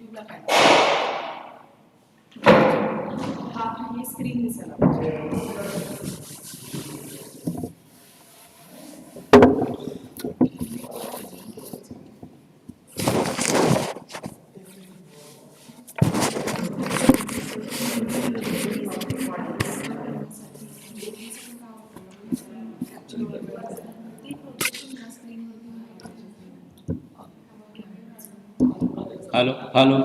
युट्यूबला काय हा ही स्क्रीन दिसायला पाहिजे. हॅलो हॅलो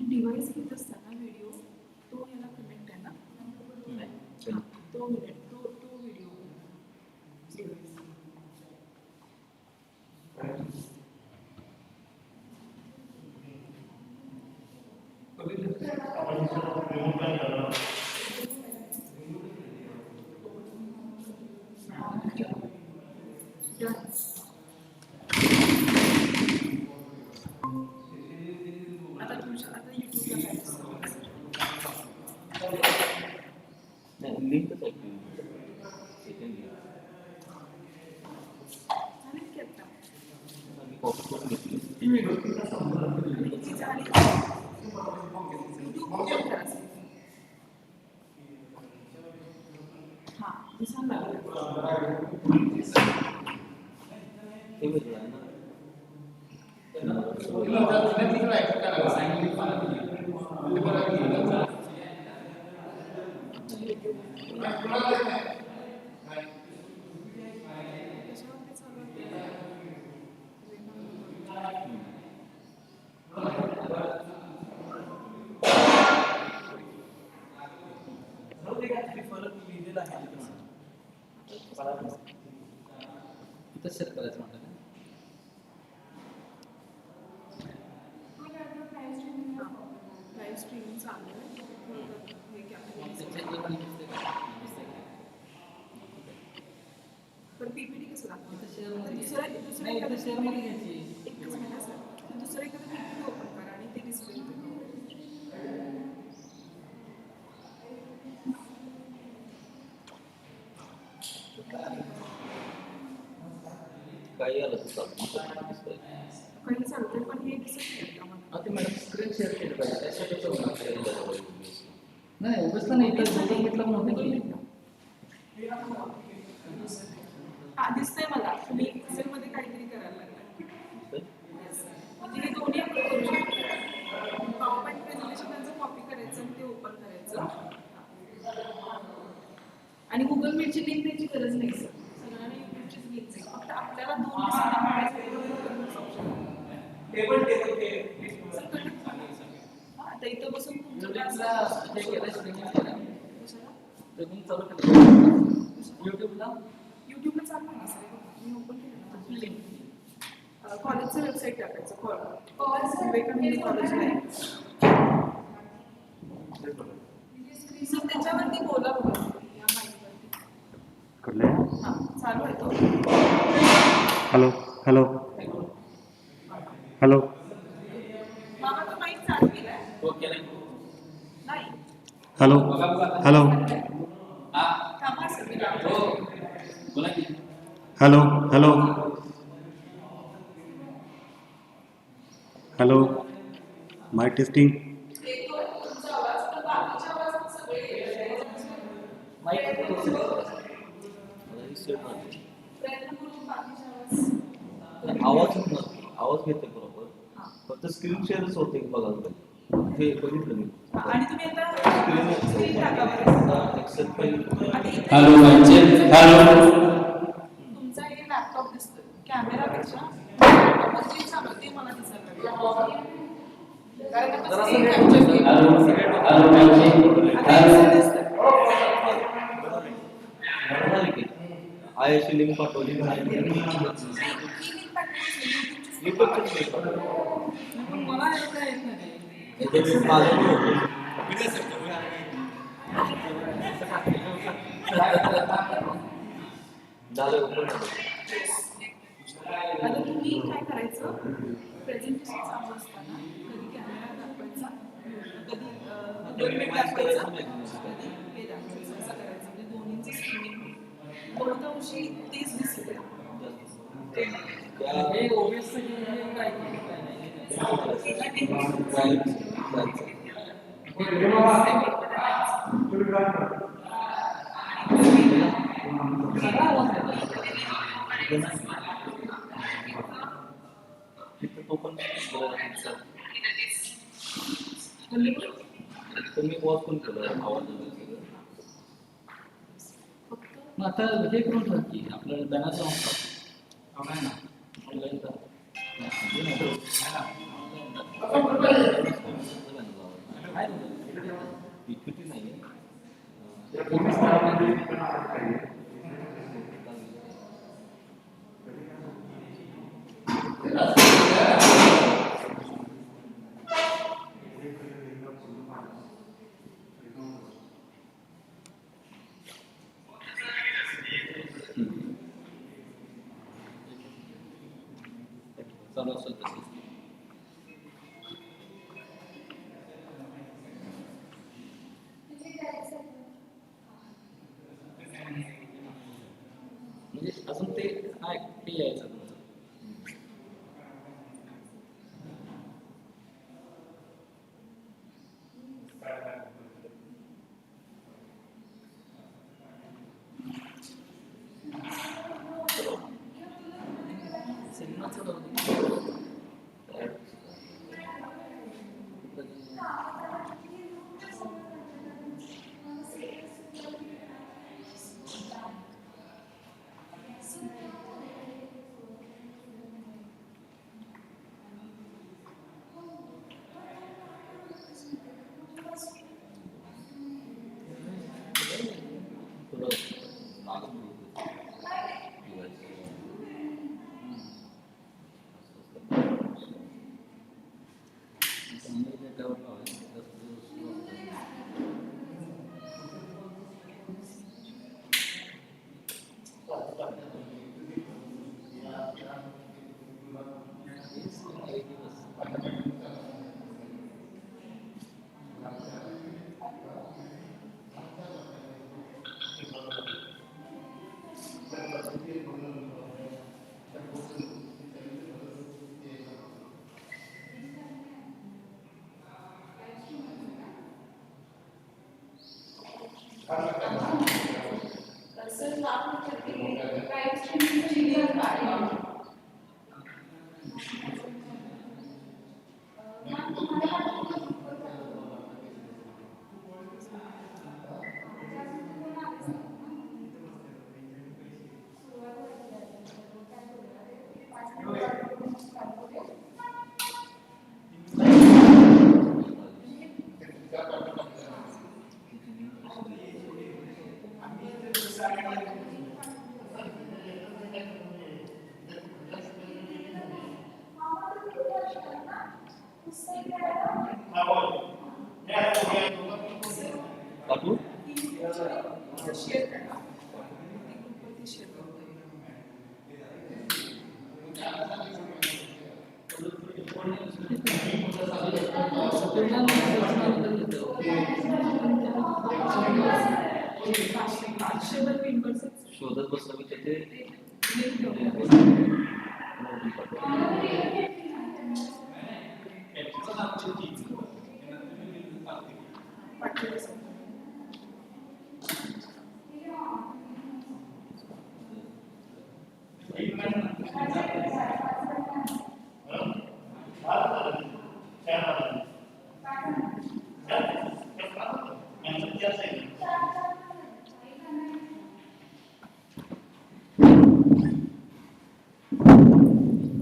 डिवाइस घेत असताना व्हिडिओ तो याला कनेक्ट आहे ना, तो व्हिडिओ आता युट्यूबला काय लिंकच आहे सेट करायचं म्हणतात लाईव्ह स्ट्रीमिंग चालू पण पीपीटी कसं दाखवतं दुसरं एखादं एकच महिना सर दुसरं एखादं पीपीटी ओपन करा आणि ते डिस्प्ले काही आलं तर काही चालतं पण हे दिसत नाही ते मॅडम स्क्रीन शेअर केलं पाहिजे त्यासाठी नाही उगाच नाही इथं फोटो घेतला नव्हतं हा दिसतंय मला तुम्ही एक्सेलमध्ये काहीतरी करायला लागलाय म्हणजे हे दोन्ही आपण करू शकतो. पॉवरपॉईंट प्रेझेंटेशन त्यांचं कॉपी करायचं आणि ते ओपन करायचं आणि गुगल मीटची लिंक द्यायची गरज नाही सर सगळ्यांना युट्यूबचीच लिंक आहे फक्त आपल्याला दोन आता इथं बसून तुमचं युट्यूबला चालू आहे सर मी ओपन केलं लिंक कॉलेजचं वेबसाईट टाकायचं विवेकानंद कॉलेजला आहे सर त्याच्यावरती बोला बघा या माईकवरती हां चालू आहे तो हॅलो हॅलो हॅलो मामा तो माईक चालू केलाय नाही हॅलो हॅलो थांबा सर मी लावतो hello hello hello my testing आवाज घेते बरोबर फक्त स्क्रीन शेअरच होते बघा हे बघितलं मी आणि तुम्ही आता स्क्रीन टाका एक्सेल फाईल हॅलो हॅलो आय अशी लिंक पाठवली मला एवढं येत नाही. आता तुम्ही काय करायचं, प्रेझेंटेशन चालू असताना कधी कॅमेरा दाखवायचा, कधी दोन दाखवायचा, कधी हे दाखवायचं, असं करायचं. म्हणजे दोन्हीचं स्क्रीनिंग बहुतांशी तेच दिसत आहे. तो पण तुम्ही वॉच पण केलं आवाज आता हे करून ठेव की आपल्याला बॅनर लावून ना ऑनलाईन इक्विटी नाही चालू असेल तसं म्हणजे अजून ते काय ते यायचं तुमचं शोधत बसलं की ते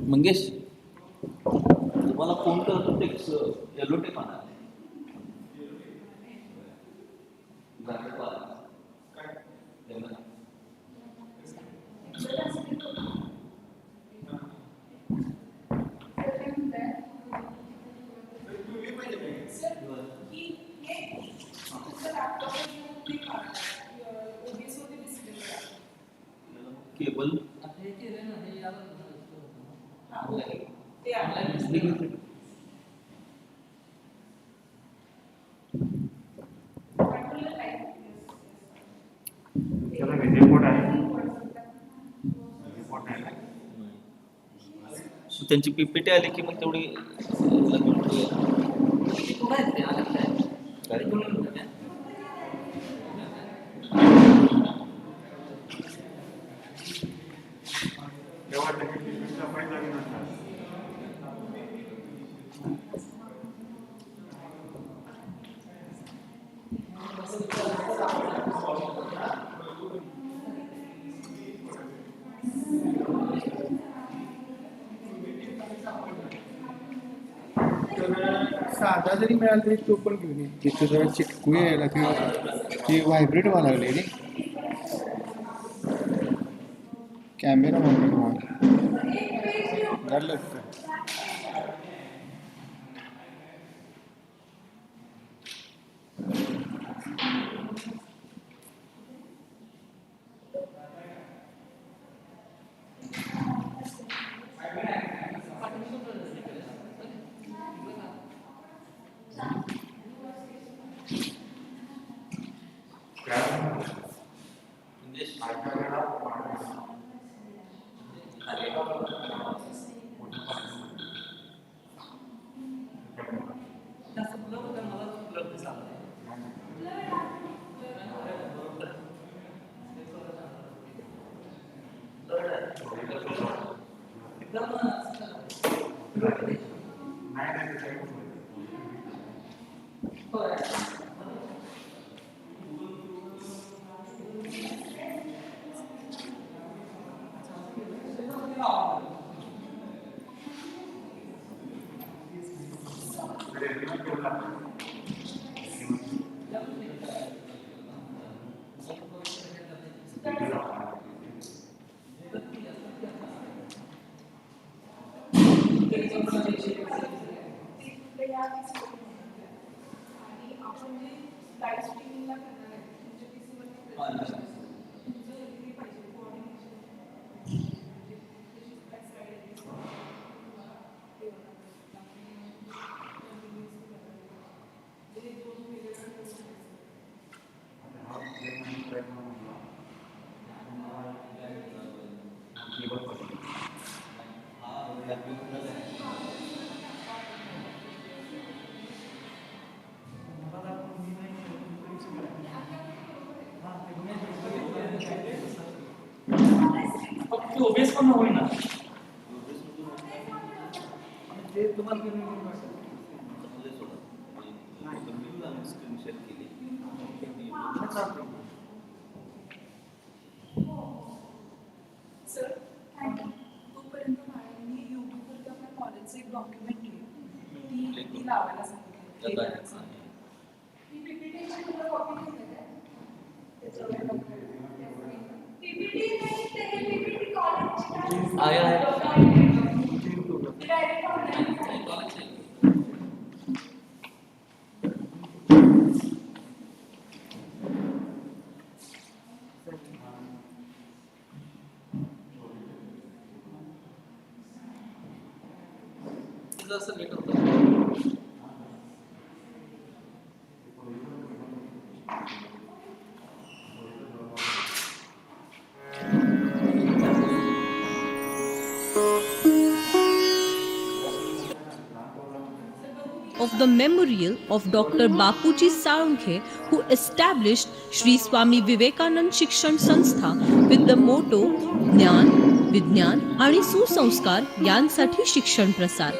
मंगेश तुम्हाला फोन करतो ते येलो टेप आणा ते OBS मध्ये display करा. केबल आता हे केलं ना, हे याला हा, ओके. ते आहे. पाठवलेलं आहे. त्याला विजय कोड आहे विजय कोड नाही ना? त्यांची पीपीटी आली की मग तेवढी लगेच कुठं आहेत ते? आलं काय? काय? कुठून होतं ते? तेव्हा त्याची PPT फाईल झाली नसणार. तर साधा जरी मिळाला तरी तो पण घेऊन ये. तिथं जरा चिटकू यायला किंवा ती व्हायब्रेट व्हायला लागली रे कॅमेरा व्हायब्रेट व्हायला झालं का? आणि आपण जे लाईव्ह स्ट्रीमिंगला करणार आहे तुमच्या PC वरती तुमचं हे पाहिजे कोऑर्डिनेशन म्हणजे कशी काय slide आहे ते तुम्हाला ते म्हणजे दोन वेगवेगळ्या फक्त OBS पण होईना. ते तुम्हाला स्क्रीन शेअर केली सर तोपर्यंत मॅडमनी यूट्यूबवरती आपल्या कॉलेजचं एक डॉक्युमेंट लिहिलं ती लावायला सांगितलं ती PPT तुला कॉपी घेतलं काय त्याच्यावर PPT कॉलेज आहे असं भेट होतं. of the memorial of Dr. Bapuji Salunkhe, who established Sri Swami Vivekanand Shikshan Sanstha with the motto ज्ञान, विज्ञान आणि सुसंस्कार यांसाठी शिक्षण प्रसार.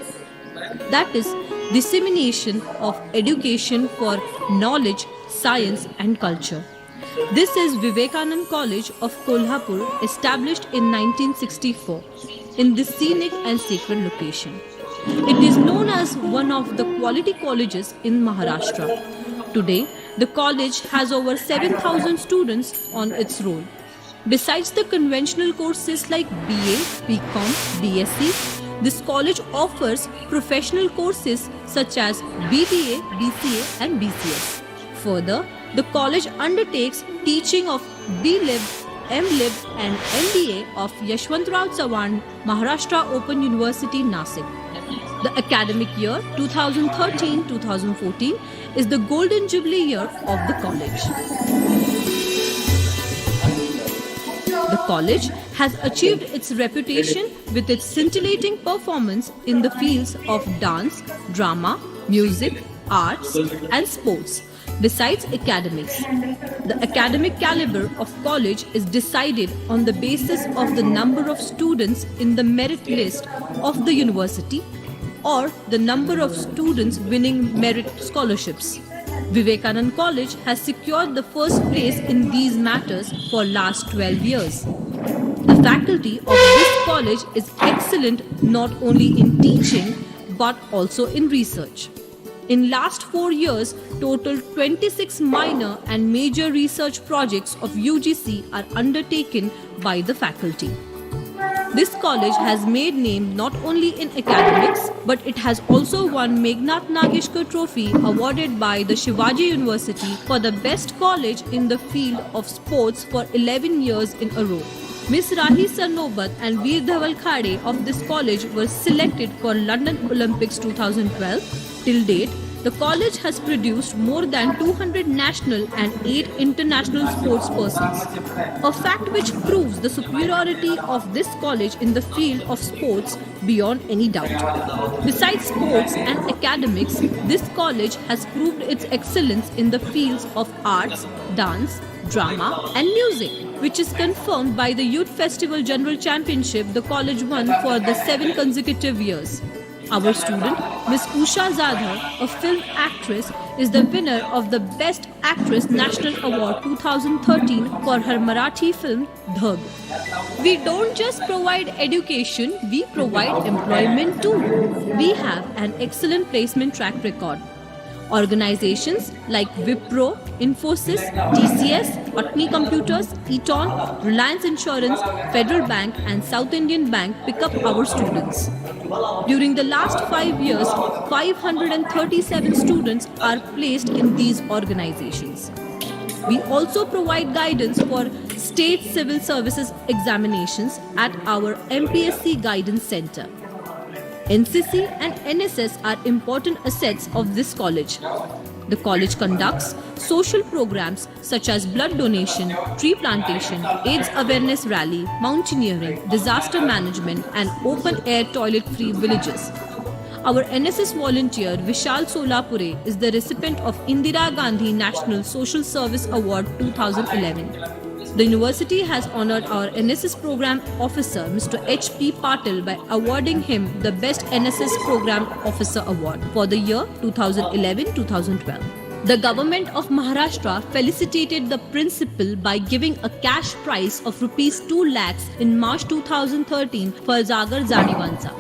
That is dissemination of education for knowledge, science and culture. This is Vivekanand College of Kolhapur, established in 1964 in this scenic and sacred location. It is known as one of the quality colleges in Maharashtra. Today, the college has over 7,000 students on its roll. Besides the conventional courses like BA, BCom, BSc, this college offers professional courses such as BBA, BCA and BCS. Further, the college undertakes teaching of B.Lib, M.Lib and MBA of Yashwantrao Chavan, Maharashtra Open University, Nasik. The academic year 2013-2014 is the golden jubilee year of the college. The college has achieved its reputation with its scintillating performance in the fields of dance, drama, music, arts and sports. Besides academics, the academic caliber of college is decided on the basis of the number of students in the merit list of the university or the number of students winning merit scholarships. Vivekanand College has secured the first place in these matters for last 12 years. The faculty of this college is excellent not only in teaching but also in research. In last 4 years, total 26 minor and major research projects of UGC are undertaken by the faculty. This college has made name not only in academics, but it has also won Meghnad Nageshkar Trophy awarded by the Shivaji University for the best college in the field of sports for 11 years in a row. Miss Rahi Sarnobat and Veer Dhaval Khade of this college were selected for London Olympics 2012. Till date, the college has produced more than 200 national and 8 international sports persons. A fact which proves the superiority of this college in the field of sports beyond any doubt. Besides sports and academics, this college has proved its excellence in the fields of arts, dance, drama and music, which is confirmed by the Youth Festival General Championship the college won for the 7 consecutive years. Our student, Miss Usha Zadhar, a film actress, is the winner of the Best Actress National Award 2013 for her Marathi film Dhag. We don't just provide education, we provide employment too. We have an excellent placement track record. Organizations like Wipro, Infosys, TCS, Patni Computers, Eton, Reliance Insurance, Federal Bank and South Indian Bank pick up our students. During the last 5 years, 537 students are placed in these organizations. We also provide guidance for state civil services examinations at our MPSC Guidance Center. NCC and NSS are important assets of this college. The college conducts social programs such as blood donation, tree plantation, AIDS awareness rally, mountaineering, disaster management and open-air toilet-free villages. Our NSS volunteer Vishal Solapure is the recipient of Indira Gandhi National Social Service Award 2011. The university has honored our NSS program officer Mr. H.P. Patil by awarding him the Best NSS Program Officer Award for the year 2011-2012. The government of Maharashtra felicitated the principal by giving a cash prize of Rs 2 lakhs in March 2013 for Zagar Zadiwansa.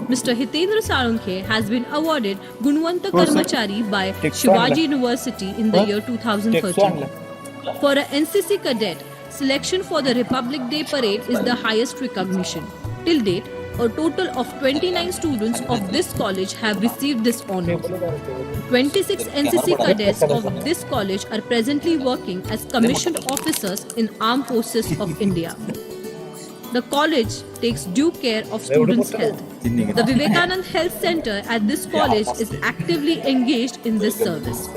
Mr. Hitendra Salunkhe has been awarded Gunwanta Karmachari by Shivaji University in the year 2013. For a NCC cadet, selection for the Republic Day Parade is the highest recognition. Till date, a total of 29 students of this college have received this honor. 26 NCC cadets of this college are presently working as commissioned officers in Armed Forces of India. The college takes due care of students' health. The Vivekanand Health Center at this college is actively engaged in this service.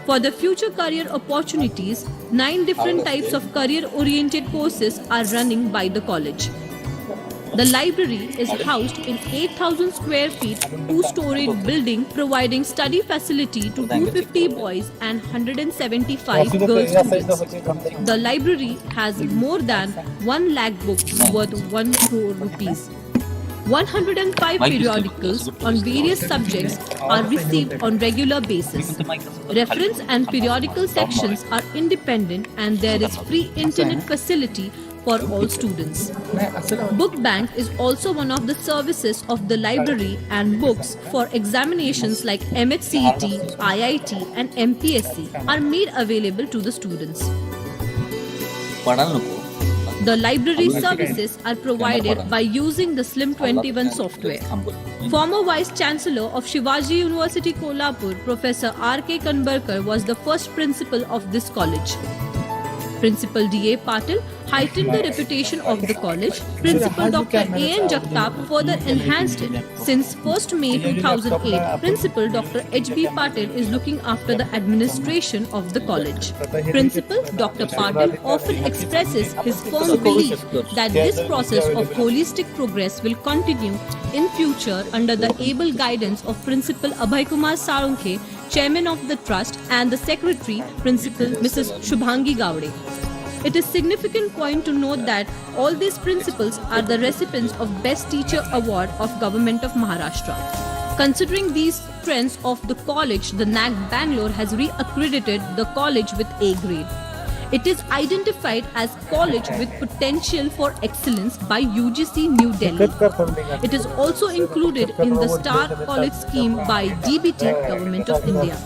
For the future career opportunities, 9 different types of career-oriented courses are running by the college. The library is housed in 8,000 square feet, 2-storied building providing study facility to 250 boys and 175 girl students. The library has more than 1 lakh books worth 1 crore rupees. 105 periodicals on various subjects are received on regular basis. Reference and periodical sections are independent and there is free internet facility for all students. Book Bank is also one of the services of the library and books for examinations like MHCET, IIT and MPSC are made available to the students. पडायला नको The library services are provided by using the SLIM21 software. Former Vice Chancellor of Shivaji University Kolhapur, Professor R.K. Kanbarkar, was the first principal of this college. Principal D.A. Patil heightened the reputation of the college. Principal Dr. A.N. Jagtap further enhanced it. Since 1st May 2008, Principal Dr. H.B. Patil is looking after the administration of the college. Principal Dr. Patil often expresses his firm belief that this process of holistic progress will continue in future under the able guidance of Principal Abhay Kumar Sarunkhe, Chairman of the Trust, and the Secretary, Principal Mrs. Shubhangi Gowde. It is significant point to note that all these principals are the recipients of Best Teacher Award of Government of Maharashtra. Considering these trends of the college, the NAC Bangalore has re-accredited the college with A grade. It is identified as college with potential for excellence by UGC New Delhi. It is also included in the Star College scheme by DBT, Government of India.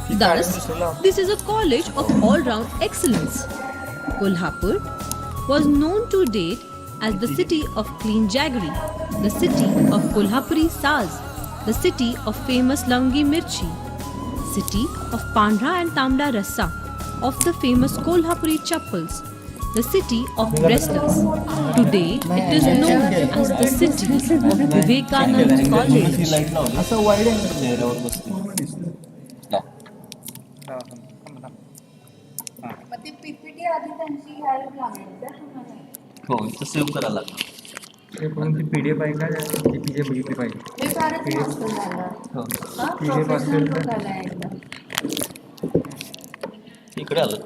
Thus, this is a college of all-round excellence. Kolhapur was known to date as the city of clean jaggery, the city of Kolhapuri Saz, the city of famous Langi Mirchi, city of Pandra and Tamda Rassa, of the famous Kolhapuri chappals, the city of wrestlers. Today, it is known as the city of Vivekanand College. असं wide angle चेहऱ्यावर बसते. मग ती PPT आधी त्यांची help लागेल का तुम्हाला? हो, इथं सेव्ह करायला लागतं. ती PDF आहे का ती PDF बघितली पाहिजे. हे फारच मस्त झालं. हो. हा, प्रोफेशनल लुक आलाय एकदम. इकडे आलं.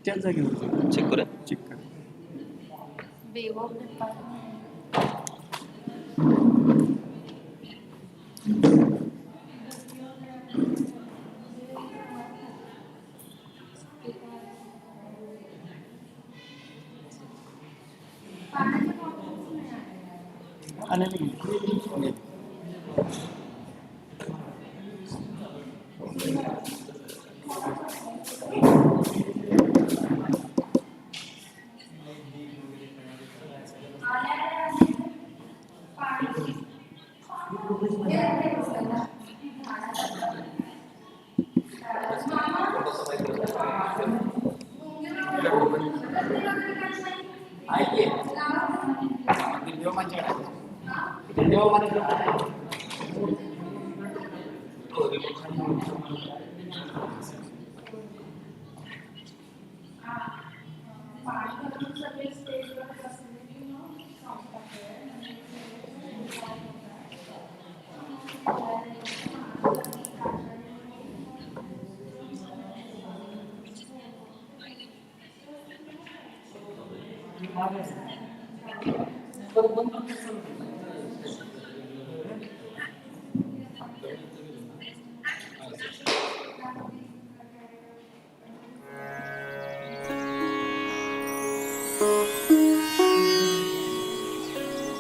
त्याच जागेवर चेक करूया. चेक कर. Wave of department.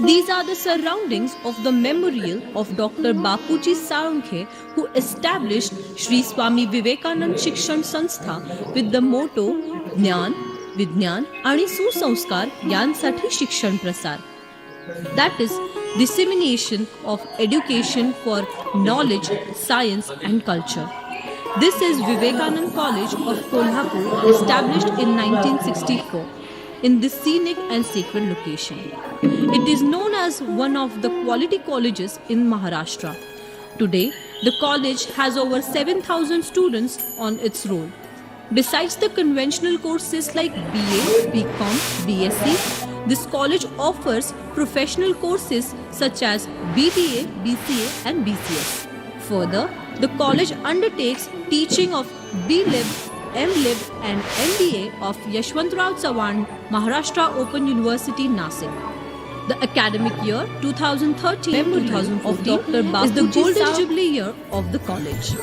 These are the surroundings of the memorial of Dr. Bapuji Sarunkhe, who established Shri Swami Vivekanand Shikshan Sanstha with the motto Jnana, Vijnana आणि सुसंस्कार यांसाठी शिक्षण प्रसार. That is dissemination of education for knowledge, science and culture. This is Vivekanand College of Kolhapur, established in 1964 in this scenic and sacred location. It is known as one of the quality colleges in Maharashtra. Today, the college has over 7,000 students on its roll. Besides the conventional courses like BA, BCom, BSc, this college offers professional courses such as BBA, BCA and BCS. Further, the college undertakes teaching of B.Lib, M.Lib and MBA of Yashwantrao Chavan, Maharashtra Open University, Nasik. The academic year 2013-2014 of Dr. Bapuji is the golden jubilee year of the college.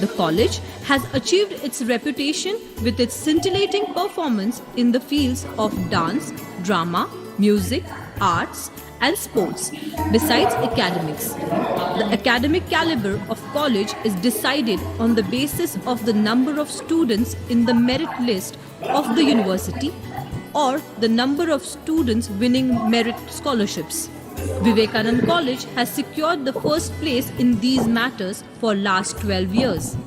The college has achieved its reputation with its scintillating performance in the fields of dance, drama, music, arts and sports, besides academics. The academic caliber of college is decided on the basis of the number of students in the merit list of the university or the number of students winning merit scholarships. Vivekanand College has secured the first place in these matters for last 12 years.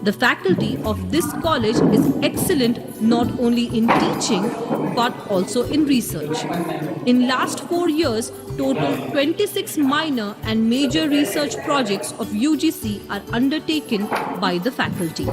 The faculty of this college is excellent not only in teaching but also in research. In last 4 years, total 26 minor and major research projects of UGC are undertaken by the faculty.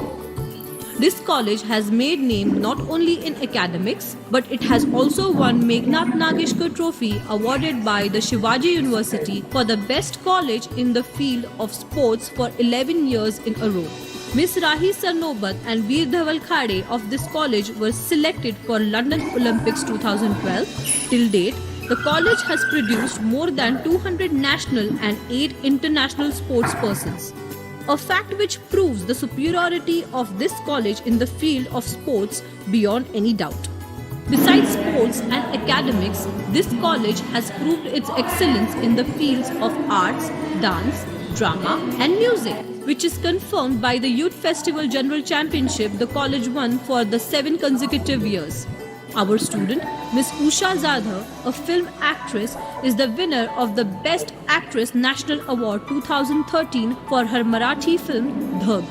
This college has made name not only in academics, but it has also won Meghnad Nageshkar Trophy awarded by the Shivaji University for the best college in the field of sports for 11 years in a row. Miss Rahi Sarnobat and Veer Dhaval Khade of this college were selected for London Olympics 2012. Till date, the college has produced more than 200 national and 8 international sports persons. A fact which proves the superiority of this college in the field of sports beyond any doubt. Besides sports and academics, this college has proved its excellence in the fields of arts, dance, drama and music, which is confirmed by the Youth Festival General Championship the college won for the 7 consecutive years. Our student, Miss Usha Zadha, a film actress, is the winner of the Best Actress National Award 2013 for her Marathi film Dhag.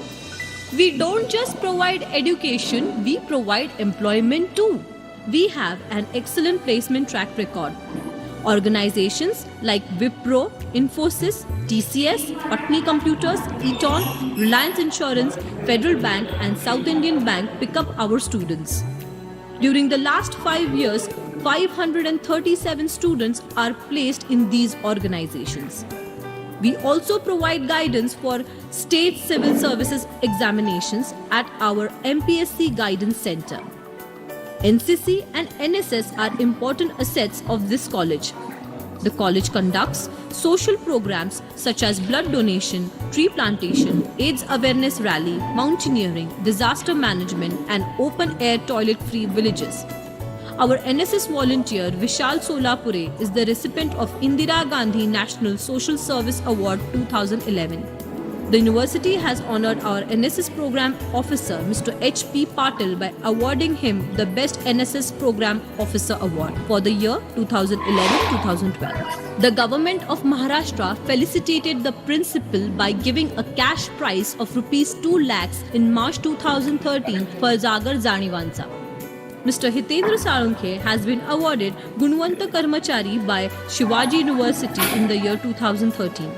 We don't just provide education, we provide employment too. We have an excellent placement track record. Organizations like Wipro, Infosys, TCS, Patni Computers, Eton, Reliance Insurance, Federal Bank and South Indian Bank pick up our students. During the last 5 years, 537 students are placed in these organizations. We also provide guidance for state civil services examinations at our MPSC Guidance Center. NCC and NSS are important assets of this college. The college conducts social programs such as blood donation, tree plantation, AIDS awareness rally, mountaineering, disaster management and open-air toilet-free villages. Our NSS volunteer Vishal Solapure is the recipient of Indira Gandhi National Social Service Award 2011. The university has honored our NSS program officer Mr. H.P. Patil by awarding him the Best NSS Program Officer Award for the year 2011-2012. The government of Maharashtra felicitated the principal by giving a cash prize of Rs 2 lakhs in March 2013 for Zagar Zanivancha. Mr. Hitendra Salunkhe has been awarded Gunwanta Karmachari by Shivaji University in the year 2013.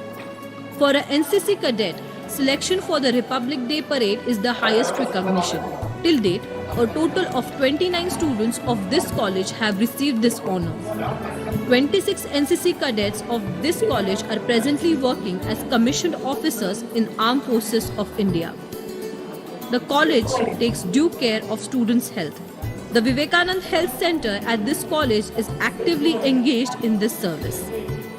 For a NCC cadet, selection for the Republic Day Parade is the highest recognition. Till date, a total of 29 students of this college have received this honor. 26 NCC cadets of this college are presently working as commissioned officers in Armed Forces of India. The college takes due care of students' health. The Vivekanand Health Center at this college is actively engaged in this service.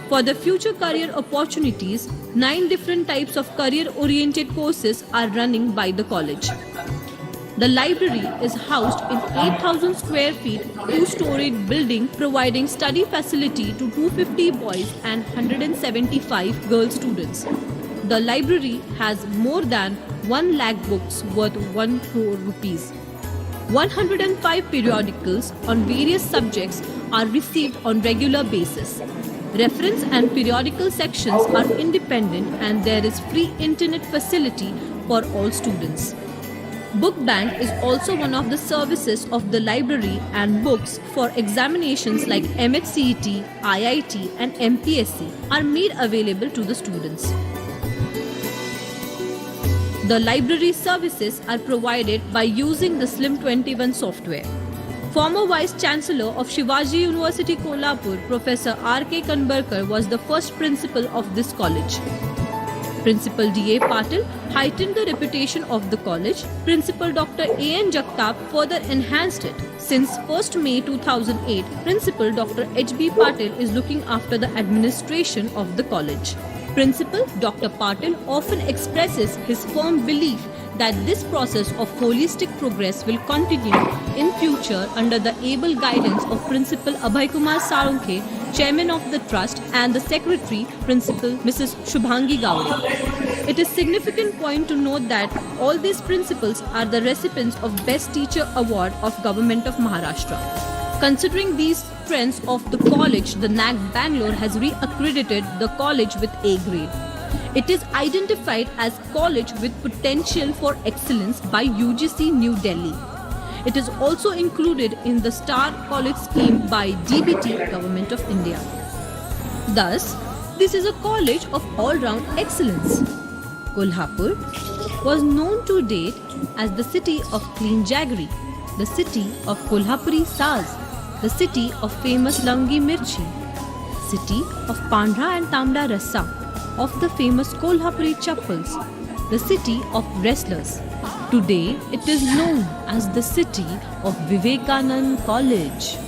For the future career opportunities, 9 different types of career-oriented courses are running by the college. The library is housed in 8,000 square feet, 2-storied building providing study facility to 250 boys and 175 girl students. The library has more than 1 lakh books worth 1 crore rupees. 105 periodicals on various subjects are received on regular basis. Reference and periodical sections are independent and there is free internet facility for all students. Book Bank is also one of the services of the library, and books for examinations like MHCET, IIT and MPSC are made available to the students. The library services are provided by using the Slim 21 software. Former Vice Chancellor of Shivaji University Kolhapur, Professor R.K. Kanbarkar was the first principal of this college. Principal D.A. Patil heightened the reputation of the college. Principal Dr. A.N. Jagtap further enhanced it. Since 1st May 2008, Principal Dr. H.B. Patil is looking after the administration of the college. Principal Dr. Patil often expresses his firm belief that this process of holistic progress will continue in future under the able guidance of Principal Abhay Kumar Salunkhe, Chairman of the Trust, and the Secretary, Principal Mrs. Shubhangi Gowri. It is significant point to note that all these principals are the recipients of Best Teacher Award of Government of Maharashtra. Considering these trends of the college, the NAC Bangalore has re-accredited the college with A grade. It is identified as college with potential for excellence by UGC New Delhi. It is also included in the Star College scheme by DBT, Government of India. Thus, this is a college of all-round excellence. Kolhapur was known to date as the city of clean jaggery, the city of Kolhapuri Saz, the city of famous Langi Mirchi, city of Pandra and Tamda Rassa, of the famous Kolhapuri Chappals, the city of wrestlers. Today, it is known as the city of Vivekanand College.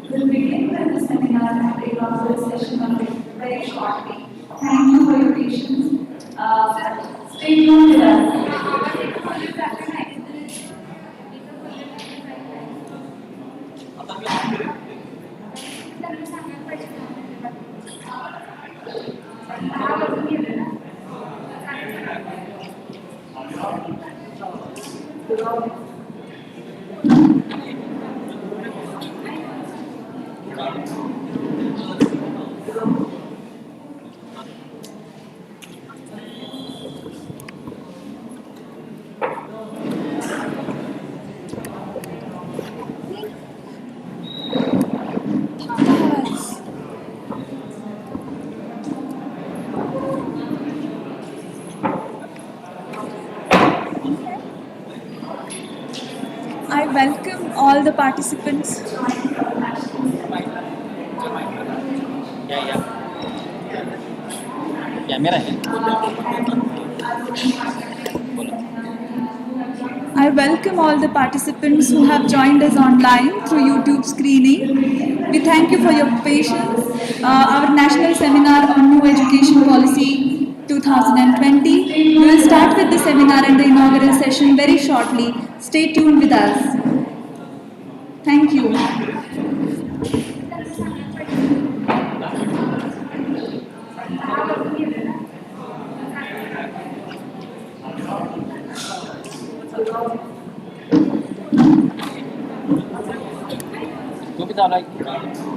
We'll begin with the seminar and take off the session very shortly. Thank you for your patience. Stay tuned with us. I welcome all the participants. Camera आहे. I welcome all the participants who have joined us online through YouTube screening. We thank you for your patience. Our national seminar on New Education Policy 2020. We will start with the seminar and the inaugural session very shortly. Stay tuned with us. Thank you. तो भी चालू आहे.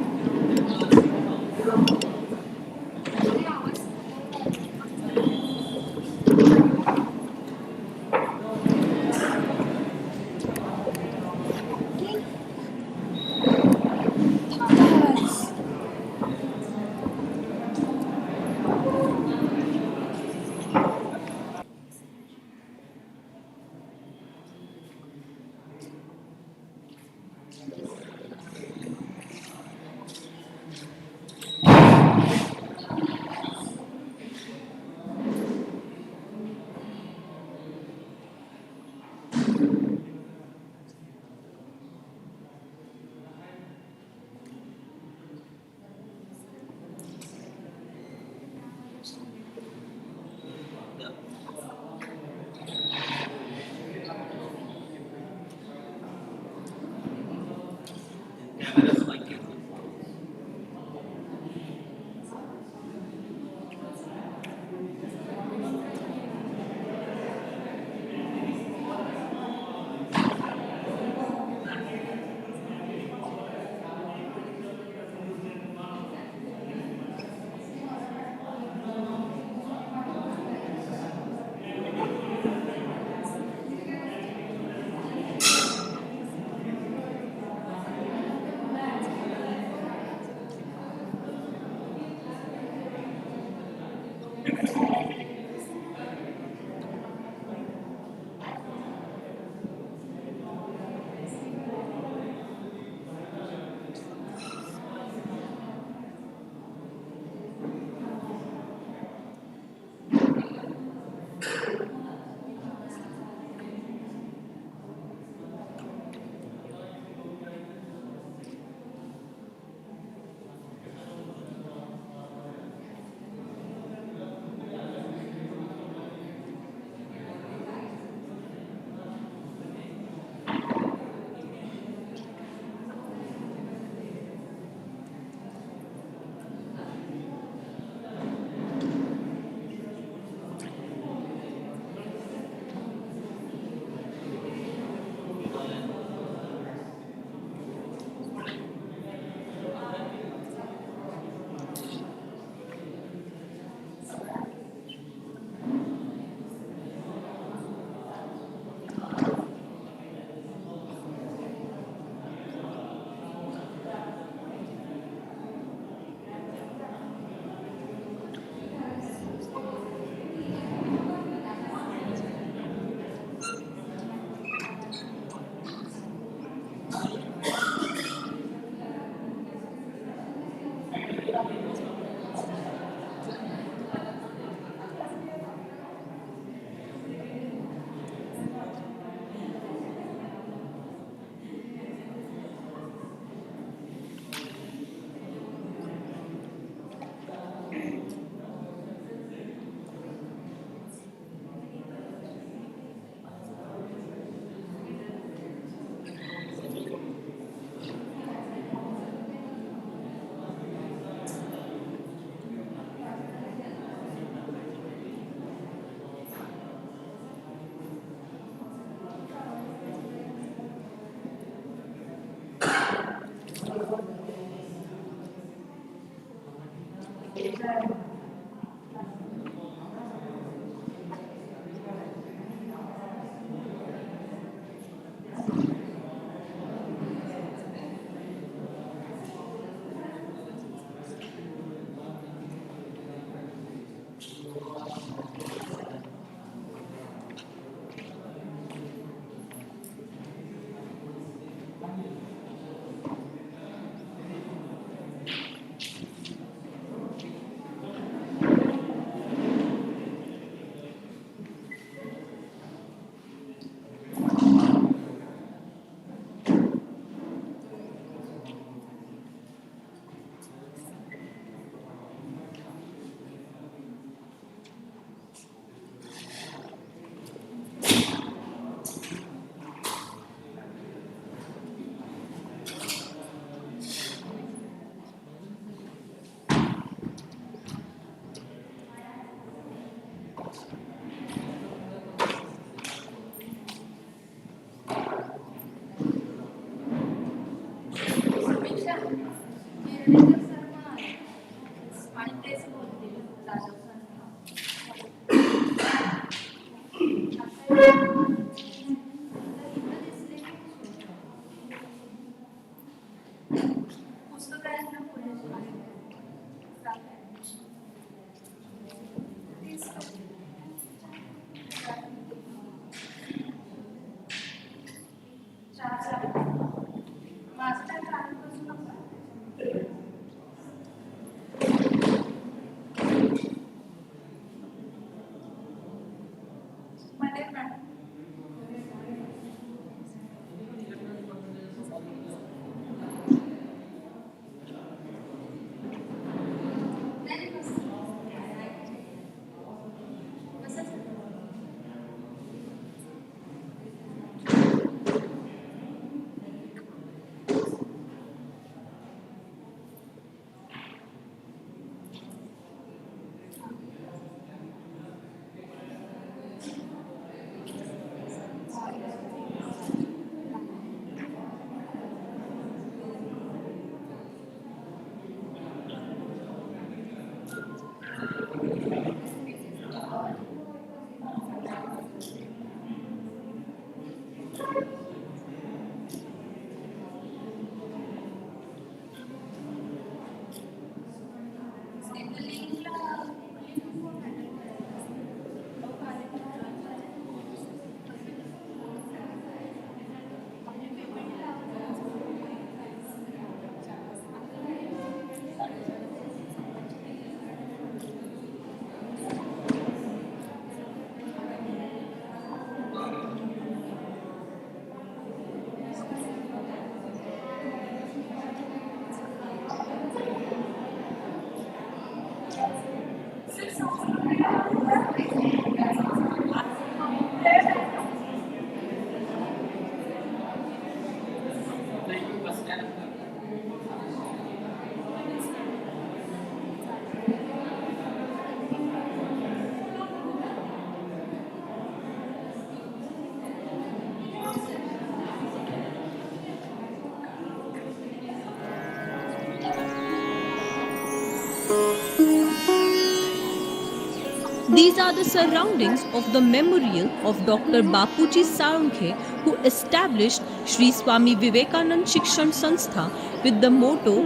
These are the surroundings of the memorial of Dr. Bapuji Sarunkhe, who established Shri Swami Vivekanand Shikshan Sanstha with the motto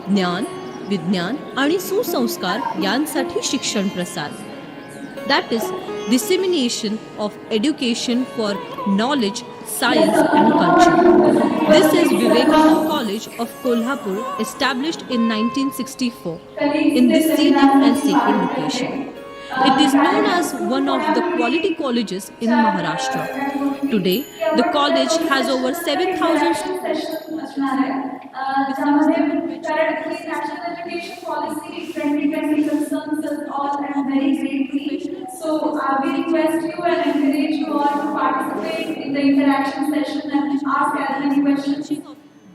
ज्ञान, विज्ञान आणि सुसंस्कार यांसाठी शिक्षण प्रसार. That is dissemination of education for knowledge, science and culture. This is Vivekananda College of Kolhapur, established in 1964 in this scenic and sacred location. It is known as one of the quality colleges in Maharashtra. Today, the college has over 7,000 students. National education policy 2020 concerns us all and very greatly. So we request you and encourage you all to participate in the interaction session and ask as many questions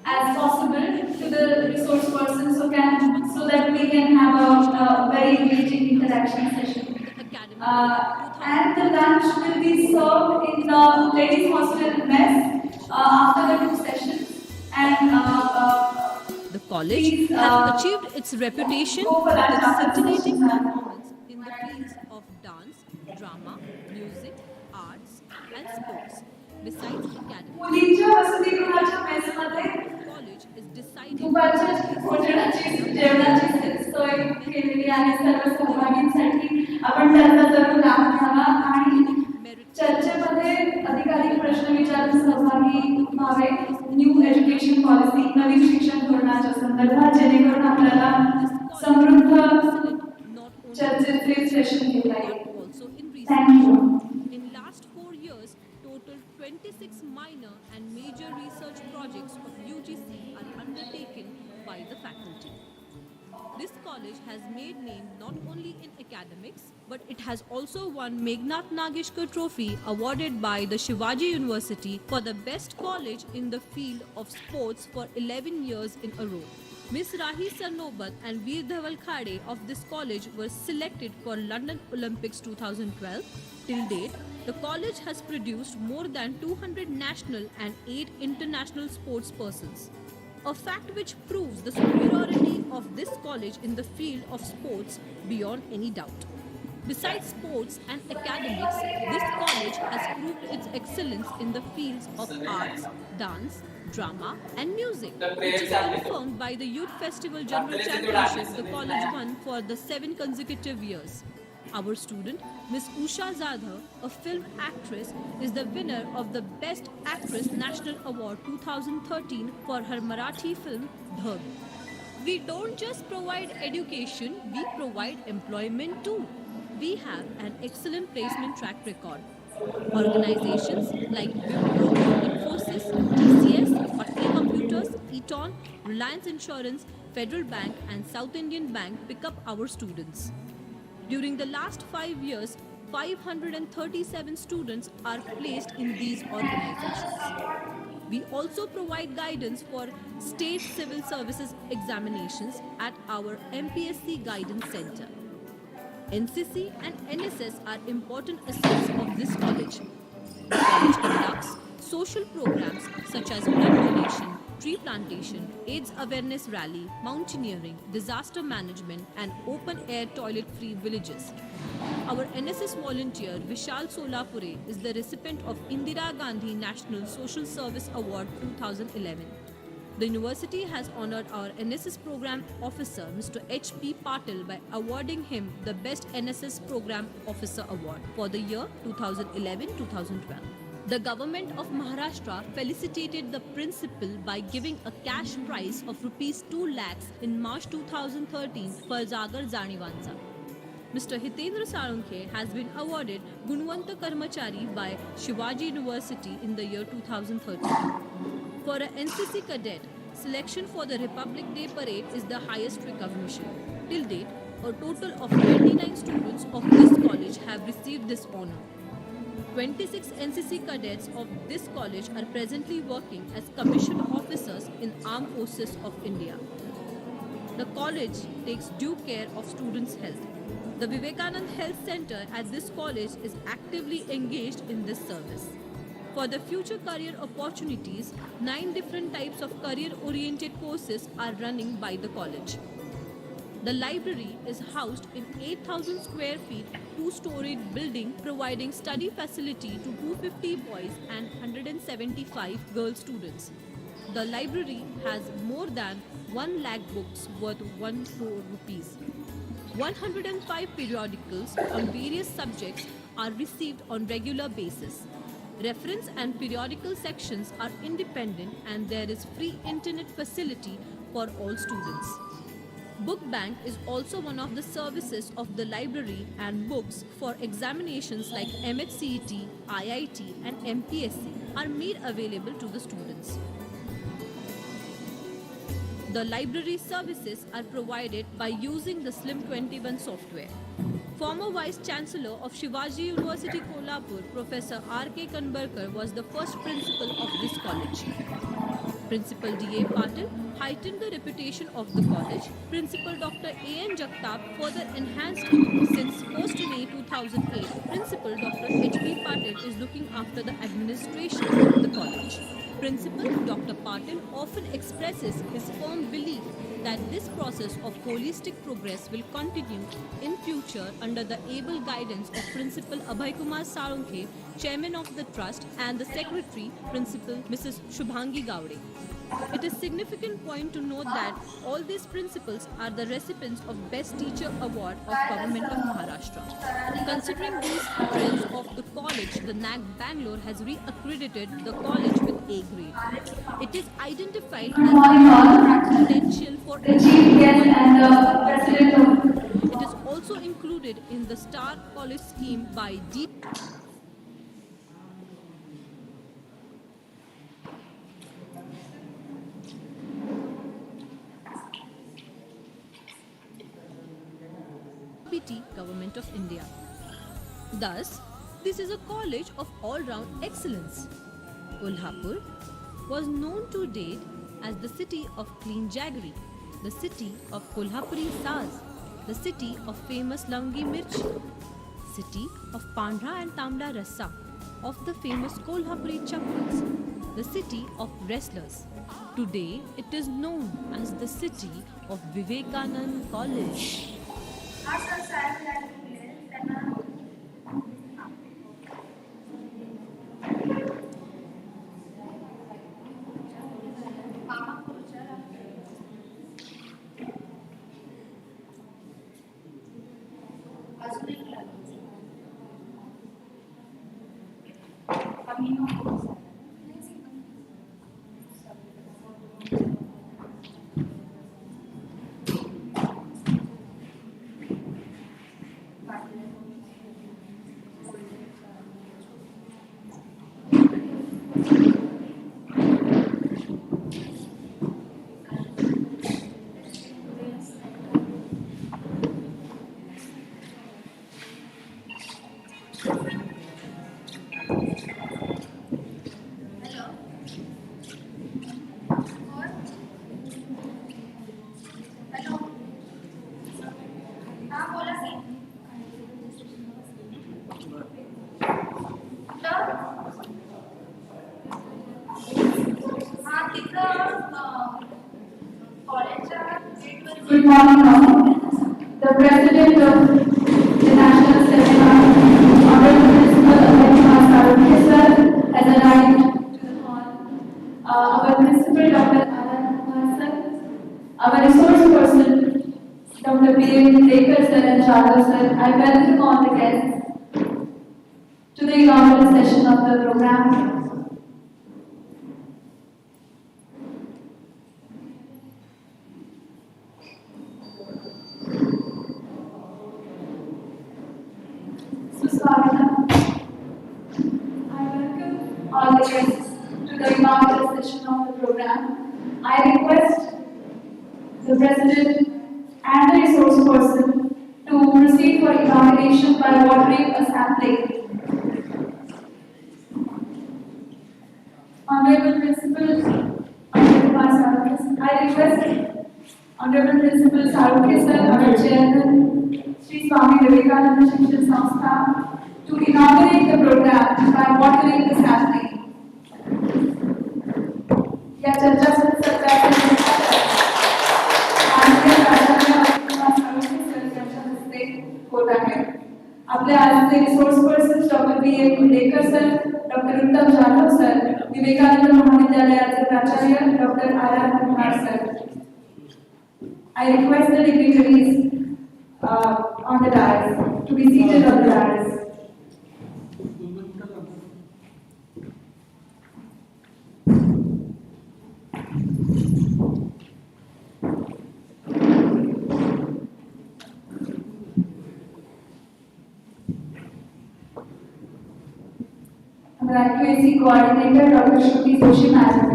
as possible to the resource person so that we can have a very engaging interaction session. And the lunch will be served in the ladies hostel mess after the two sessions. And the college has achieved its reputation with its scintillating performance in the fields of dance, drama, music, arts, and sports. Besides academics, the college is deciding सोय केलेली आहे सर्व सहभागींसाठी. आपण त्यांचा जरूर लाभ घ्यावा आणि चर्चेमध्ये अधिकाधिक प्रश्न विचारून सहभागी व्हावे. न्यू एज्युकेशन पॉलिसी, नवीन शिक्षण धोरणाच्या संदर्भात, जेणेकरून आपल्याला समृद्ध चर्चेचे सेशन घेता येईल. Thank you. In last 4 years, total 26 minor and major research projects of UGC are undertaken by the faculty. This college has made name not only in academics, but it has also won Meghnad Nageshkar Trophy awarded by the Shivaji University for the best college in the field of sports for 11 years in a row. Miss Rahi Sarnobat and Veer Dhaval Khade of this college were selected for London Olympics 2012. Till date, the college has produced more than 200 national and 8 international sports persons. A fact which proves the superiority of this college in the field of sports beyond any doubt. Besides sports and academics, this college has proved its excellence in the fields of arts, dance, drama and music, which is confirmed by the Youth Festival General Championship the college won for the 7 consecutive years. Our student, Miss Usha Zadha, a film actress, is the winner of the Best Actress National Award 2013 for her Marathi film Dhag. We don't just provide education, we provide employment too. We have an excellent placement track record. Organizations like Wipro, Infosys, TCS, Patni Computers, Eton, Reliance Insurance, Federal Bank and South Indian Bank pick up our students. During the last 5 years, 537 students are placed in these organizations. We also provide guidance for state civil services examinations at our MPSC Guidance Center. NCC and NSS are important assets of this college. The college conducts social programs such as blood donation, tree plantation, AIDS awareness rally, mountaineering, disaster management and open-air toilet-free villages. Our NSS volunteer Vishal Solapure is the recipient of Indira Gandhi National Social Service Award 2011. The university has honored our NSS program officer Mr. H.P. Patil by awarding him the Best NSS Program Officer Award for the year 2011-2012. The government of Maharashtra felicitated the principal by giving a cash prize of Rs 2 lakhs in March 2013 for Jagar Janivanza. Mr. Hitendra Sarunkhe has been awarded Gunwanta Karmachari by Shivaji University in the year 2013. For an NCC cadet, selection for the Republic Day Parade is the highest recognition. Till date, a total of 29 students of this college have received this honor. 26 NCC cadets of this college are presently working as commissioned officers in Armed Forces of India. The college takes due care of students' health. The Vivekanand Health Center at this college is actively engaged in this service. For the future career opportunities, 9 different types of career-oriented courses are running by the college. The library is housed in 8,000 square feet, 2-storied building providing study facility to 250 boys and 175 girl students. The library has more than 1 lakh books worth 1 crore rupees. 105 periodicals on various subjects are received on regular basis. Reference and periodical sections are independent and there is free internet facility for all students. Book Bank is also one of the services of the library and books for examinations like MHCET, IIT and MPSC are made available to the students. The library services are provided by using the Slim21 software. Former Vice Chancellor of Shivaji University Kolhapur, Professor R.K. Kanbarkar was the first principal of this college. Principal D.A. Patil heightened the reputation of the college. Principal Dr. A.N. Jagtap further enhanced it since 1st May 2008. Principal Dr. H.P. Patil is looking after the administration of the college. Principal Dr. Patil often expresses his firm belief that this process of holistic progress will continue in future under the able guidance of Principal Abhay Kumar Sarunkhe, Chairman of the Trust, and the Secretary, Principal Mrs. Shubhangi Gowde. It is significant point to note that all these principals are the recipients of Best Teacher Award of Government of Maharashtra. Considering these trends of the college, the NAC Bangalore has re-accredited the college with A grade. It is identified as potential for it is also included in the Star College scheme by D. Government of India. Thus, this is a college of all-round excellence. Kolhapur was known to date as the city of clean jaggery. the city of Kolhapuri Saz, the city of famous Langi Mirchi, city of Pandra and Tamda Rassa, of the famous Kolhapuri Chapels, the city of wrestlers. Today it is known as the city of Vivekanand College. Good morning, all. The President of the National Seminar, Honorable Principal Saruki sir, has arrived to the hall. Our Principal Dr. Anand Kumar sir, our resource person Dr. B. Dekar sir and Jadhav sir, I welcome all the guests to the inaugural session of the program. Swagatam. I welcome all the guests to the inaugural session of the program. I request the President and the resource person to proceed for inauguration by watering a sapling. Honorable Principal, I request Honorable Principal Saruki sir, our Chairman, Sri Swami Vivekananda Shikshan Samstha, to inaugurate the program by watering the sapling. या चर्चा सरकार होत आहे. आपल्या आजचे resource person doctor B A Kundekar sir, doctor Uttam Jadhav sir, Vivekananda महाविद्यालयाचे प्राचार्य doctor R R Kumar sir. I request the dignitaries on the dais to be seated on the dais. Our IQAC coordinator, Dr. Shruti Joshi Madam.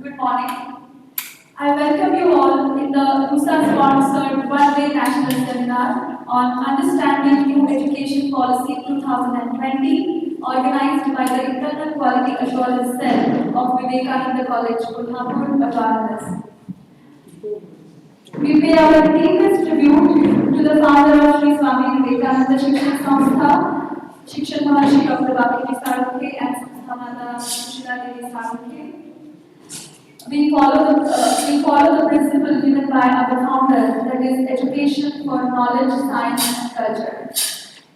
Good morning. I welcome you all in the USA-sponsored one-day national seminar on Understanding New Education Policy 2020, organized by the Internal Quality Assurance Cell of Vivekananda College, Kolhapur, Varanasi. We pay our deepest tribute to the founder of Sri Swami Vivekananda Shikshan Samstha, Shikshan Maharshi Dr. Bapuji Sarunkhe and Samsthamata Sushila Devi Sarunkhe. We follow the principle given by our founder, that is education for knowledge, science and culture.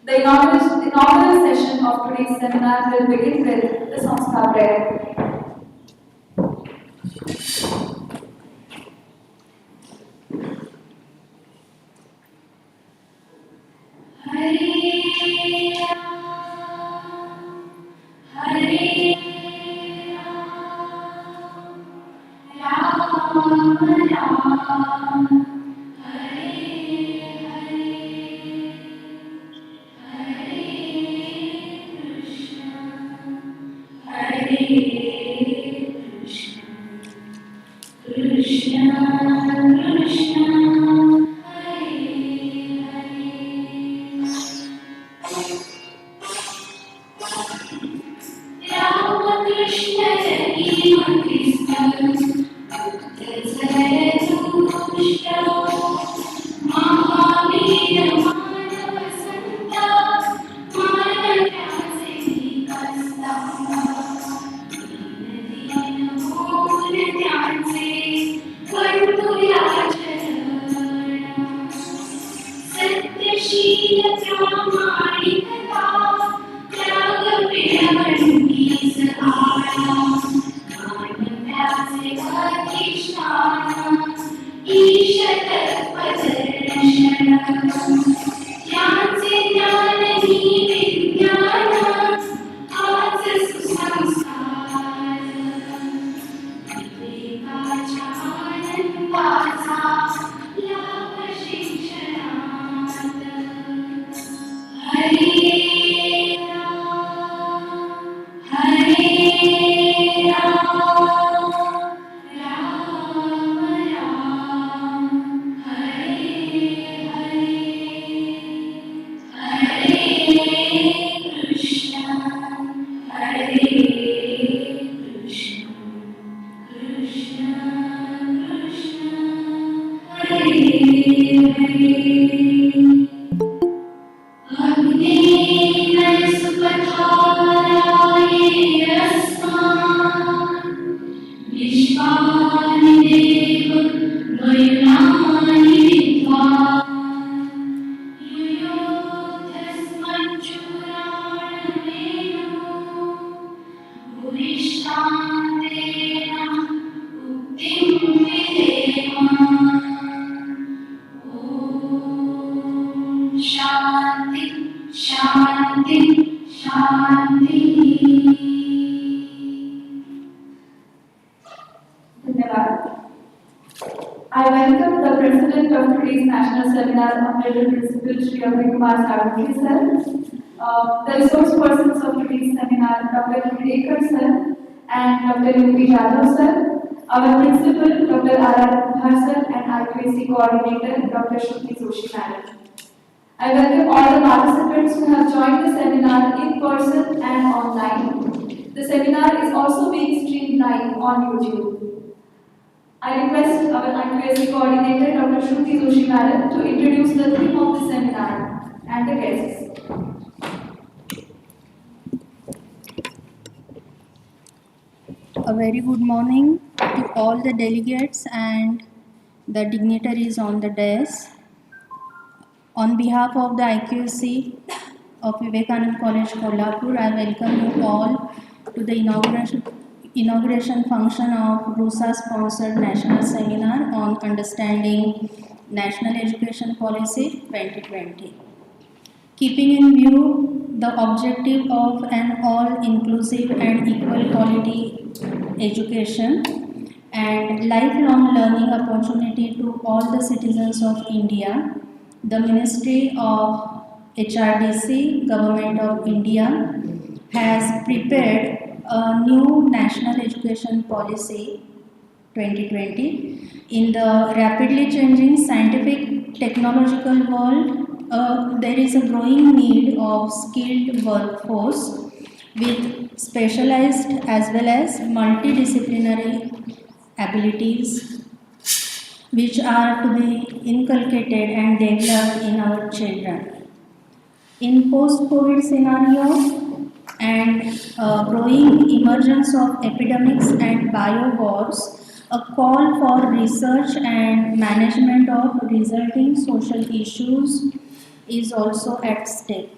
The inaugural session of today's seminar will begin with the Samstha prayer. शील प्रामाणिकता त्याग प्रियवंतीस आळा मानव्याचे अधिष्ठान ईश तत्पदर्शन याचे ज्ञान ही विज्ञान हाच सुसंस्कार विवेकाच्या आनंदाचा लाभ शिक्षणात हरे राम हरे राम राम राम हरे हरे हरे कृष्ण हरे कृष्ण कृष्ण कृष्ण हरे हरे अग्नेन सुपथाराये अस्मान् विश्वानि देव द्वयुनानि विद्वान् युयोधस्मञ्चूराणमेनो भूरिष्ठान्तेन उक्तिं विधेम ॐ शान्ति शान्ति शान्तिः Dhanyavad. I welcome the President of today's National Seminar, Honorable Principal Shri Abhay Kumar Sarvati sir, the resource persons of today's seminar, Dr. Hidekar sir and Dr. U.P. Jadhav sir, our Principal, Dr. R.R. Bhar sir and IQAC Coordinator, Dr. Shruti Joshi madam. I welcome all the participants who have joined the seminar in person and online. The seminar is also being streamed live on YouTube. I request our IQAC coordinator, Dr. Shruti Joshi madam, to introduce the theme of the seminar and the guests. A very good morning to all the delegates and the dignitaries on the dais. On behalf of the IQC of Vivekanand College, Kolhapur, I welcome you all to the inauguration function of RUSA-sponsored National Seminar on Understanding National Education Policy 2020. Keeping in view the objective of an all-inclusive and equal quality education and lifelong learning opportunity to all the citizens of India, the Ministry of HRDC, Government of India, has prepared a new National Education Policy 2020. In the rapidly changing scientific technological world, there is a growing need of skilled workforce with specialized as well as multidisciplinary abilities which are to be inculcated and developed in our children. In post-COVID scenario and growing emergence of epidemics and biowars, a call for research and management of resulting social issues is also at stake.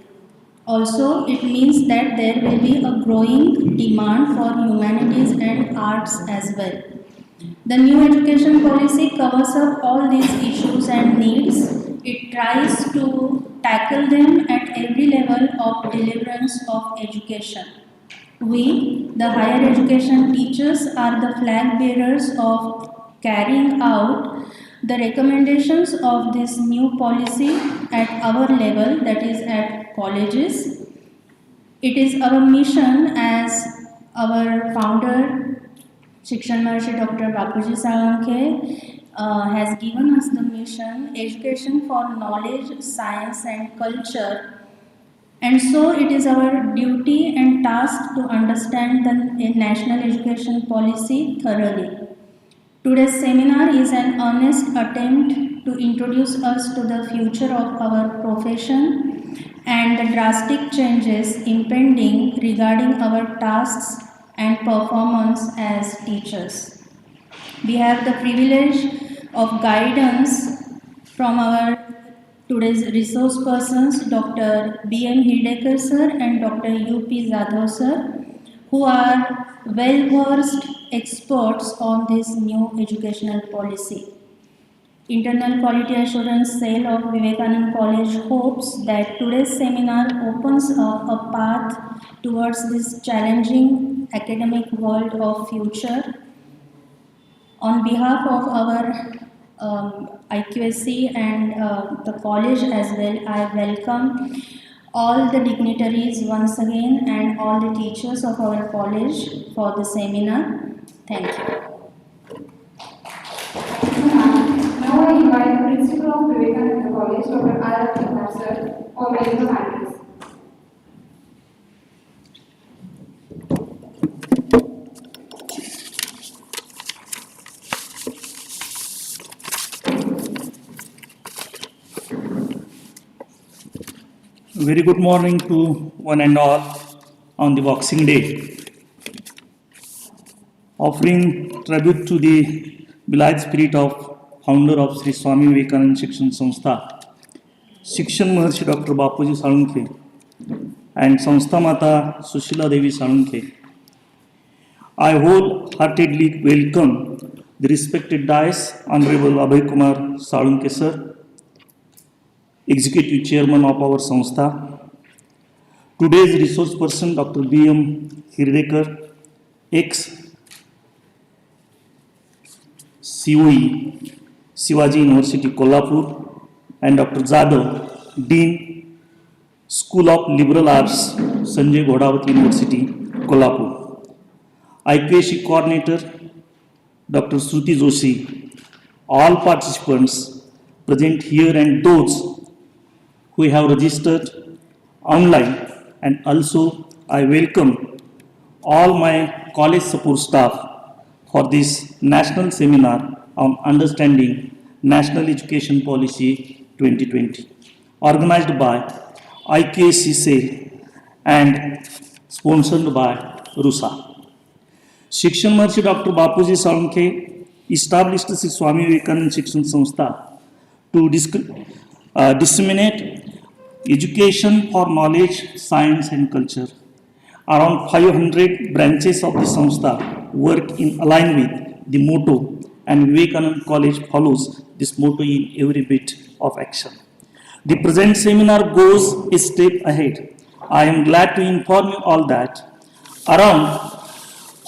Also, it means that there will be a growing demand for humanities and arts as well. The new education policy covers up all these issues and needs. It tries to tackle them at every level of deliverance of education. We, the higher education teachers, are the flag bearers of carrying out the recommendations of this new policy at our level, that is at colleges. It is our mission as our founder, Shikshan Maharishi Dr. Bapuji Salunkhe, has given us the mission, education for knowledge, science and culture. And so it is our duty and task to understand the national education policy thoroughly. Today's seminar is an earnest attempt to introduce us to the future of our profession and the drastic changes impending regarding our tasks and performance as teachers. We have the privilege of guidance from our today's resource persons, Dr. B.M. Hidekar sir and Dr. U.P. Zadhav sir, who are well-versed experts on this new educational policy. Internal Quality Assurance Cell of Vivekanand College hopes that today's seminar opens up a path towards this challenging academic world of future. On behalf of our IQSC and the college as well, I welcome all the dignitaries once again and all the teachers of our college for the seminar. Thank you. Now I invite the Principal of Vivekananda College, Dr. R. Pratav sir, for raising the matters. Very good morning to one and all on the Boxing Day. Offering tribute to the belied spirit of founder of Sri Swami Vivekananda Shikshan Sanstha, Shikshan Maharshi Dr. Bapuji Salunkhe and Sanstha Mata Sushila Devi Salunkhe, I wholeheartedly welcome the respected dais, Honorable Abhay Kumar Salunkhe sir, Executive Chairman of our Sanstha, today's resource person Dr. B.M. Hirdekar, ex-COE, Shivaji University, Kolhapur, and Dr. Zadhav, Dean, School of Liberal Arts, Sanjay Ghodawat University, Kolhapur. IQSC Coordinator, Dr. Shruti Joshi, all participants present here and those who have registered online, and also I welcome all my college support staff for this national seminar on understanding National Education Policy 2020, organized by IQSC Cell and sponsored by RUSA. Shikshan Maharshi Dr. Bapuji Salunkhe established the Swami Vivekananda Shikshan Sanstha to disseminate education for knowledge, science and culture. Around 500 branches of the Sanstha work in align with the motto, and Vivekananda College follows this motto in every bit of action. The present seminar goes a step ahead. I am glad to inform you all that around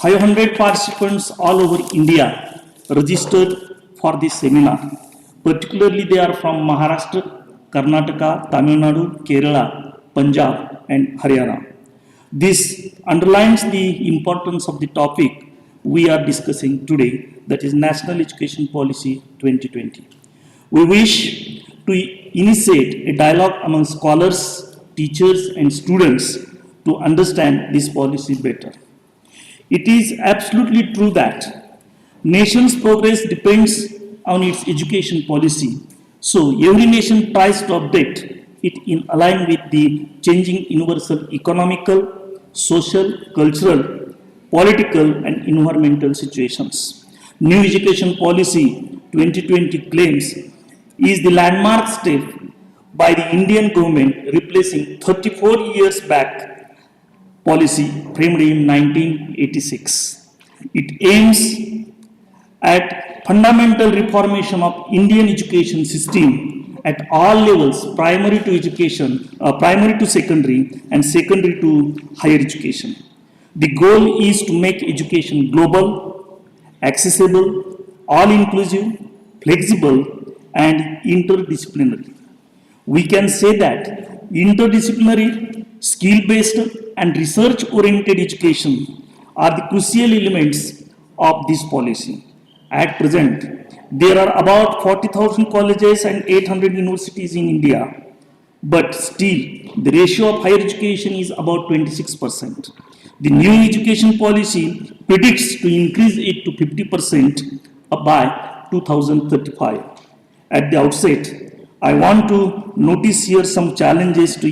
500 participants all over India registered for this seminar. Particularly they are from Maharashtra, Karnataka, Tamil Nadu, Kerala, Punjab and Haryana. This underlines the importance of the topic we are discussing today, that is National Education Policy 2020. We wish to initiate a dialogue among scholars, teachers and students to understand this policy better. It is absolutely true that nation's progress depends on its education policy. So every nation tries to update it in line with the changing universal economical, social, cultural, political and environmental situations. New Education Policy 2020 claims is the landmark step by the Indian government replacing 34 years back policy framed in 1986. It aims at fundamental reformation of Indian education system at all levels, primary to education, primary to secondary and secondary to higher education. The goal is to make education global, accessible, all-inclusive, flexible and interdisciplinary. We can say that interdisciplinary, skill-based and research-oriented education are the crucial elements of this policy. At present, there are about 40,000 colleges and 800 universities in India, but still the ratio of higher education is about 26%. The new education policy predicts to increase it to 50% by 2035. At the outset, I want to notice here some challenges to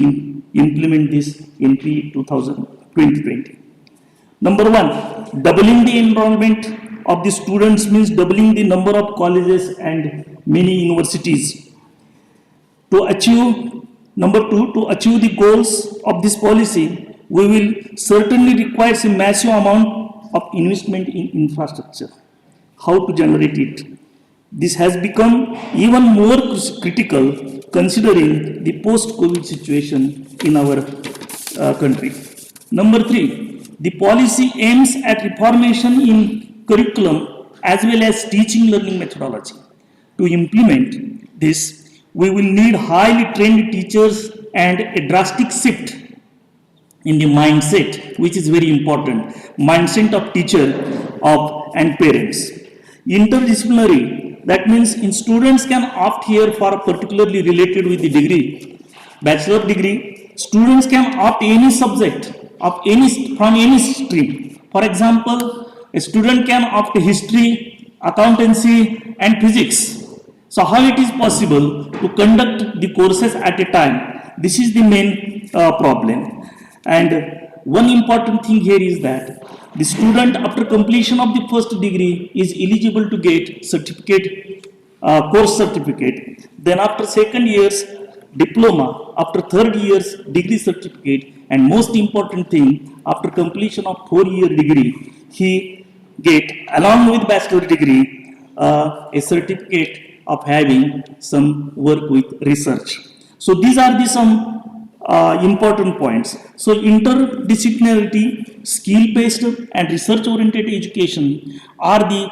implement this in 2020. Number one, doubling the enrollment of the students means doubling the number of colleges and many universities. To achieve, number two, to achieve the goals of this policy, we will certainly require a massive amount of investment in infrastructure. How to generate it? This has become even more critical considering the post-COVID situation in our country. Number three, the policy aims at reformation in curriculum as well as teaching learning methodology. To implement this, we will need highly trained teachers and a drastic shift in the mindset, which is very important, mindset of teacher and parents. Interdisciplinary, that means in students can opt here for particularly related with the degree, bachelor degree, students can opt any subject of from any stream. For example, a student can opt history, accountancy and physics. So how it is possible to conduct the courses at a time? This is the main problem. And one important thing here is that the student after completion of the first degree is eligible to get certificate, course certificate. Then after second years, diploma. After third years, degree certificate. And most important thing, after completion of 4-year degree, he get along with bachelor degree a certificate of having some work with research. So these are the some important points. So interdisciplinarity, skill-based and research-oriented education are the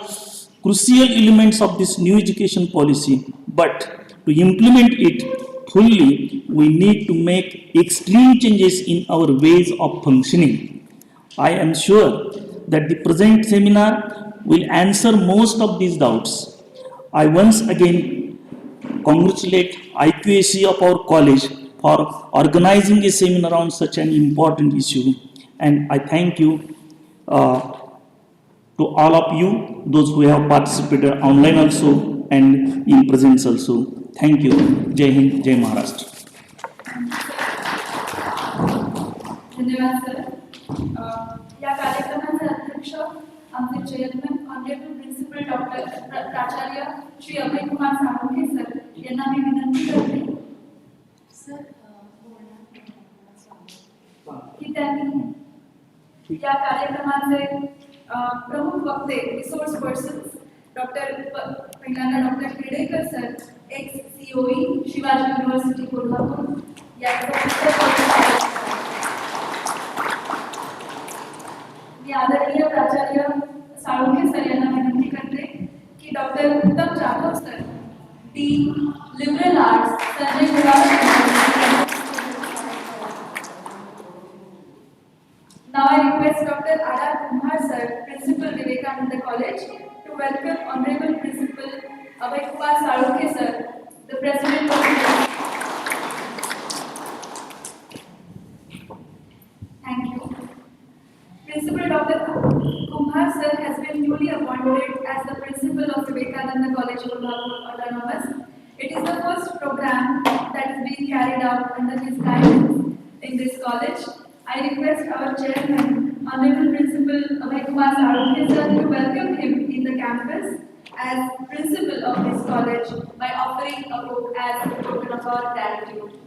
crucial elements of this new education policy. But to implement it fully, we need to make extreme changes in our ways of functioning. I am sure that the present seminar will answer most of these doubts. I once again congratulate IQAC of our college for organizing a seminar on such an important issue, and I thank you to all of you, those who have participated online also and in presence also. Thank you. Jai Hind, Jai Maharashtra. धन्यवाद sir. या कार्यक्रमाचे अध्यक्ष आमचे chairman honourable principal doctor प्राचार्य Shri Abhay Kumar Salunkhe sir यांना मी विनंती करते sir की त्यांनी या कार्यक्रमाचे प्रमुख वक्ते रिसोर्स पर्सन्स पहिल्यांदा doctor Khedekar sir ex COE Shivaji university Kolhapur मी आदरणीय प्राचार्य साळुंखे सर यांना विनंती करते की doctor Uttam Jadhav sir dean liberal arts Sanjay Gurav. Now I request Dr. R.R. Kumar sir, Principal Vivekananda College, to welcome Honorable Principal Abhay Kumar Salunkhe sir, the President of the. Thank you. Principal Dr. Kumar sir has been newly appointed as the Principal of Vivekananda College, Kolhapur Autonomous. It is the first program that is being carried out under his guidance in this college. I request our chairman, Honorable Principal Abhay Kumar Salunkhe sir, to welcome him in the campus as principal of this college by offering a book as a token of our gratitude.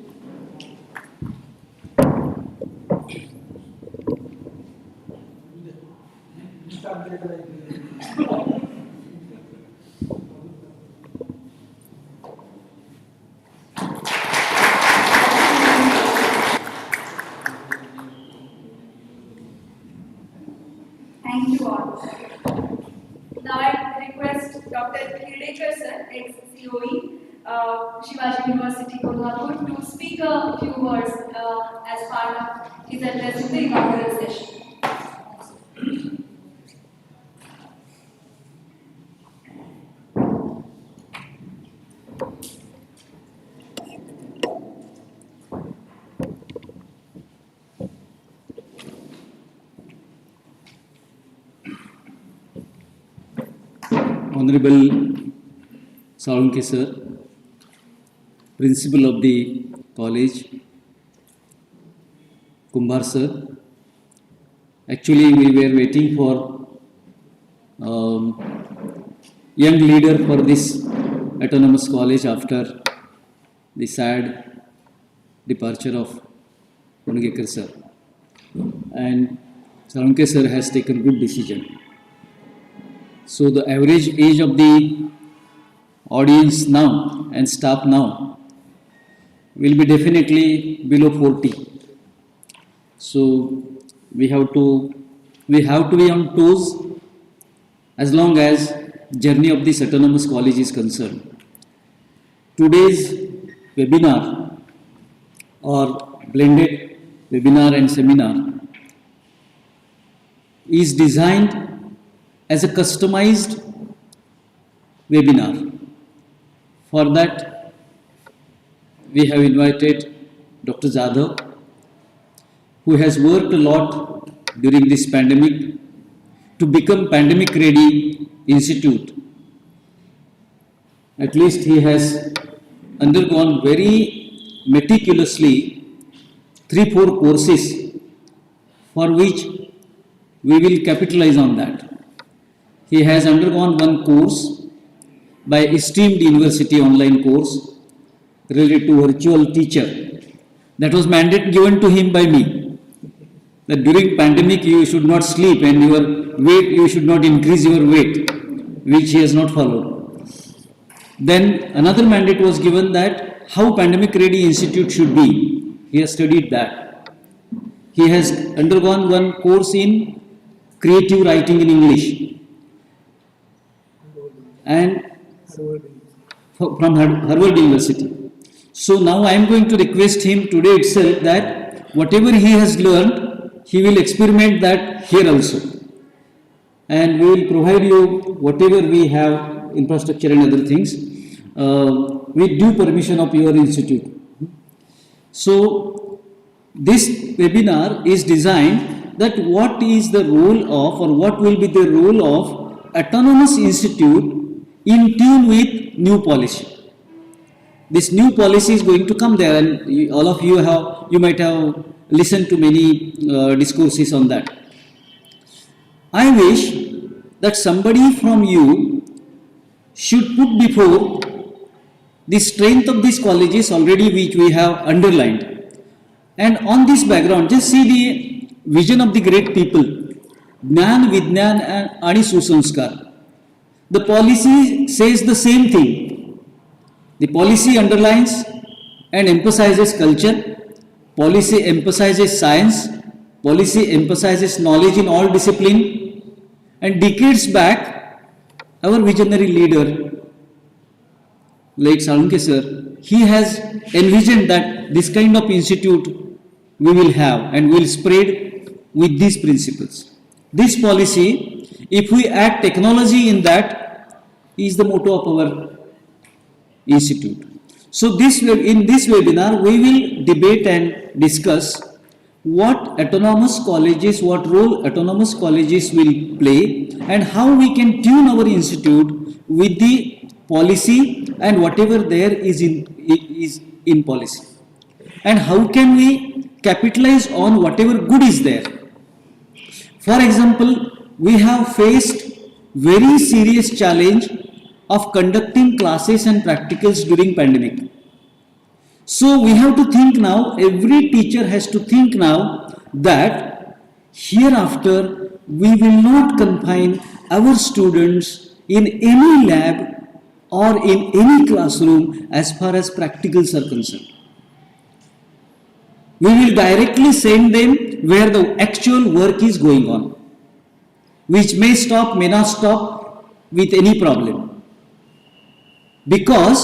Thank you all. Now I request Dr. Khedekar sir, ex-COE, Shivaji University, Kolhapur, to speak a few words as part of his address in the inaugural session. Honorable Salunkhe sir, Principal of the college, Kumar sir. Actually, we were waiting for young leader for this autonomous college after the sad departure of Ongekar sir. And Sarunke sir has taken good decision. So the average age of the audience now and staff now will be definitely below 40. So we have to be on toes as long as journey of this autonomous college is concerned. Today's webinar or blended webinar and seminar is designed as a customized webinar. For that, we have invited Dr. Jadhav, who has worked a lot during this pandemic to become pandemic ready institute. At least he has undergone very meticulously 3-4 courses for which we will capitalize on that. He has undergone one course by esteemed university online course related to virtual teacher. That was mandate given to him by me, that during pandemic you should not sleep and your weight, you should not increase your weight, which he has not followed. Then another mandate was given that how pandemic ready institute should be. He has studied that. He has undergone one course in creative writing in English and from Harvard University. So now I am going to request him today itself that whatever he has learned, he will experiment that here also. And we will provide you whatever we have, infrastructure and other things, with due permission of your institute. So this webinar is designed that what is the role of, or what will be the role of autonomous institute in tune with new policy. This new policy is going to come there, and all of you might have listened to many discourses on that. I wish that somebody from you should put before the strength of these colleges already which we have underlined. And on this background, just see the vision of the great people, Jnana, Vijnana and Ani Susanskar. The policy says the same thing. The policy underlines and emphasizes culture, policy emphasizes science, policy emphasizes knowledge in all discipline, and decades back, our visionary leader, like Sarunke sir, he has envisioned that this kind of institute we will have and will spread with these principles. This policy, if we add technology in that, is the motto of our institute. So in this webinar, we will debate and discuss what autonomous colleges, what role autonomous colleges will play, and how we can tune our institute with the policy and whatever there is in policy. And how can we capitalize on whatever good is there. For example, we have faced very serious challenge of conducting classes and practicals during pandemic. So we have to think now, every teacher has to think now that hereafter we will not confine our students in any lab or in any classroom as far as practicals are concerned. We will directly send them where the actual work is going on, which may stop, may not stop with any problem. Because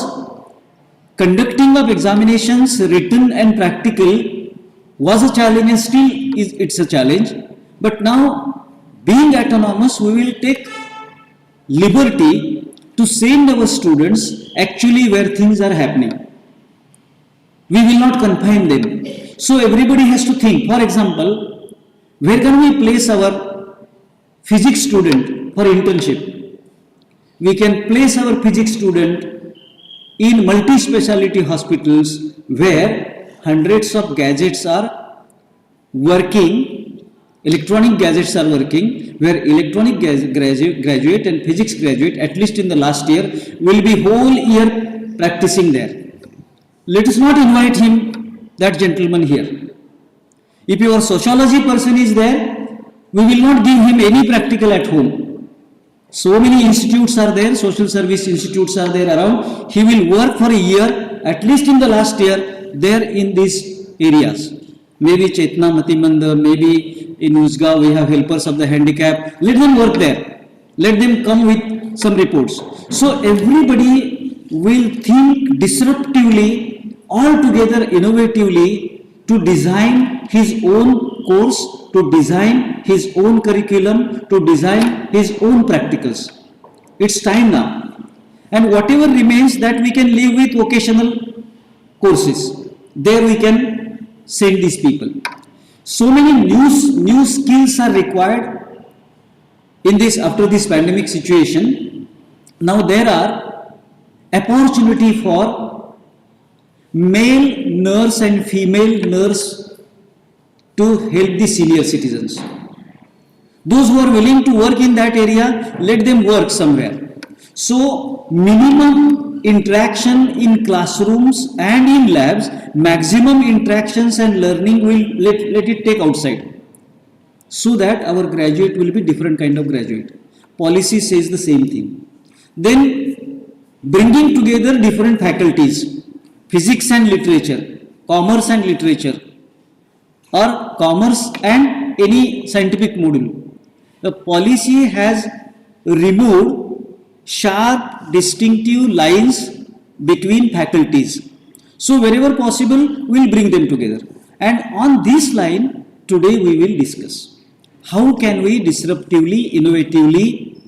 conducting of examinations, written and practical, was a challenge and still it's a challenge. But now, being autonomous, we will take liberty to send our students actually where things are happening. We will not confine them. So everybody has to think. For example, where can we place our physics student for internship? We can place our physics student in multi-speciality hospitals where hundreds of gadgets are working, electronic gadgets are working, where electronic graduate and physics graduate, at least in the last year, will be whole year practicing there. Let us not invite him, that gentleman here. If your sociology person is there, we will not give him any practical at home. So many institutes are there, social service institutes are there around. He will work for a year, at least in the last year, there in these areas. Maybe Chetna, Matimanda, maybe in Usgaon we have helpers of the handicap. Let them work there. Let them come with some reports. So everybody will think disruptively, altogether innovatively to design his own course, to design his own curriculum, to design his own practicals. It's time now. And whatever remains, that we can live with vocational courses. There we can send these people. So many new skills are required in this, after this pandemic situation. Now there are opportunity for male nurse and female nurse to help the senior citizens. Those who are willing to work in that area, let them work somewhere. So minimum interaction in classrooms and in labs, maximum interactions and learning will let it take outside, so that our graduate will be different kind of graduate. Policy says the same thing. Then bringing together different faculties, physics and literature, commerce and literature, or commerce and any scientific module. The policy has removed sharp distinctive lines between faculties. So wherever possible, we will bring them together. And on this line, today we will discuss how can we disruptively, innovatively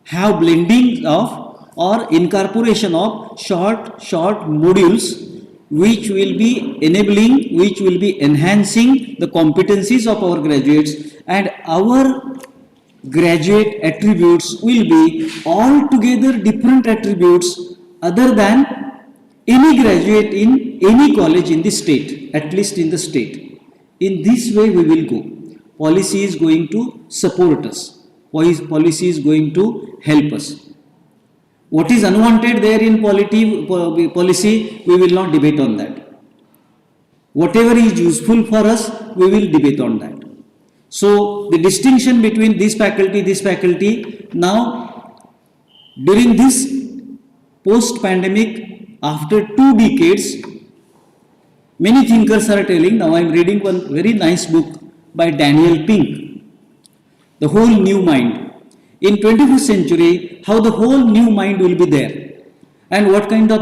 have blending of or incorporation of short modules which will be enabling, which will be enhancing the competencies of our graduates, and our graduate attributes will be altogether different attributes other than any graduate in any college in the state, at least in the state. In this way we will go. Policy is going to support us. Policy is going to help us. What is unwanted there in policy, we will not debate on that. Whatever is useful for us, we will debate on that. So the distinction between this faculty, now during this post-pandemic, after 2 decades, many thinkers are telling, now I am reading one very nice book by Daniel Pink, The Whole New Mind. In 21st century, how the whole new mind will be there, and what kinds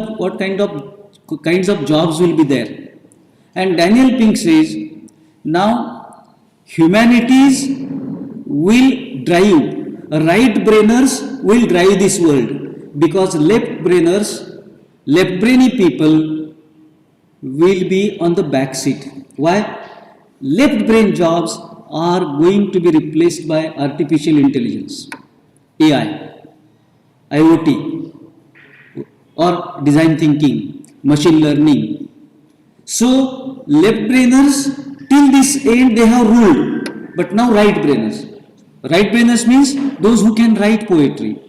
of jobs will be there. And Daniel Pink says, now humanities will drive, right-brainers will drive this world, because left-brainy people will be on the back seat. Why? Left-brain jobs are going to be replaced by artificial intelligence, AI, IoT, or design thinking, machine learning. So left-brainers till this end they have ruled, but now right-brainers. Right-brainers means those who can write poetry,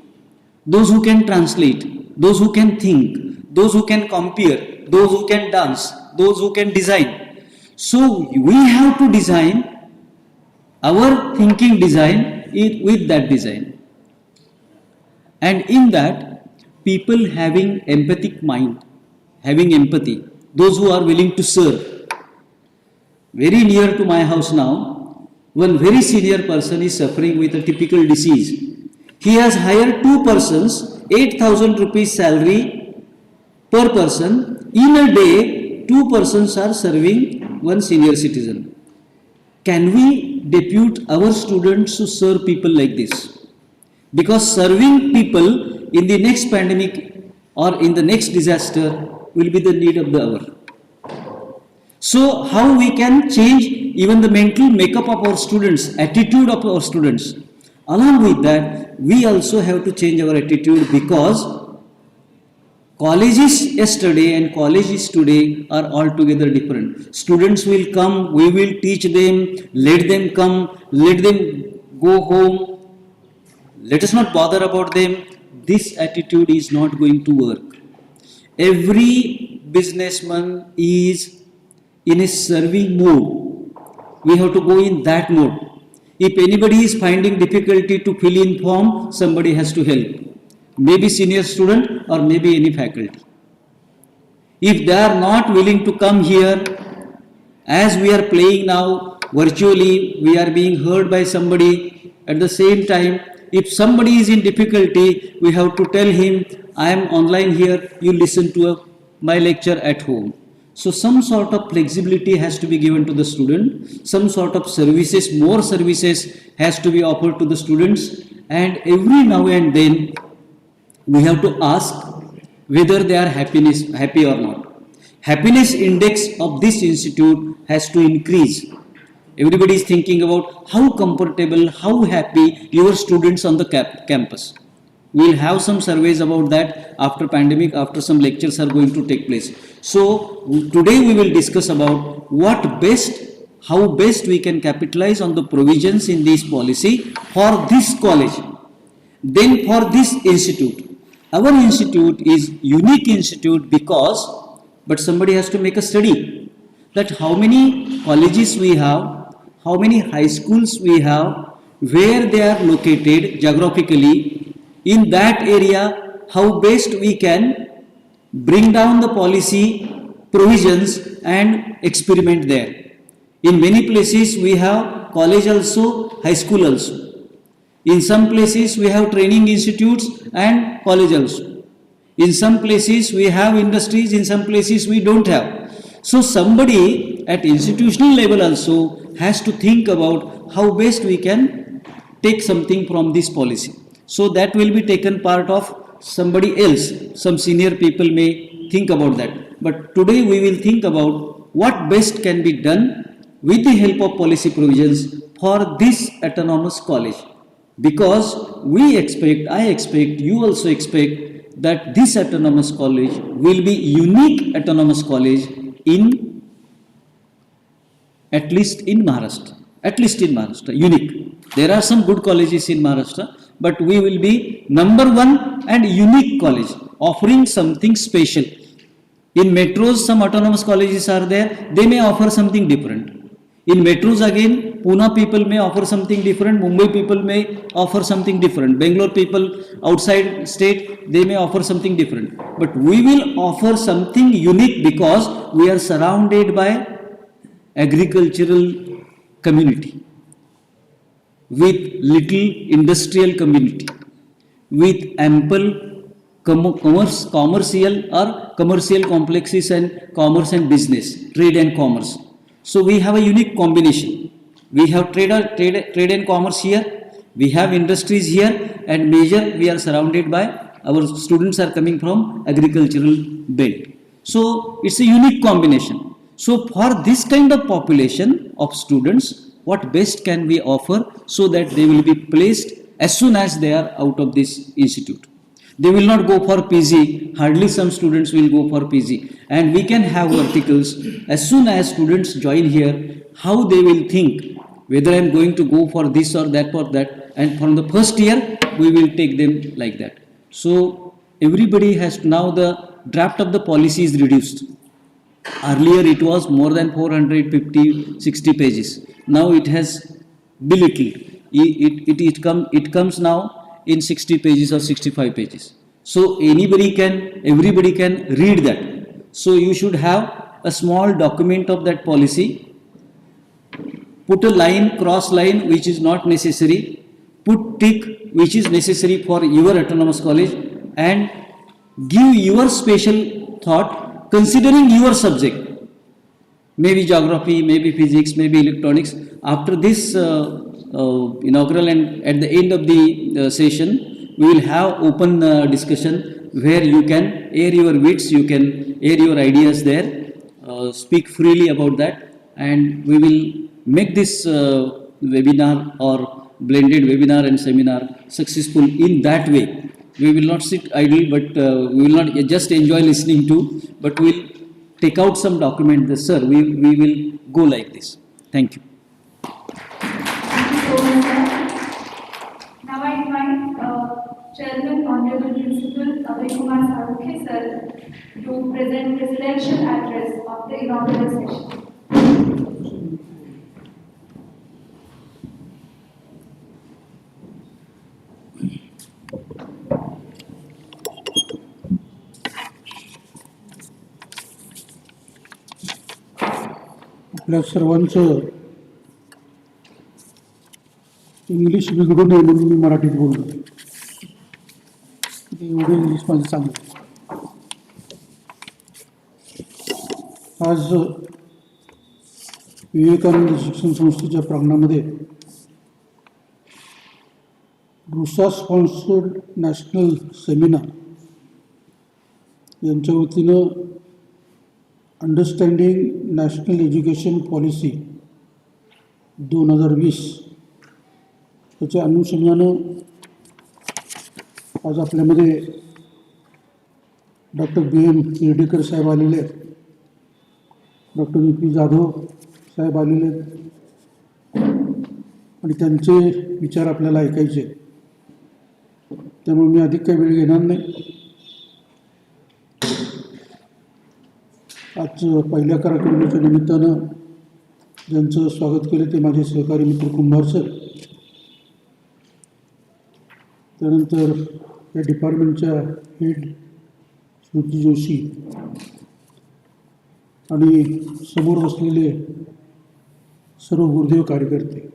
those who can translate, those who can think, those who can compare, those who can dance, those who can design. So we have to design our thinking design with that design. And in that, people having empathic mind, having empathy, those who are willing to serve. Very near to my house now, one very senior person is suffering with a typical disease. He has hired 2 persons, 8,000 rupees salary per person. In a day, 2 persons are serving one senior citizen. Can we depute our students to serve people like this? Because serving people in the next pandemic or in the next disaster will be the need of the hour. So how we can change even the mental makeup of our students, attitude of our students. Along with that, we also have to change our attitude, because colleges yesterday and colleges today are altogether different. Students will come, we will teach them, let them come, let them go home. Let us not bother about them. This attitude is not going to work. Every businessman is in a serving mode. We have to go in that mode. If anybody is finding difficulty to fill in form, somebody has to help. Maybe senior student or maybe any faculty. If they are not willing to come here, as we are playing now virtually, we are being heard by somebody. At the same time, if somebody is in difficulty, we have to tell him, I am online here, you listen to my lecture at home. So some sort of flexibility has to be given to the student, some sort of services, more services has to be offered to the students, and every now and then we have to ask whether they are happy or not. Happiness index of this institute has to increase. Everybody is thinking about how comfortable, how happy your students on the campus. We will have some surveys about that after pandemic, after some lectures are going to take place. So today we will discuss about how best we can capitalize on the provisions in this policy for this college, then for this institute. Our institute is unique institute because, but somebody has to make a study that how many colleges we have, how many high schools we have, where they are located geographically, in that area, how best we can bring down the policy provisions and experiment there. In many places we have college also, high school also. In some places we have training institutes and college also. In some places we have industries, in some places we don't have. So somebody at institutional level also has to think about how best we can take something from this policy. So that will be taken part of somebody else. Some senior people may think about that. But today we will think about what best can be done with the help of policy provisions for this autonomous college. Because I expect, you also expect that this autonomous college will be unique autonomous college at least in Maharashtra, unique. There are some good colleges in Maharashtra, but we will be number one and unique college, offering something special. In metros, some autonomous colleges are there, they may offer something different. In metros again, Pune people may offer something different, Mumbai people may offer something different, Bangalore people outside state, they may offer something different. But we will offer something unique because we are surrounded by agricultural community, with little industrial community, with ample commercial complexes and commerce and business, trade and commerce. So we have a unique combination. We have trade and commerce here, we have industries here, and major we are surrounded by, our students are coming from agricultural belt. So it's a unique combination. So for this kind of population of students, what best can we offer so that they will be placed as soon as they are out of this institute? They will not go for PG, hardly some students will go for PG, and we can have verticals as soon as students join here, how they will think whether I am going to go for this or that, and from the first year we will take them like that. So everybody has, now the draft of the policy is reduced. Earlier it was more than 450-60 pages. Now it has belittled. It comes now in 60 pages or 65 pages. So everybody can read that. So you should have a small document of that policy. Put a line, cross line which is not necessary. Put tick which is necessary for your autonomous college, and give your special thought considering your subject. Maybe geography, maybe physics, maybe electronics. After this inaugural and at the end of the session, we will have open discussion where you can air your wits, you can air your ideas there, speak freely about that, and we will make this webinar or blended webinar and seminar successful in that way. We will not sit idle, but we will not just enjoy listening to, but we will take out some document. Sir, we will go like this. Thank you. Now I invite Chairman Honorable Principal Abhay Kumar Saruke sir to present presidential address of the inaugural session. आपल्या सर्वांचं English बिघडू नये म्हणून मी मराठीत बोललो. एवढं English माझं चांगलं. आज विवेकानंद शिक्षण संस्थेच्या प्रांगणामध्ये रुसा स्पॉन्सर्ड नॅशनल सेमिनार यांच्या वतीनं अंडरस्टँडिंग नॅशनल एज्युकेशन पॉलिसी 2020 त्याच्या अनुषंगानं आज आपल्यामध्ये डॉक्टर BM शिर्डीकर साहेब आलेले आहेत, डॉक्टर VP जाधव साहेब आलेले आहेत आणि त्यांचे विचार आपल्याला ऐकायचे. त्यामुळे मी अधिक काही वेळ घेणार नाही. आज पहिल्या कार्यक्रमाच्या निमित्तानं ज्यांचं स्वागत केलं ते माझे सहकारी मित्र कुंभार सर, त्यानंतर या डिपार्टमेंटच्या हेड स्मृती जोशी आणि समोर बसलेले सर्व गुरुदेव कार्यकर्ते.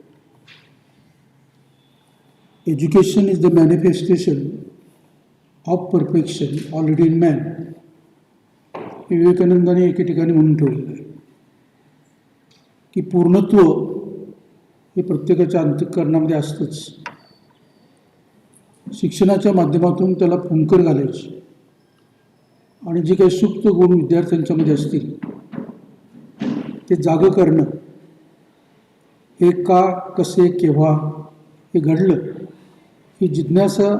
Education is the manifestation of perfection already in man हे विवेकानंदाने एके ठिकाणी म्हणून ठेवलेलं आहे की पूर्णत्व हे प्रत्येकाच्या अंतःकरणामध्ये असतंच. शिक्षणाच्या माध्यमातून त्याला फुंकर घालायची आणि जे काही सुप्त गुण विद्यार्थ्यांच्यामध्ये असतील ते जागं करणं, हे का, कसे, केव्हा हे घडलं ही जिज्ञासा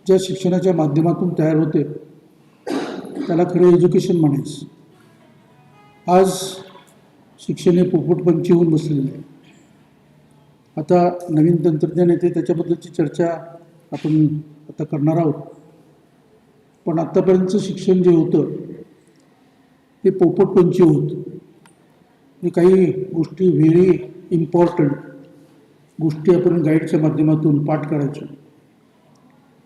ज्या शिक्षणाच्या माध्यमातून तयार होते त्याला खरं एज्युकेशन म्हणायचं. आज शिक्षण हे पोपटपंची होऊन बसलेलं आहे. आता नवीन तंत्रज्ञान येते त्याच्याबद्दलची चर्चा आपण आता करणार आहोत. पण आत्तापर्यंतचं शिक्षण जे होतं ते पोपटपंची होतं. हे काही गोष्टी व्हेरी इम्पॉर्टंट गोष्टी आपण गाईडच्या माध्यमातून पाठ करायचो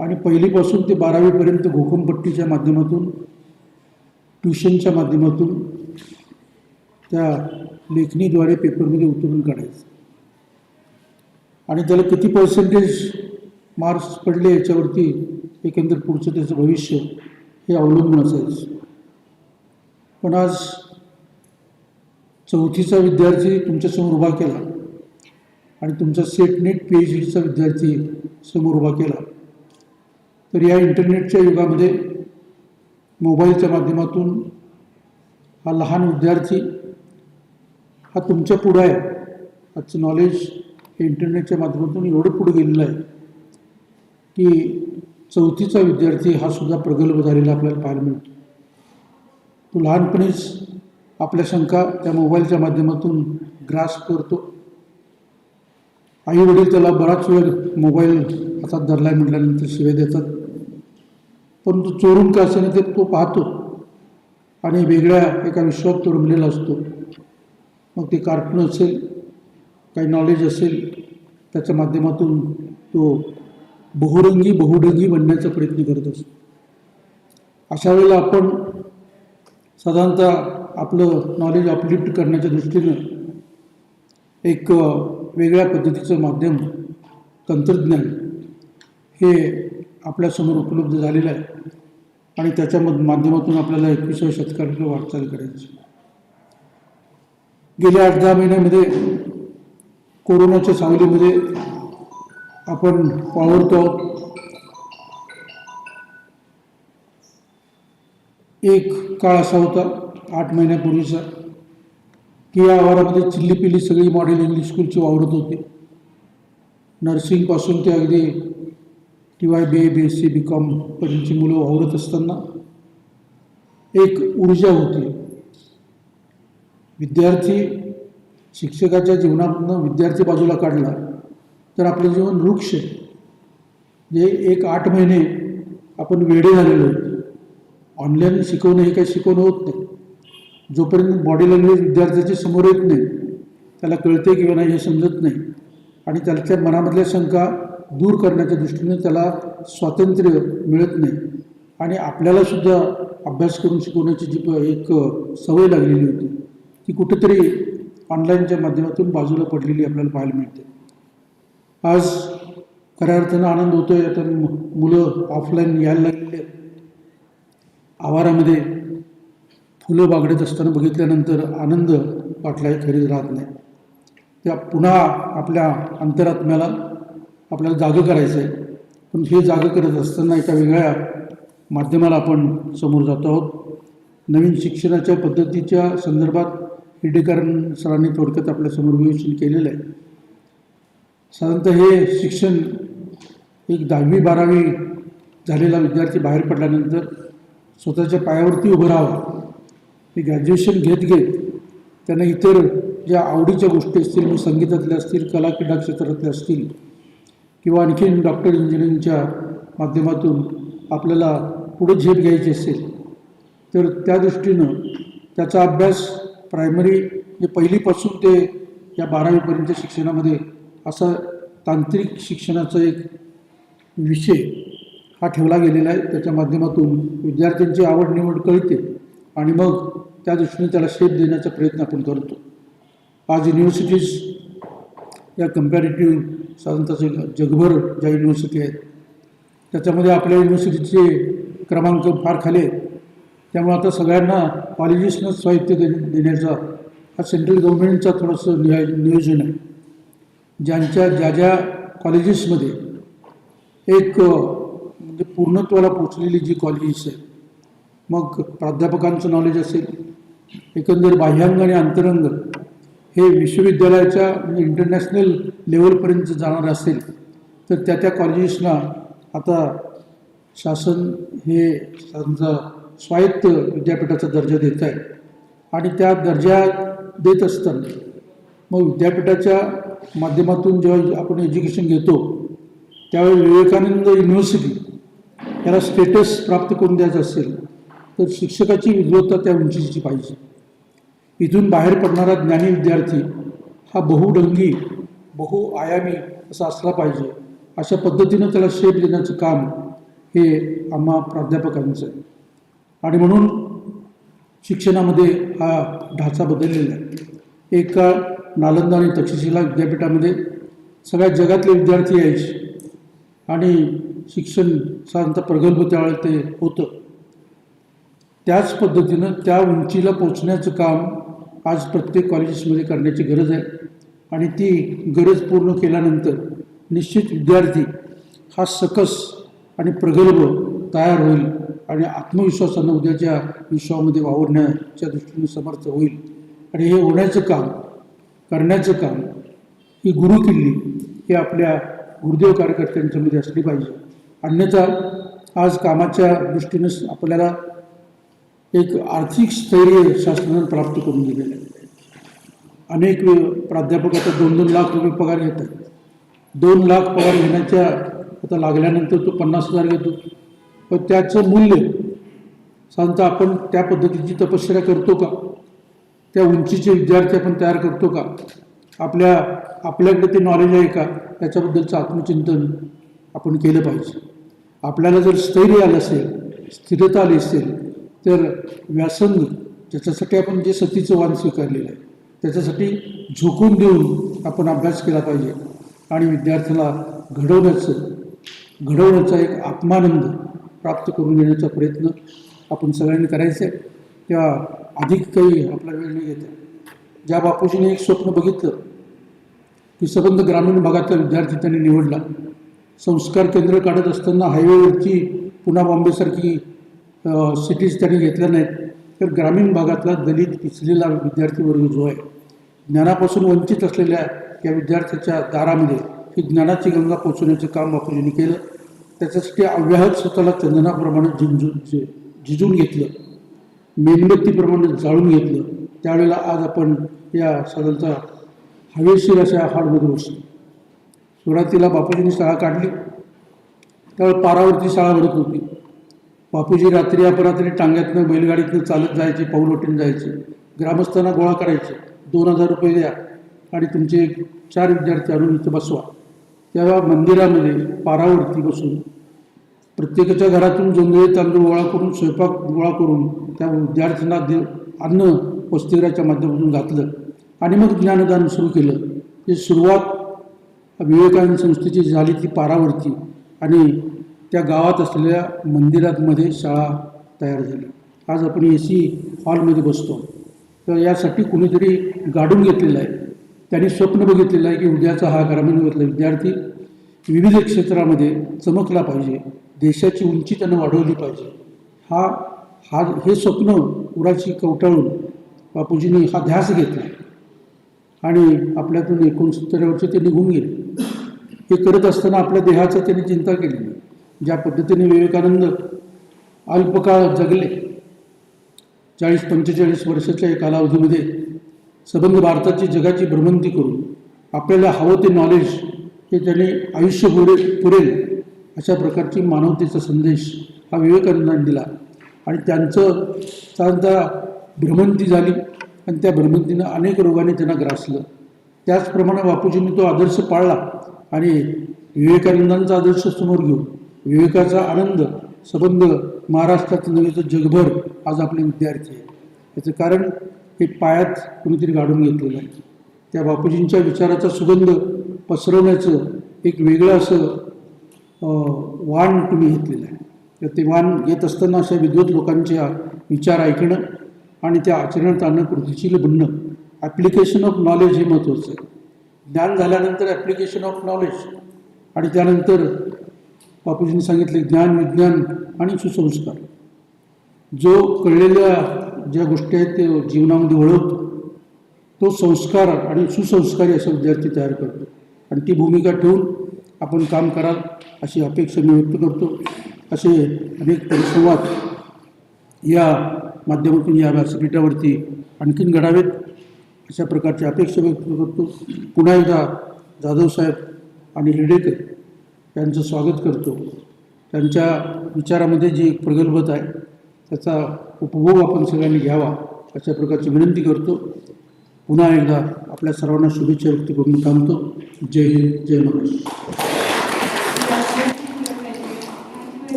आणि पहिलीपासून ते 12वीपर्यंत घोकमपट्टीच्या माध्यमातून, ट्युशनच्या माध्यमातून त्या लेखणीद्वारे पेपरमध्ये उतरून काढायचं आणि त्याला किती पर्सेंटेज मार्क्स पडले याच्यावरती एकंदर पुढचं त्याचं भविष्य हे अवलंबून असायचं. पण आज 4थीचा विद्यार्थी तुमच्यासमोर उभा केला आणि तुमचा सेट नेट PhDचा विद्यार्थी समोर उभा केला तर या इंटरनेटच्या युगामध्ये मोबाईलच्या माध्यमातून हा लहान विद्यार्थी हा तुमच्या पुढं आहे. आजचं नॉलेज हे इंटरनेटच्या माध्यमातून एवढं पुढे गेलेलं आहे की 4थीचा विद्यार्थी हा सुद्धा प्रगल्भ झालेला आपल्याला पाहायला मिळतो. तो लहानपणीच आपल्या शंका त्या मोबाईलच्या माध्यमातून ग्रास करतो. आई वडील त्याला बराच वेळ मोबाईल हातात धरलाय म्हटल्यानंतर शिव्या देतात, परंतु चोरून का असेल ते तो पाहतो आणि वेगळ्या एका विश्वात तो रमलेला असतो. मग ते कार्टून असेल, काही नॉलेज असेल, त्याच्या माध्यमातून तो बहुढंगी बनण्याचा प्रयत्न करत असतो. अशा वेळेला आपण साधारणतः आपलं नॉलेज अपलिफ्ट करण्याच्या दृष्टीनं एक वेगळ्या पद्धतीचं माध्यम तंत्रज्ञान हे आपल्यासमोर उपलब्ध झालेलं आहे आणि त्याच्या माध्यमातून आपल्याला 21व्या शतकाकडे वाटचाल करायची. गेल्या 8-10 महिन्यामध्ये कोरोनाच्या सावलीमध्ये आपण वावरतो आहोत. एक काळ असा होता 8 महिन्यापूर्वीचा की या आवारामध्ये चिल्लीपिल्ली सगळी मॉडेल इंग्लिश स्कूलची वावरत होती. नर्सिंगपासून ते अगदी TY BA BSc BCom पर्यंतची मुलं वावरत असताना एक ऊर्जा होती. विद्यार्थी शिक्षकाच्या जीवनातून विद्यार्थी बाजूला काढला तर आपलं जीवन वृक्ष जे एक 8 महिने आपण वेडे झालेलो होतो. ऑनलाईन शिकवणं हे काही शिकवणं होत नाही. जोपर्यंत बॉडी लँग्वेज विद्यार्थ्याच्या समोर येत नाही, त्याला कळते किंवा नाही हे समजत नाही, आणि त्याच्या मनामधल्या शंका दूर करण्याच्या दृष्टीने त्याला स्वातंत्र्य मिळत नाही. आणि आपल्यालासुद्धा अभ्यास करून शिकवण्याची जी एक सवय लागलेली होती ती कुठेतरी ऑनलाईनच्या माध्यमातून बाजूला पडलेली आपल्याला पाहायला मिळते. आज खऱ्या अर्थानं आनंद होतो आहे. आता मुलं ऑफलाईन यायला लागलेले आहेत. आवारामध्ये फुलं बागडत असताना बघितल्यानंतर आनंद वाटला हे खरीच राहत नाही. त्या पुन्हा आपल्या अंतरात्म्याला आपल्याला जागं करायचं आहे. पण हे जागं करत असताना एका वेगळ्या माध्यमाला आपण समोर जातो आहोत. नवीन शिक्षणाच्या पद्धतीच्या संदर्भात हिडेकरण सरांनी थोडक्यात आपल्यासमोर विवेचन केलेलं आहे. साधारणतः हे शिक्षण एक 10वी-12वी झालेला विद्यार्थी बाहेर पडल्यानंतर स्वतःच्या पायावरती उभं राहावं, हे ग्रॅज्युएशन घेत त्यांना इतर ज्या आवडीच्या गोष्टी असतील, मग संगीतातल्या असतील, कला क्रीडा क्षेत्रातल्या असतील, किंवा आणखीन डॉक्टर इंजिनिअरिंगच्या माध्यमातून आपल्याला पुढे झेप घ्यायची असेल तर त्या दृष्टीनं त्याचा अभ्यास प्रायमरी म्हणजे पहिलीपासून ते या 12वीपर्यंतच्या शिक्षणामध्ये असा तांत्रिक शिक्षणाचा एक विषय हा ठेवला गेलेला आहे. त्याच्या माध्यमातून विद्यार्थ्यांची आवड निवड कळते आणि मग त्या दृष्टीने त्याला शेप देण्याचा प्रयत्न आपण करतो. आज युनिव्हर्सिटीज या कम्पॅरेटिव्ह साधारणतः जगभर ज्या युनिव्हर्सिटी आहेत त्याच्यामध्ये आपल्या युनिव्हर्सिटीचे क्रमांक फार खाली आहेत. त्यामुळे आता सगळ्यांना कॉलेजेसनंच स्वायत्त देण्याचा हा सेंट्रल गव्हर्नमेंटचा थोडंसं नियोजन आहे. ज्या ज्या कॉलेजेसमध्ये एक म्हणजे पूर्णत्वाला पोचलेली जी कॉलेजेस आहेत, मग प्राध्यापकांचं नॉलेज असेल, एकंदर बाह्यांग आणि अंतरंग हे विश्वविद्यालयाच्या म्हणजे इंटरनॅशनल लेवलपर्यंत जाणार असेल तर त्या कॉलेजेसना आता शासन हे स्वायत्त विद्यापीठाचा दर्जा देत आहे. आणि त्या दर्जा देत असताना मग विद्यापीठाच्या माध्यमातून जेव्हा आपण एज्युकेशन घेतो त्यावेळी विवेकानंद युनिव्हर्सिटी याला स्टेटस प्राप्त करून द्यायचं असेल तर शिक्षकाची विद्वत्ता त्या उंचीची पाहिजे. इथून बाहेर पडणारा ज्ञानी विद्यार्थी हा बहुढंगी बहुआयामी असा असला पाहिजे. अशा पद्धतीनं त्याला शेप देण्याचं काम हे आम्हा प्राध्यापकांचं आहे. आणि म्हणून शिक्षणामध्ये हा ढाचा बदललेला आहे. एका नालंदा आणि तक्षशिला विद्यापीठामध्ये सगळ्या जगातले विद्यार्थी यायचे आणि शिक्षण साधारणतः प्रगल्भ त्यावेळेला ते होतं. त्याच पद्धतीनं त्या उंचीला पोचण्याचं काम आज प्रत्येक कॉलेजेसमध्ये करण्याची गरज आहे. आणि ती गरज पूर्ण केल्यानंतर निश्चित विद्यार्थी हा सकस आणि प्रगल्भ तयार होईल आणि आत्मविश्वासानं उद्याच्या विश्वामध्ये वावरण्याच्या दृष्टीने समर्थ होईल. आणि हे होण्याचं काम करण्याचं काम ही गुरुकिल्ली ही आपल्या गुरुदेव कार्यकर्त्यांच्यामध्ये असली पाहिजे. अन्यथा आज कामाच्या दृष्टीनं आपल्याला एक आर्थिक स्थैर्य शासनानं प्राप्त करून दिलेलं आहे. अनेक प्राध्यापक आता 2-2 लाख रुपये पगार घेतात. 2 लाख पगार घेण्याच्या आता लागल्यानंतर तो 50,000 घेतो. पण त्याचं मूल्य साधारणतः आपण त्या पद्धतीची तपश्चर्या करतो का? त्या उंचीचे विद्यार्थी आपण तयार करतो का? आपल्याकडे ते नॉलेज आहे का? त्याच्याबद्दलचं आत्मचिंतन आपण केलं पाहिजे. आपल्याला जर स्थैर्य आलं असेल, स्थिरता आली असेल तर व्यासंग ज्याच्यासाठी आपण जे सतीचं वाण स्वीकारलेलं आहे त्याच्यासाठी झोकून देऊन आपण अभ्यास केला पाहिजे. आणि विद्यार्थ्याला घडवण्याचा एक आत्मानंद प्राप्त करून देण्याचा प्रयत्न आपण सगळ्यांनी करायचा आहे. तेव्हा अधिक काही आपला वेळ नाही घेत आहे. ज्या बापूजीने एक स्वप्न बघितलं की संबंध ग्रामीण भागातला विद्यार्थी त्यांनी निवडला. संस्कार केंद्र काढत असताना हायवेवरची पुणा बॉम्बेसारखी सिटीज त्यांनी घेतल्या नाहीत, तर ग्रामीण भागातला दलित पिचलेला विद्यार्थी वर्ग जो आहे ज्ञानापासून वंचित असलेल्या या विद्यार्थ्याच्या दारामध्ये ही ज्ञानाची गंगा पोचवण्याचं काम बापूजींनी केलं. त्याच्यासाठी अव्याहत स्वतःला चंदनाप्रमाणे झिजून घेतलं, मेणबत्तीप्रमाणे जाळून घेतलं. त्यावेळेला आज आपण या साधारणतः हवेशीर अशा हालमध्ये बसतो. सुरुवातीला बापूजींनी शाळा काढली त्यावेळेला पारावरती शाळा भरत होती. बापूजी रात्री अपरात्री टांग्यातनं बैलगाडीतनं चालत जायचे, पाऊलवाटेने जायचे, ग्रामस्थांना गोळा करायचे, 2000 रुपये द्या आणि तुमचे 4 विद्यार्थी आणून इथं बसवा. त्या मंदिरामध्ये पारावरती बसून प्रत्येकाच्या घरातून जोंधळे तांदूळ गोळा करून, स्वयंपाक गोळा करून त्या विद्यार्थ्यांना अन्न वसतिगृहाच्या माध्यमातून घातलं आणि मग ज्ञानदान सुरू केलं. ही सुरुवात विवेकानंद संस्थेची झाली ती पारावरती आणि त्या गावात असलेल्या मंदिरामध्ये शाळा तयार झाली. आज आपण AC हॉलमध्ये बसतो. तर यासाठी कुणीतरी गाडून घेतलेलं आहे. त्यांनी स्वप्न बघितलेलं आहे की उद्याचा हा ग्रामीण भागातला विद्यार्थी विविध क्षेत्रामध्ये चमकला पाहिजे, देशाची उंची त्यानं वाढवली पाहिजे. हे स्वप्न उराची कवटाळून बापूजींनी हा ध्यास घेतला आणि आपल्यातून 69 वर्ष ते निघून गेले. हे करत असताना आपल्या देहाचं त्यांनी चिंता केली नाही. ज्या पद्धतीने विवेकानंद अल्पकाळ जगले, 40-45 वर्षाच्या या कालावधीमध्ये सबंध भारताची जगाची भ्रमंती करून आपल्याला हवं ते नॉलेज हे त्यांनी आयुष्य पुरेल अशा प्रकारची मानवतेचा संदेश हा विवेकानंदांनी दिला आणि त्यांचा भ्रमंती झाली आणि त्या भ्रमंतीनं अनेक रोगाने त्यांना ग्रासलं. त्याचप्रमाणे बापूजींनी तो आदर्श पाळला आणि विवेकानंदांचा आदर्श समोर घेऊन विवेकाचा आनंद सबंध महाराष्ट्रात नव्हे तर जगभर आज आपले विद्यार्थी आहेत. याचं कारण हे पायात कुणीतरी गाडून घेतलेलं आहे. त्या बापूजींच्या विचाराचा सुगंध पसरवण्याचं एक वेगळं असं वाण तुम्ही घेतलेलं आहे. तर ते वाण घेत असताना अशा विद्वत लोकांच्या विचार ऐकणं आणि त्या आचरणात आणणं, कृतीशील बनणं, ॲप्लिकेशन ऑफ नॉलेज हे महत्त्वाचं आहे. ज्ञान झाल्यानंतर ॲप्लिकेशन ऑफ नॉलेज आणि त्यानंतर बापूजींनी सांगितले ज्ञान, विज्ञान आणि सुसंस्कार. जो कळलेल्या ज्या गोष्टी आहेत ते जीवनामध्ये वळवतो तो संस्कार आणि सुसंस्कारी असा विद्यार्थी तयार करतो आणि ती भूमिका ठेवून आपण काम कराल अशी अपेक्षा मी व्यक्त करतो. असे अनेक परिसंवाद या माध्यमातून या व्यासपीठावरती आणखीन घडावेत अशा प्रकारची अपेक्षा व्यक्त करतो. पुन्हा एकदा जाधवसाहेब आणि हिरडेकर यांचं स्वागत करतो. त्यांच्या विचारामध्ये जी एक प्रगल्भता आहे त्याचा उपभोग आपण सगळ्यांनी घ्यावा अशा प्रकारची विनंती करतो. पुन्हा एकदा आपल्या सर्वांना शुभेच्छा व्यक्त करून थांबतो. जय हिंद, जय Maharashtra.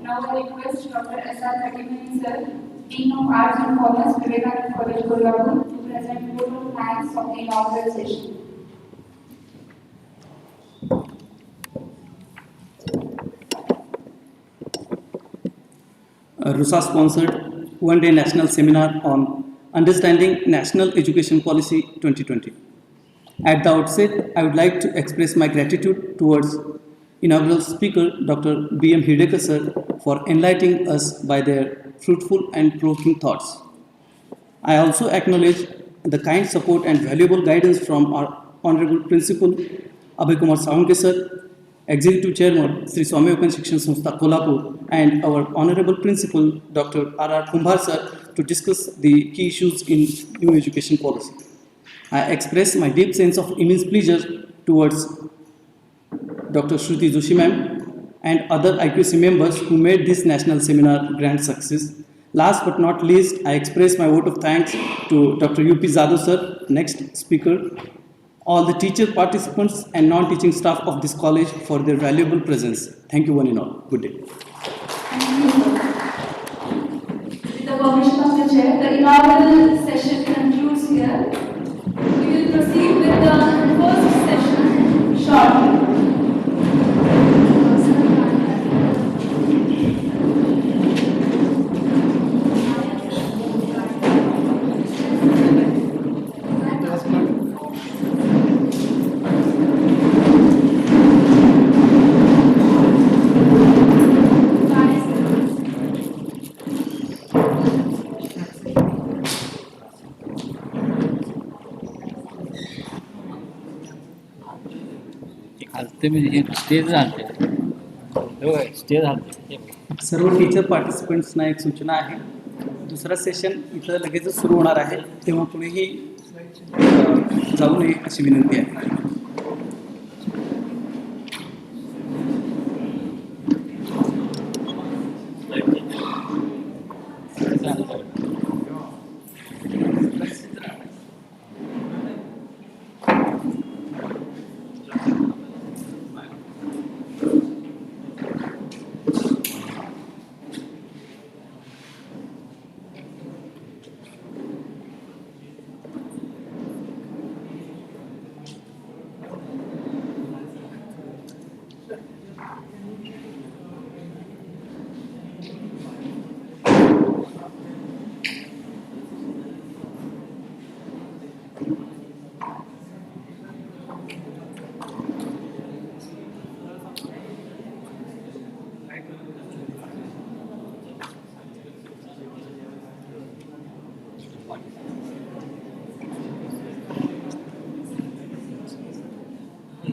Now I request Dr. S.R. Thakimani sir, Dean of Arts and Commerce, Vivekananda College, Kolhapur, to present vote of thanks of the inaugural session. RUSA sponsored one-day national seminar on Understanding National Education Policy 2020. At the outset, I would like to express my gratitude towards inaugural speaker Dr. B.M. Hirdekar sir for enlightening us by their fruitful and provoking thoughts. I also acknowledge the kind support and valuable guidance from our Honorable Principal Abhay Kumar Saunke sir, Executive Chairman Sri Swami Vivekananda Shikshan Sanstha Kolhapur, and our Honorable Principal Dr. R.R. Kumbhar sir to discuss the key issues in new education policy. I express my deep sense of immense pleasure towards Dr. Shruti Joshi ma'am and other IQC members who made this national seminar grand success. Last but not least, I express my vote of thanks to Dr. U.P. Zadu sir, next speaker, all the teacher participants and non-teaching staff of this college for their valuable presence. Thank you one and all. Good day. With the permission of the chair, the inaugural session concludes here. We will proceed with the first session shortly. सर्व teacher पार्टिसिपंट्सना एक सूचना आहे. दुसरा session इथं लगेचच सुरू होणार आहे, तेव्हा कुणीही जाऊ नये अशी विनंती आहे.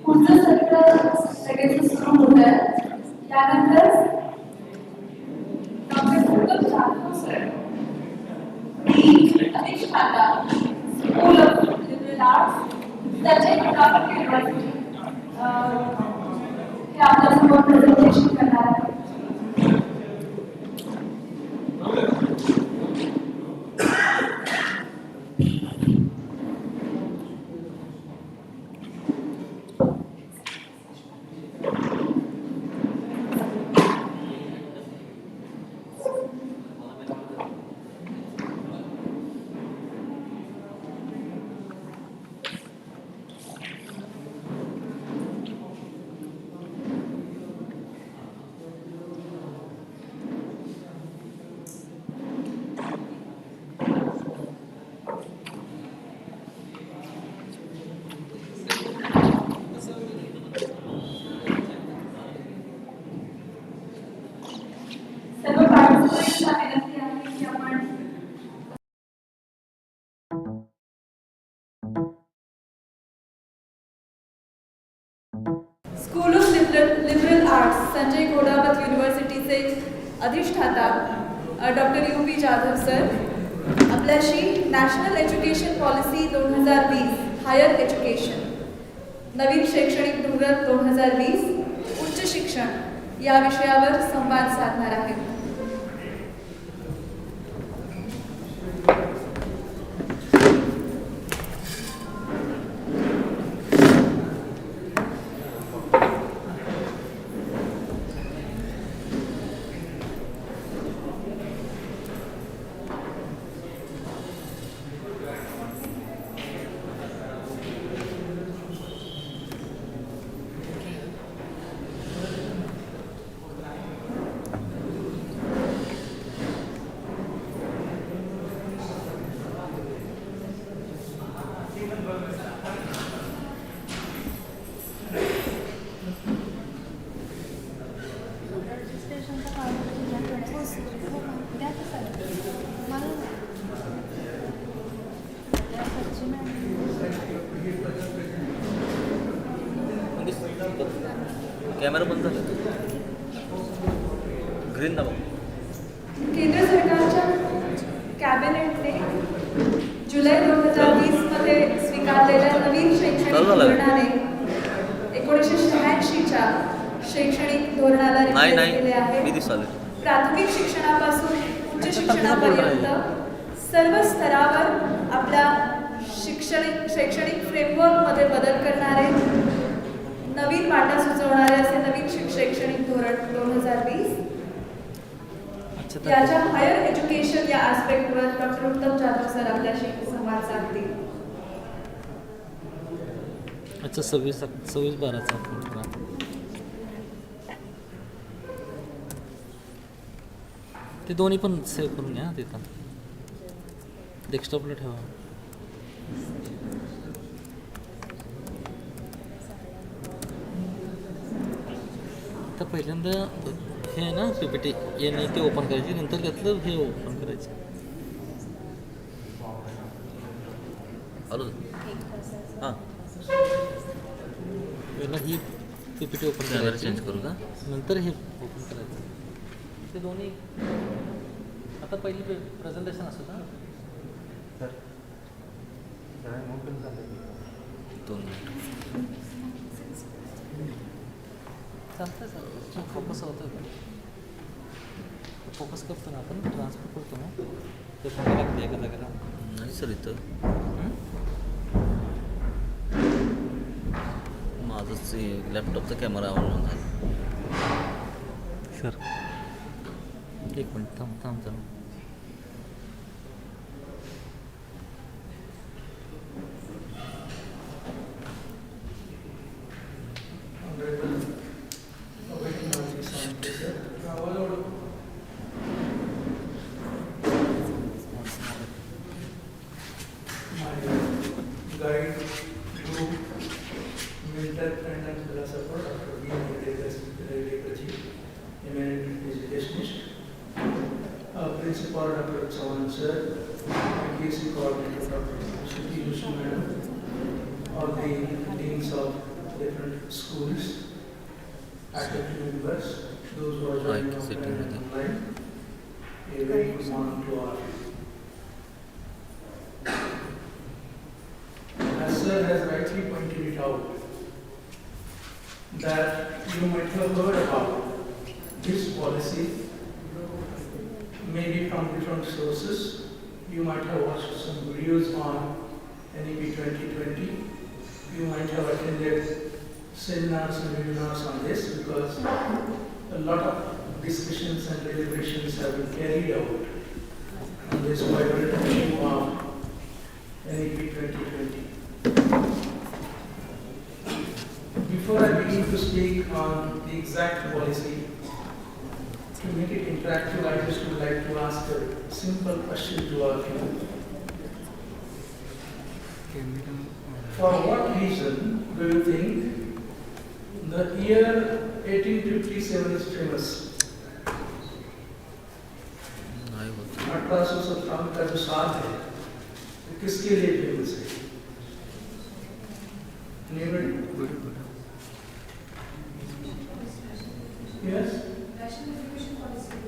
पुढचं सत्र लगेच सुरू होत आहे. त्यानंतर डॉक्टर उत्तम जाधव सर, अधिष्ठाता, school of liberal arts, Sanjay Ghodawat university, हे आपल्यासमोर प्रेझेंटेशन करणार आहे. सर्व पार्टिसिपेंट्सना विनंती आहे की आपण school of liberal arts, Sanjay Ghodawat युनिव्हर्सिटीचे अधिष्ठाता डॉक्टर UP जाधव सर आपल्याशी national education policy 2020 higher education, नवीन शैक्षणिक धोरण 2020 उच्च शिक्षण या विषयावर संवाद साधणार आहेत. कॅमेरा बंद झाला, ग्रीन दाबा. केंद्र सरकारच्या कॅबिनेटने जुलै 2020 मध्ये स्वीकारलेल्या नवीन शैक्षणिक धोरणाने 1986च्या शैक्षणिक धोरणाला रिप्लेस केले आहे. प्राथमिक शिक्षणापासून उच्च शिक्षणापर्यंत सर्व स्तरावर आपल्या शैक्षणिक फ्रेमवर्कमध्ये बदल करणारे, नवीन वाटा सुचवणारे असे नवीन शैक्षणिक धोरण 2020 याच्या हायर एज्युकेशन या आस्पेक्टवर डॉक्टर उत्तम जाधव सर आपल्याशी संवाद साधतील. अच्छा, 26/12चा ते दोन्ही पण सेव्ह करून घ्या तिथं, डेस्कटॉपला ठेवा. तर पहिल्यांदा हे आहे ना PPT याने ते ओपन करायचे, नंतर त्यातलं हे ओपन करायचं. हां, पहिला ही PPT ओपन करायची, चेंज करू का, नंतर हे ओपन करायचं. ते दोन्ही आता पहिली प्रेझेंटेशन असतं ना. चालतं फोकस होतं का, फोकस करतो ना आपण, ट्रान्सफर करतो ना, ते फोन लागते एका जागेला. नाही सर, इथं माझंच लॅपटॉपचा कॅमेरा ऑन झाला. सर एक मिनिट थांब जरा. POC coordinator, Dr. Shinde, madam, all the deans of different schools, faculty members, those who are joining us online. A very good morning to all. As sir has rightly pointed it out, that you might have heard about this policy, maybe from different sources. You might have watched some videos on NEP 2020. You might have attended seminars and webinars on this, because a lot of discussions and deliberations have been carried out on this vibrant issue of NEP 2020. Before I begin to speak on the exact policy, to make it interactive, I just would like to ask a simple question to all of you. For what reason do you think the year 1857 is famous? 1857 का जो साल है, वो किसके लिए famous है? Anybody? Yes? National education policy.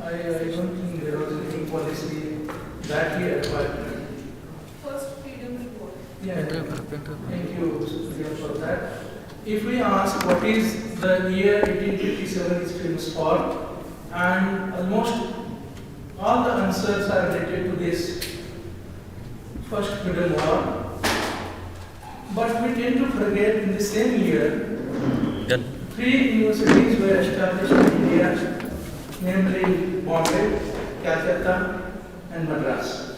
I don't think there was any policy that year, but First freedom report. yeah, thank you Supriya, for that. If we ask what is the year 1857 is famous for, and almost all the answers are related to this first freedom war, but we tend to forget in the same year, 3 universities were established in India, namely Bombay, Calcutta, and Madras.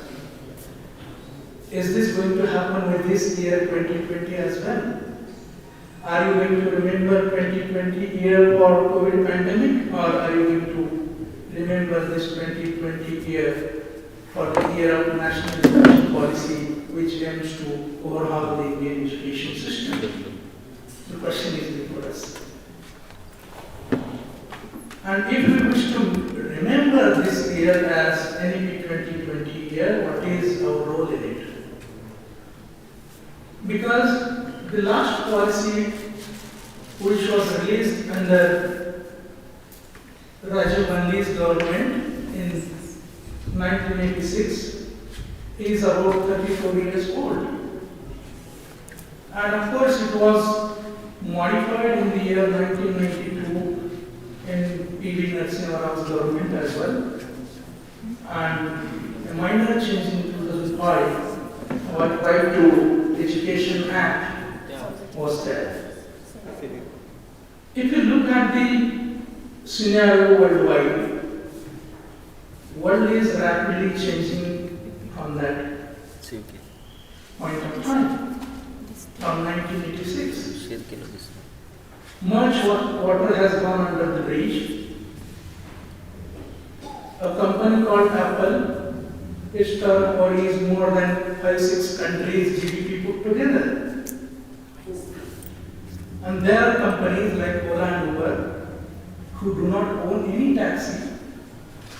Is this going to happen with this year 2020 as well? Are you going to remember 2020 year for COVID pandemic, or are you going to remember this 2020 year for the year of national education policy, which aims to overhaul the Indian education system? The question is before us. And if we wish to remember this year as NEP 2020 year, what is our role in it? Because the last policy, which was released under Rajiv Gandhi's government in 1986, is about 34 years old. And of course, it was modified in the year 1992 in P.V. Narasimha Rao's government as well. And a minor change in 2005, our Right to Education Act was there. If you look at the scenario worldwide, world is rapidly changing on that point of time, from 1986. Much water has gone under the bridge. A company called Apple, its turnover is more than 5-6 countries' GDP put together. And there are companies like Ola and Uber who do not own any taxi,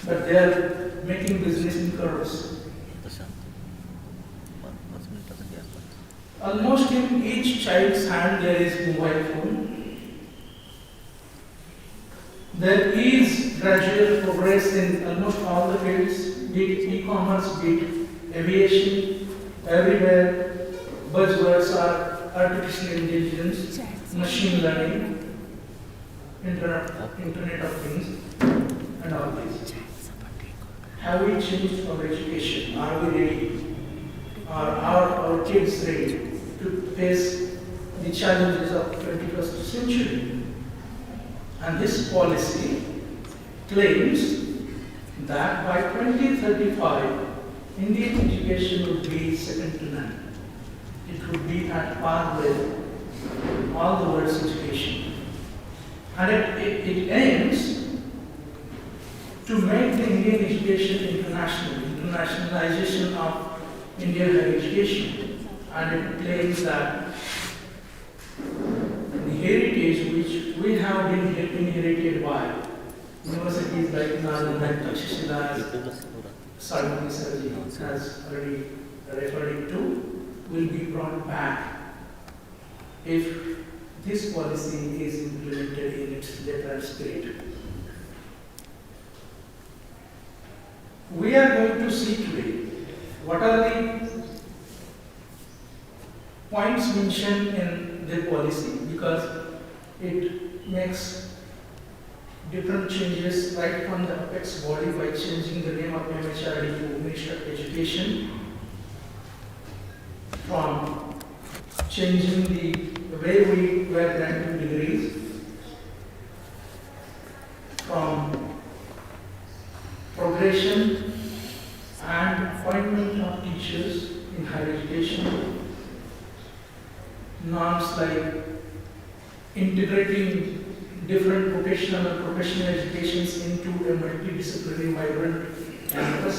but they are making business in crores. Almost in each child's hand there is mobile phone. There is gradual progress in almost all the fields, be it e-commerce, be it aviation, everywhere. Buzzwords are artificial intelligence, machine learning, Internet of Things, and all this. Have we changed our education? Are we ready? Are our kids ready to face the challenges of 21st century? And this policy claims that by 2035, Indian education would be second to none. It would be at par with all the world's education. And it aims to make the Indian education internationalization of Indian higher education. And it claims that the heritage which we have been inherited by universities like Nalanda and Takshashila, Salman Sarji has already referred to, will be brought back if this policy is implemented in its letter and spirit. We are going to see today what are the points mentioned in the policy, because it makes different changes right from the apex body by changing the name of MHRD to Minister of Education, from changing the way we were granting degrees, from progression and appointment of teachers in higher education, norms like integrating different vocational and professional educations into a multidisciplinary vibrant campus.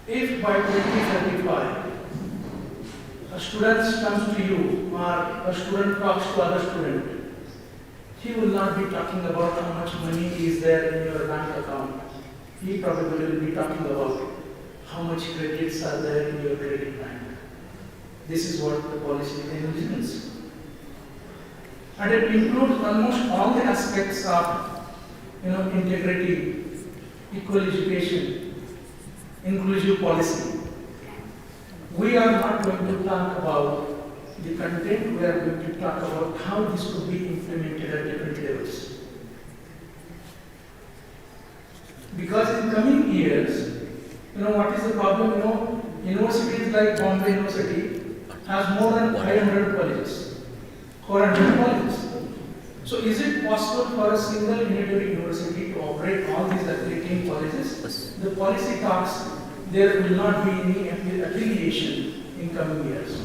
If by 2035 a student comes to you or a student talks to other student, he will not be talking about how much money is there in your bank account. He probably will be talking about how much credits are there in your credit bank. This is what the policy envisions. And it includes almost all the aspects of integrity, equal education, inclusive policy. We are not going to talk about the content, we are going to talk about how this could be implemented at different levels. Because in coming years, what is the problem? Universities like Bombay University has more than 500 colleges, 400 colleges. So is it possible for a single unitary university to operate all these affiliating colleges? The policy talks there will not be any affiliation in coming years.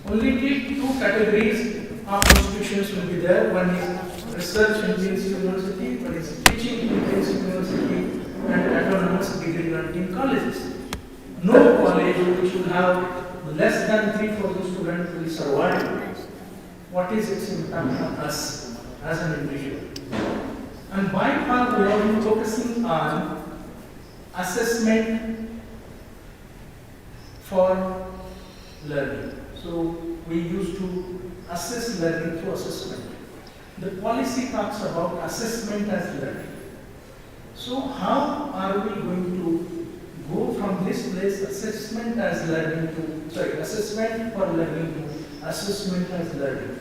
Only two categories of institutions will be there. One is research intensive university, one is teaching intensive university, and autonomous degree granting colleges. No college which will have less than 3,000 students will survive. What is its impact on us as an individual? And by far we are focusing on assessment for learning. So we used to assess learning through assessment. The policy talks about assessment as learning. So how are we going to go from this place, assessment as learning to, assessment for learning to assessment as learning?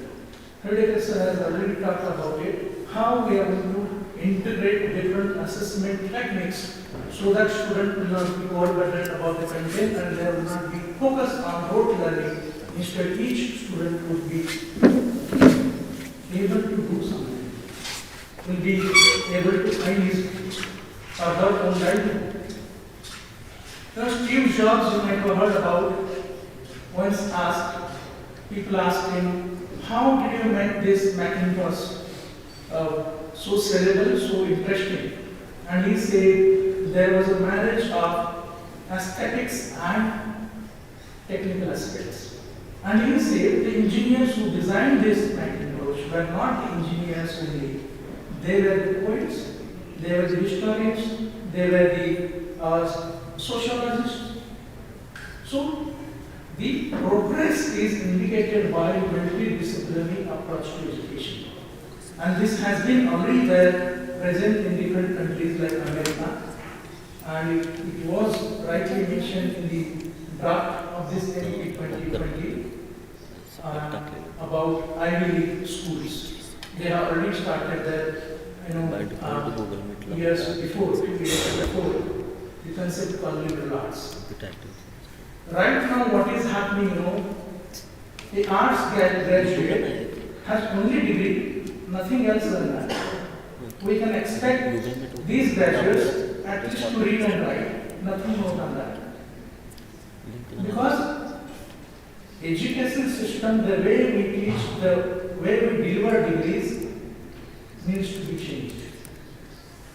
Heidegger sir has already talked about it, how we are going to integrate different assessment techniques so that students will not be overburdened about the content and they will not be focused on rote learning. Instead, each student would be able to do something, will be able to find his or her own guidance. Steve Jobs, you might have heard about, once asked, people asked him, how did you make this Macintosh so cerebral, so interesting? And he said there was a marriage of aesthetics and technical aspects. And he said the engineers who designed this Macintosh were not the engineers only. They were the poets, they were the historians, they were the sociologists. So the progress is indicated by multidisciplinary approach to education. And this has been already there, present in different countries like America. And it was rightly mentioned in the draft of this NEP 2020 about Ivy League schools. They have already started their, years before, 2 years before, the concept called liberal arts. Right now, what is happening, the arts graduate has only degree, nothing else than that. We can expect these graduates at least to read and write, nothing more than that. Because education system, the way we teach, the way we deliver degrees needs to be changed.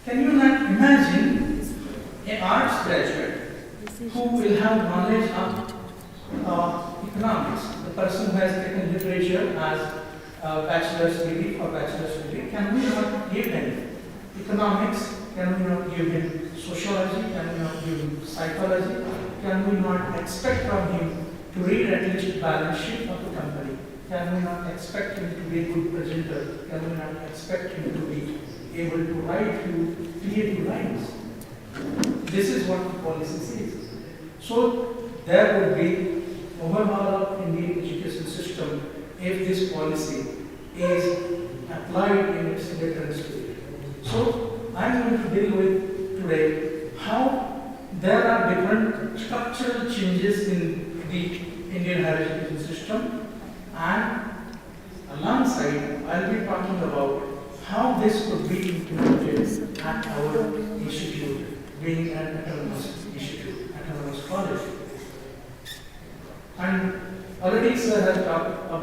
Can you not imagine an arts graduate who will have knowledge of economics, the person who has taken literature as bachelor's degree or bachelor's degree? Can we not give him economics? Can we not give him sociology? Can we not give him psychology? Can we not expect from him to read at least balance sheet of the company? Can we not expect him to be a good presenter? Can we not expect him to be able to write few creative lines? This is what the policy says. So there would be overhaul of Indian education system if this policy is applied in its later stage. So I am going to deal with today how there are different structural changes in the Indian higher education system, and alongside I will be talking about how this could be implemented at our institute, being an autonomous institute, autonomous college. And already sir has talked about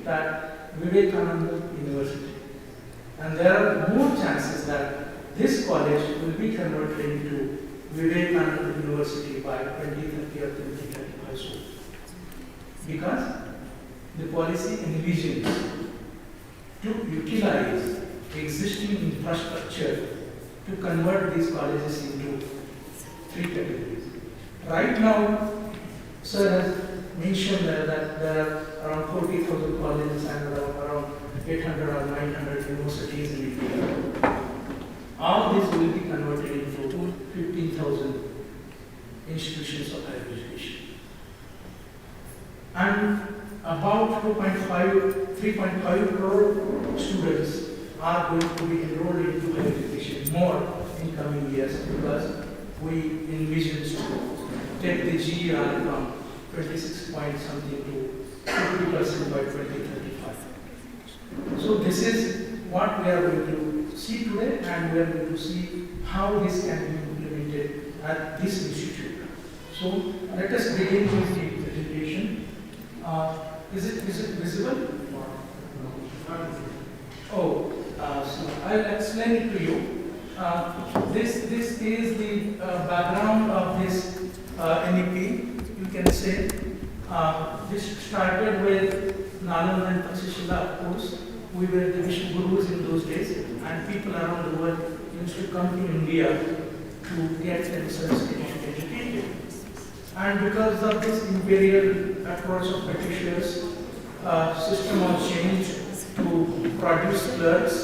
that Vivekananda University, and there are more chances that this college will be converted into Vivekananda University by 2030 or 2035 soon, because the policy envisions to utilize existing infrastructure to convert these colleges into three categories. Right now, sir has mentioned that there are around 40,000 colleges and around 800 or 900 universities in India. All these will be converted into 15,000 institutions of higher education. And about 3.5 crore students are going to be enrolled into higher education more in coming years, because we envision to take the GER from 26 point something to 50% by 2035. So this is what we are going to see today, and we are going to see how this can be implemented at this institute. So let us begin with the presentation. Is it visible? So I'll explain it to you. This is the background of this NEP. You can say this started with Nalanda and Taksishila, of course. We were the Vishnu Gurus in those days, and people around the world used to come to India to get themselves educated. And because of this imperial approach of Britishers, system was changed to produce clerks,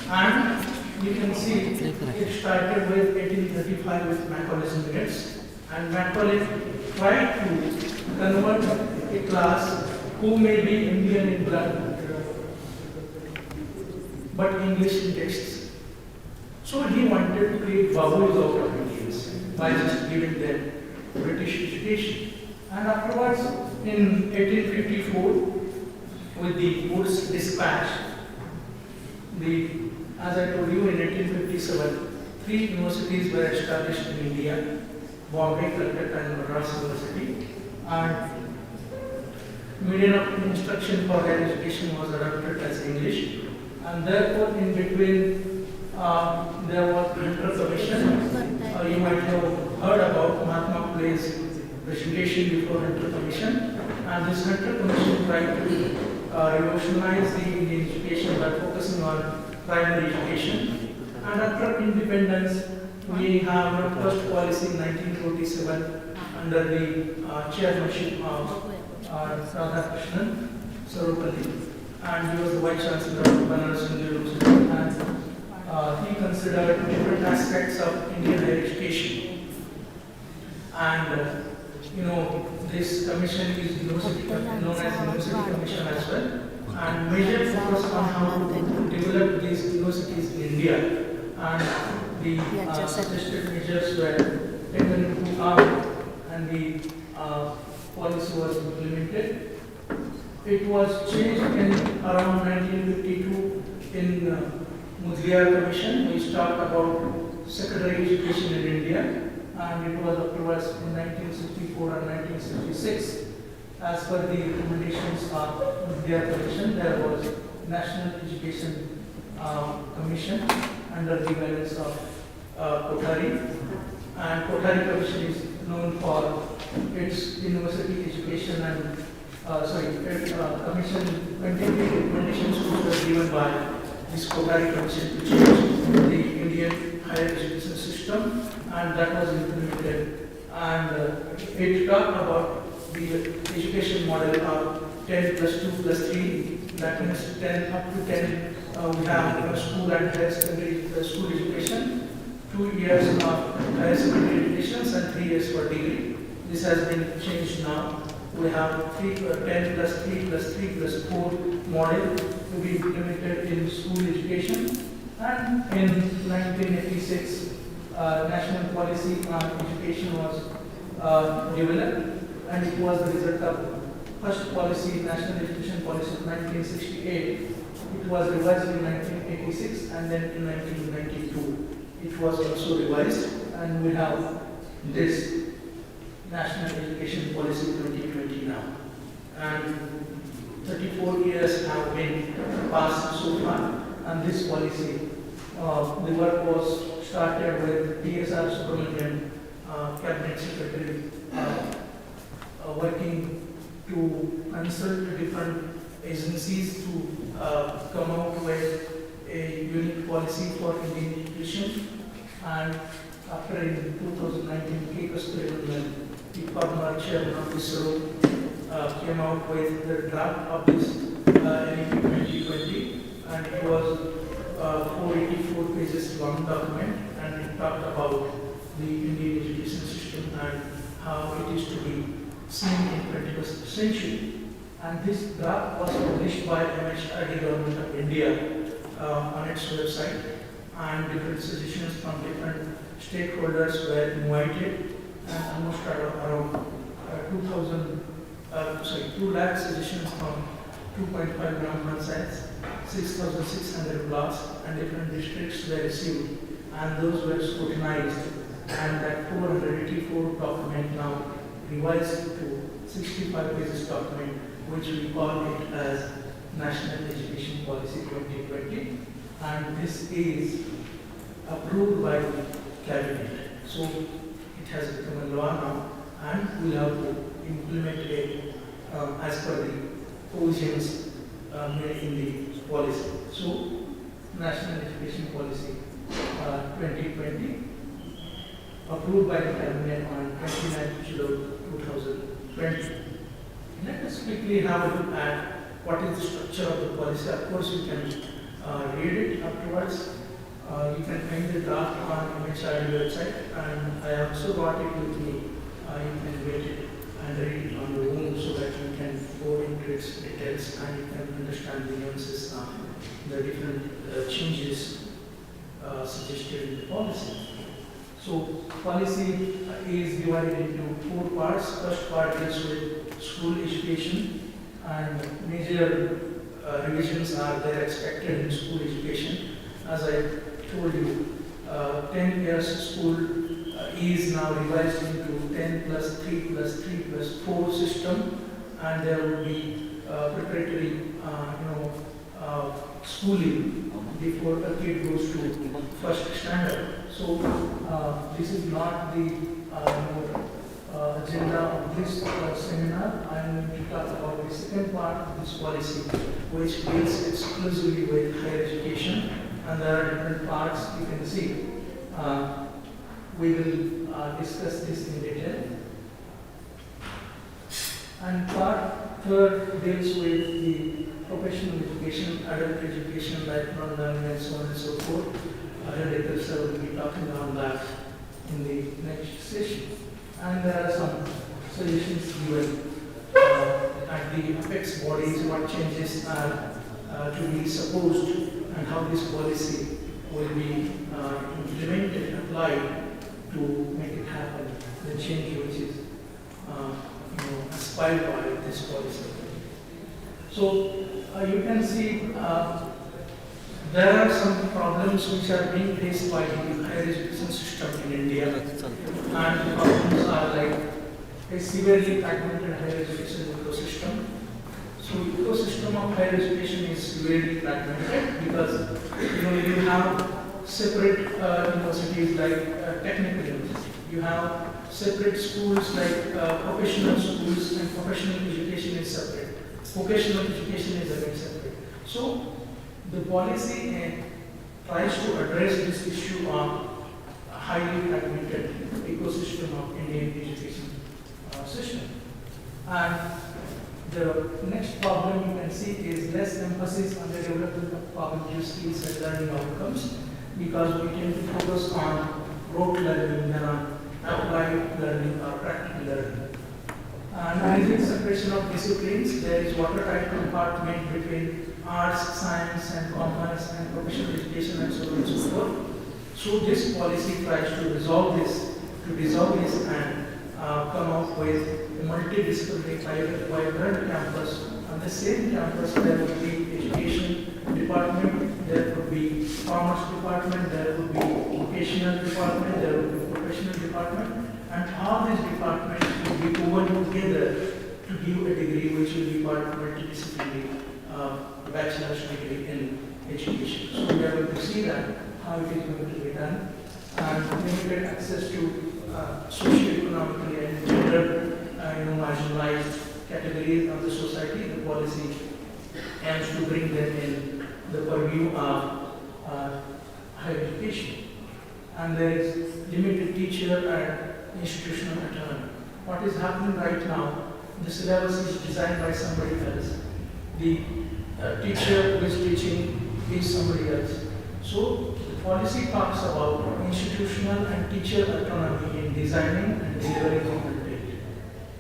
and you can see it started with 1835 with Macaulay's minutes, and Macaulay tried to convert a class who may be Indian in blood but English in texts. So he wanted to create Babus out of Indians by just giving them British education. And afterwards, in 1854, with the Wood's Dispatch, as I told you, in 1857, 3 universities were established in India: Bombay, Calcutta, and Madras University. And medium of instruction for higher education was adopted as English. And therefore, in between, there was the Hunter Commission. You might have heard about Mahatma Phule's presentation before Hunter Commission. And this Hunter Commission tried to revolutionize the Indian education by focusing on primary education. And after independence, we have our first policy in 1947 under the chairmanship of Radhakrishnan Sarvapalli. And he was the Vice Chancellor of Banaras University, and he considered different aspects of Indian higher education. And this commission is known as University Commission as well, and major focus on how to develop these universities in India, and the suggested measures were taken into account, and the policy was implemented. It was changed in around 1952 in Mudliar Commission. We talked about secondary education in India, and it was afterwards in 1964 and 1966. As per the recommendations of Mudliar Commission, there was National Education Commission under the guidance of Kothari, and Kothari Commission is known for its university education and Commission 23 recommendations which were given by this Kogai Commission to change the Indian higher education system, and that was implemented. And it talked about the education model of 10 plus 2 plus 3, that means 10 up to 10. We have school and higher secondary school education, 2 years of higher secondary education and 3 years for degree. This has been changed now. We have 10 plus 3 plus 3 plus 4 model to be implemented in school education. And in 1986, national policy on education was developed, and it was the result of first policy, national education policy of 1968. It was revised in 1986, and then in 1992 it was also revised, and we have this National Education Policy 2020 now. And 34 years have been passed so far, and this policy, the work was started with PSR Subramanian, Cabinet Secretary, working to consult different agencies to come out with a unique policy for Indian education. And after in 2019, K. Kasturirangan, the former chairman of ISRO, came out with the draft of this NEP 2020, and it was 484 pages long document, and it talked about the Indian education system and how it is to be seen in 21st century. And this draft was published by MHRD Government of India on its website, and different suggestions from different stakeholders were invited, and almost around 2 lakh suggestions from 2.5 gram panchayats, 6,600 blocks, and different districts were received, and those were scrutinized, and that 484 document now revised to 65 pages document, which we call it as National Education Policy 2020, and this is approved by the Cabinet. So it has become a law now, and we have to implement it as per the provisions made in the policy. So National Education Policy 2020, approved by the Cabinet on 29th July 2020. Let us quickly have a look at what is the structure of the policy. Of course, you can read it afterwards. You can find the draft on MHRD website, and I also brought it with me. You can get it and read it on your own so that you can go into its details and you can understand the nuances of the different changes suggested in the policy. So, policy is divided into 4 parts. First part deals with school education, and major revisions are there expected in school education. As I told you, 10 years school is now revised into 10 plus 3 plus 3 plus 4 system, and there will be preparatory schooling before a kid goes to first standard. So this is not the agenda of this seminar. I am going to talk about the second part of this policy, which deals exclusively with higher education, and there are different parts you can see. We will discuss this in detail. And part third deals with the professional education, adult education, lifelong learning, and so on and so forth. Hinde sir will be talking on that in the next session. And there are some suggestions given at the apex bodies, what changes are to be supposed, and how this policy will be implemented, applied to make it happen, the change which is aspired by this policy. So you can see there are some problems which are being faced by the higher education system in India, and the problems are like a severely fragmented higher education ecosystem. So ecosystem of higher education is severely fragmented because you have separate universities like technical university. You have separate schools like professional schools, and professional education is separate. Vocational education is again separate. So the policy tries to address this issue of a highly fragmented ecosystem of Indian education system. And the next problem you can see is less emphasis on the development of cognitive skills and learning outcomes, because we tend to focus on rote learning than on applied learning or practical learning. Managing separation of disciplines, there is watertight compartment between arts, science, and commerce, and professional education, and so on and so forth. So this policy tries to resolve this, and come up with a multidisciplinary vibrant campus. On the same campus, there would be education department, there would be commerce department, there would be vocational department, there would be professional department, and all these departments will be woven together to give a degree which will be called multidisciplinary bachelor's degree in education. So we are going to see that how it is going to be done, and limited access to socio-economically and gender marginalized categories of the society. The policy aims to bring them in the purview of higher education. And there is limited teacher and institutional autonomy. What is happening right now, the syllabus is designed by somebody else. The teacher who is teaching is somebody else. So the policy talks about institutional and teacher autonomy in designing and delivering content.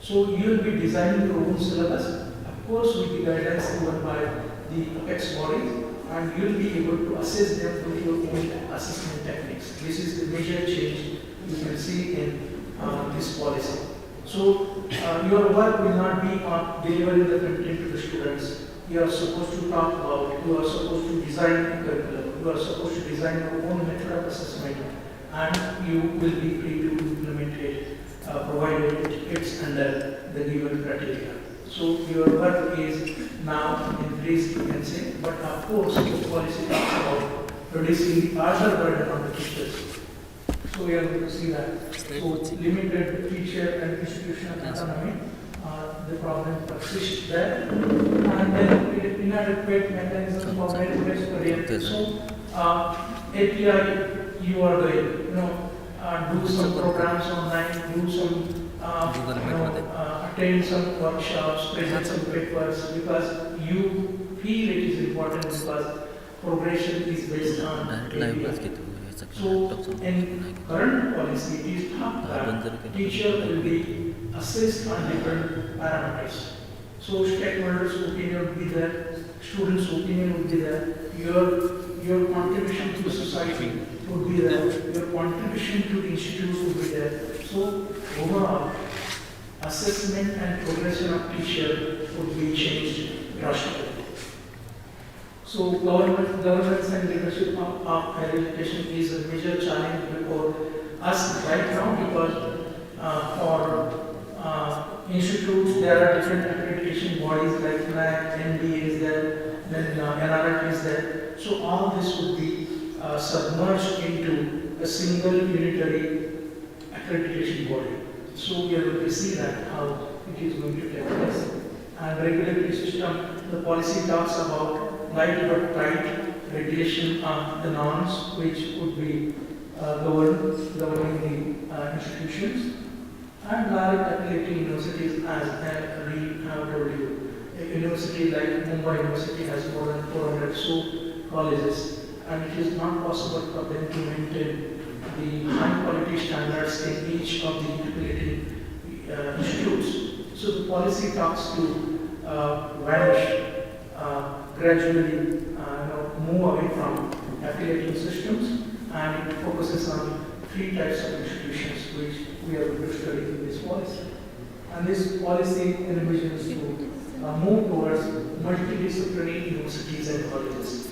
So you will be designing your own syllabus, of course with the guidance given by the apex bodies, and you will be able to assess them with your own assessment techniques. This is the major change you can see in this policy. So your work will not be on delivering the content to the students. You are supposed to talk about, you are supposed to design a curriculum, you are supposed to design your own method of assessment, and you will be free to implement it, provided it fits under the given criteria. So your work is now increased, you can say, but of course the policy talks about reducing the other burden on the teachers. So we are going to see that. So limited teacher and institutional autonomy, the problem persists there, and then inadequate mechanism for merit-based career. So API you are doing, do some programs online, do some attend some workshops, present some papers, because you feel it is important, because progression is based on API. So in current policy, it is thought that teacher will be assessed on different parameters. So stakeholders' opinion will be there, students' opinion will be there, your contribution to the society would be there, your contribution to the institute would be there. So overall, assessment and progression of teacher would be changed drastically. So governance and leadership of higher education is a major challenge before us right now, because for institutes there are different accreditation bodies like NAC, ND is there, then NRF is there. So all this would be submerged into a single unitary accreditation body. So we are going to see that how it is going to take place. And regulatory system, the policy talks about light but tight regulation of the norms which would be governing the institutions, and large affiliating universities as we have told you. A university like Mumbai University has more than 400 so colleges, and it is not possible for them to maintain the high quality standards in each of the affiliating institutes. So the policy talks to vanish, gradually move away from affiliating systems, and it focuses on 3 types of institutions which we are going to study in this policy. And this policy envisions to move towards multidisciplinary universities and colleges.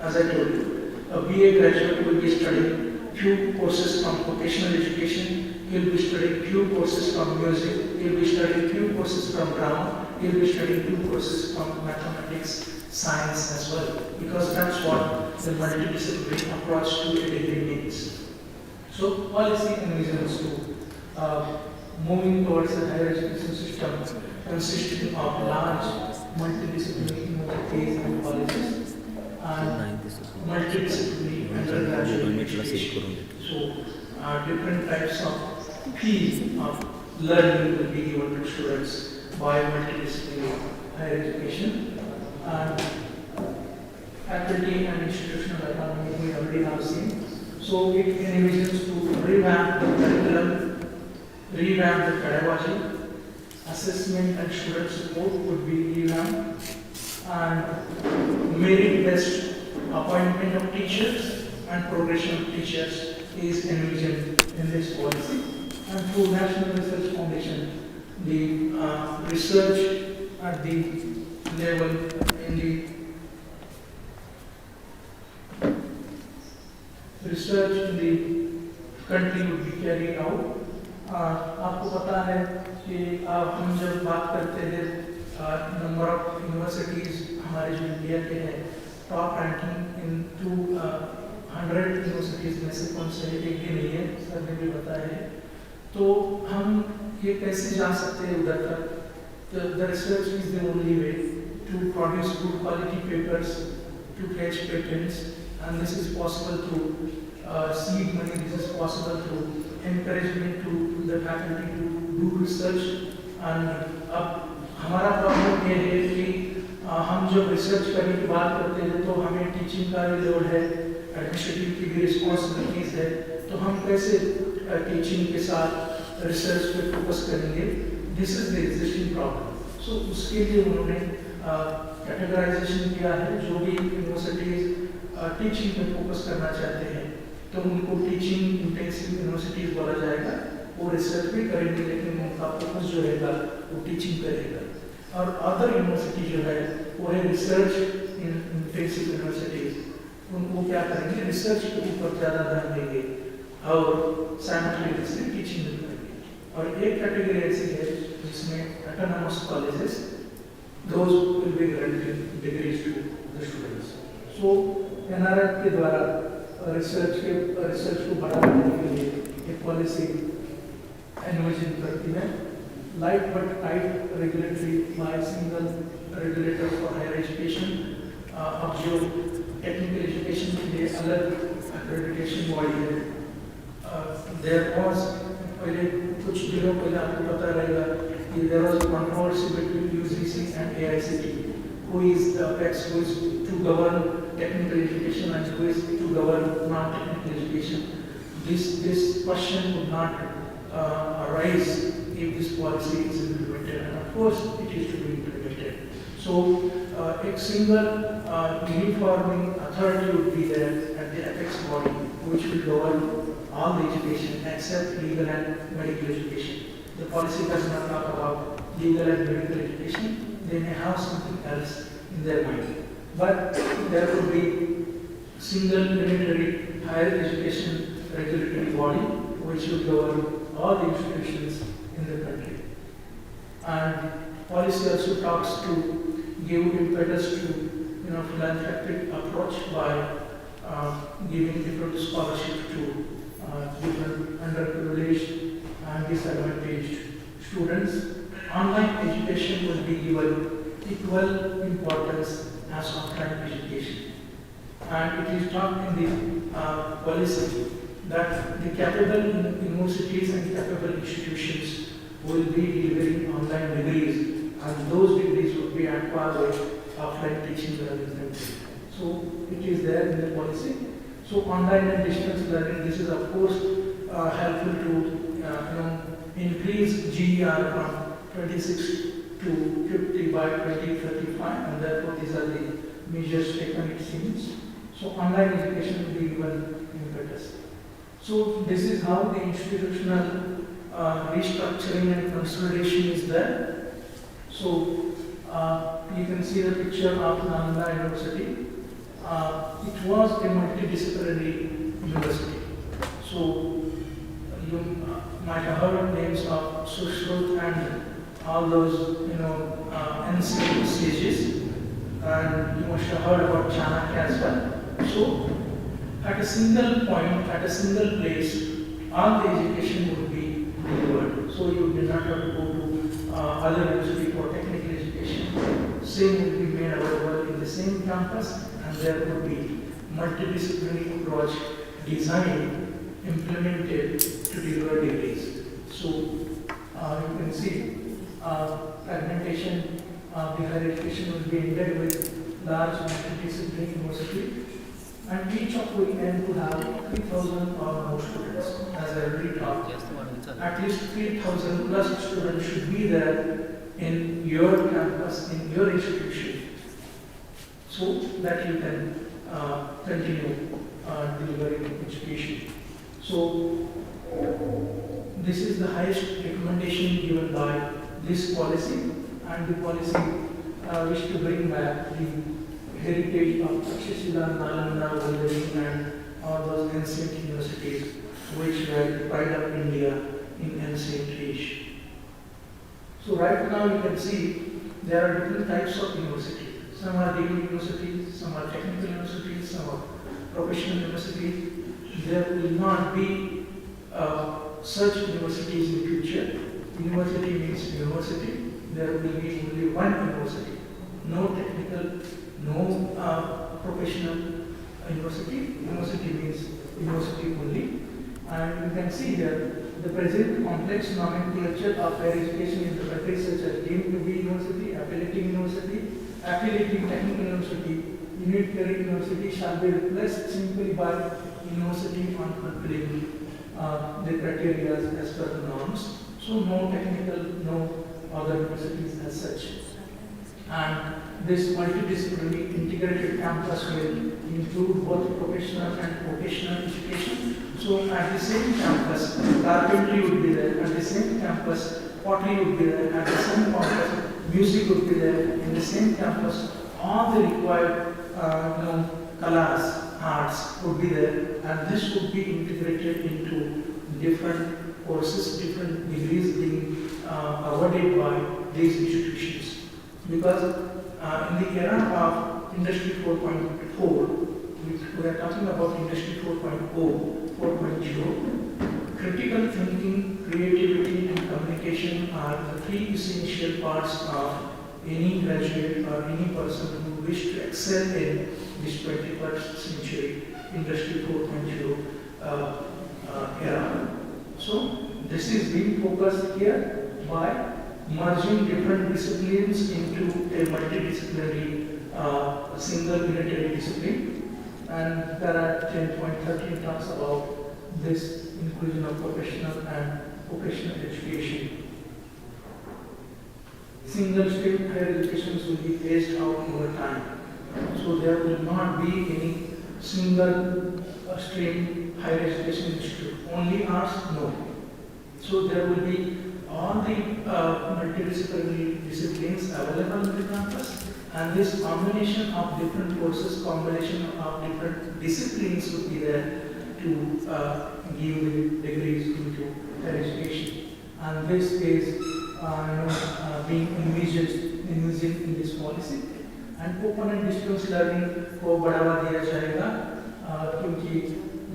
As I told you, a BA graduate will be studying few courses from vocational education, he will be studying few courses from music, he will be studying few courses from drama, he will be studying few courses from mathematics, science as well, because that's what the multidisciplinary approach to a degree means. So policy envisions to moving towards a higher education system consisting of large multidisciplinary universities and colleges and multidisciplinary undergraduate education. So, different types of fields of learning will be given to students by multidisciplinary higher education. And faculty and institutional autonomy we already have seen. So it envisions to revamp the curriculum, revamp the pedagogy, assessment and student support would be revamped, and merit-based appointment of teachers and progression of teachers is envisioned in this policy. And through National Research Foundation, the research at the level in the research in the country would be carried out. आपको पता है कि हम जब बात करते हैं number of universities हमारे जो इंडिया के हैं टॉप रैंकिंग इन 200 यूनिवर्सिटीज में से कौन से एक भी नहीं है, सर ने भी बताया है। तो हम ये कैसे जा सकते हैं उधर तक? The research is the only way to produce good quality papers, to catch patents, and this is possible through seed money, this is possible through encouragement to the faculty to do research. And अब हमारा problem ये है कि हम जब research करने की बात करते हैं तो हमें टीचिंग का भी लोड है, एडमिनिस्ट्रेटिव की भी रिस्पॉन्सिबिलिटीज है, तो हम कैसे टीचिंग के साथ रिसर्च पे फोकस करेंगे? This is the existing problem. So उसके लिए उन्होंने कैटेगराइजेशन किया है। जो भी यूनिवर्सिटीज टीचिंग पे फोकस करना चाहते हैं तो उनको टीचिंग इंटेंसिव यूनिवर्सिटीज बोला जाएगा। वो रिसर्च भी करेंगे लेकिन उनका फोकस जो रहेगा वो टीचिंग पे रहेगा। और अदर यूनिवर्सिटी जो है वो है रिसर्च इंटेंसिव यूनिवर्सिटीज, उनको क्या करेंगे? रिसर्च के ऊपर ज़्यादा ध्यान देंगे और साइमल्टेनियसली टीचिंग भी करेंगे। और एक कैटेगरी ऐसी है जिसमें autonomous colleges, those will be granting degrees to the students. So NRF के द्वारा रिसर्च को बढ़ावा देने के लिए एक पॉलिसी एनविजन करती है। Light but tight regulatory by single regulator for higher education. अब जो टेक्निकल एजुकेशन के लिए अलग एक्रेडिटेशन बॉडी है, देयर वाज पहले कुछ दिनों पहले आपको पता रहेगा कि there was controversy between UGC and AICT, who is the apex, who is to govern technical education and who is to govern non-technical education. This question would not arise if this policy is implemented, and of course it is to be implemented. So a single uniforming authority would be there at the apex body which will govern all the education except legal and medical education. The policy does not talk about legal and medical education. They may have something else in their mind, but there will be single unitary higher education regulatory body which will govern all the institutions in the country. And policy also talks to give impetus to philanthropic approach by giving different scholarship to different underprivileged and disadvantaged students. Online education will be given equal importance as offline education. And it is taught in the policy that the capable universities and capable institutions will be delivering online degrees, and those degrees will be at par with offline teaching learning. So it is there in the policy. So online and distance learning, this is of course helpful to increase GER from 26 to 50 by 2035, and therefore these are the measures taken, it seems. So online education will be given impetus. So this is how the institutional restructuring and consolidation is there. So you can see the picture of Nalanda University. It was a multidisciplinary university. So you might have heard names of Sushrut and all those NCE stages, and you must have heard about Chanakya as well. So at a single point, at a single place, all the education would be delivered. So you do not have to go to other university for technical education. Same will be made available in the same campus, and there would be multidisciplinary approach designed, implemented to deliver degrees. So you can see fragmentation of the higher education will be ended with large multidisciplinary university, and each of will aim to have 3,000 or more students. As I already talked, at least 3,000 plus students should be there in your campus, in your institution, so that you can continue delivering education. So this is the highest recommendation given by this policy, and the policy wish to bring back the heritage of Takshashila, Nalanda, Vallabhi, and all those ancient universities which were the pride of India in ancient age. So right now you can see there are different types of universities. Some are degree universities, some are technical universities, some are professional universities. There will not be such universities in future. University means university. There will be only one university. No technical, no professional university. University means university only. And you can see here the present complex nomenclature of higher education in the country, such as deemed to be university, affiliating university, affiliating technical university, unit credit university, shall be replaced simply by university on fulfilling the criteria as per the norms. So no technical, no other universities as such. And this multidisciplinary integrated campus will include both professional and vocational education. So at the same campus, carpentry would be there. At the same campus, pottery would be there. At the same campus, music would be there. In the same campus, all the required kalas, arts would be there. And this would be integrated into different courses, different degrees being awarded by these institutions. Because in the era of Industry 4.4, we are talking about Industry 4.0, 4.0, critical thinking, creativity, and communication are the three essential parts of any graduate or any person who wish to excel in this 21st century Industry 4.0 era. So this is being focused here by merging different disciplines into a multidisciplinary single unitary discipline. And there are 10.13 talks about this inclusion of professional and vocational education. Single stream higher education will be phased out over time. So there will not be any single stream higher education institute. Only arts, no. So there will be all the multidisciplinary disciplines available in the campus, and this combination of different courses, combination of different disciplines would be there to give the degrees into higher education. And this is being envisaged in this policy. And open and distance learning को बढ़ावा दिया जाएगा क्योंकि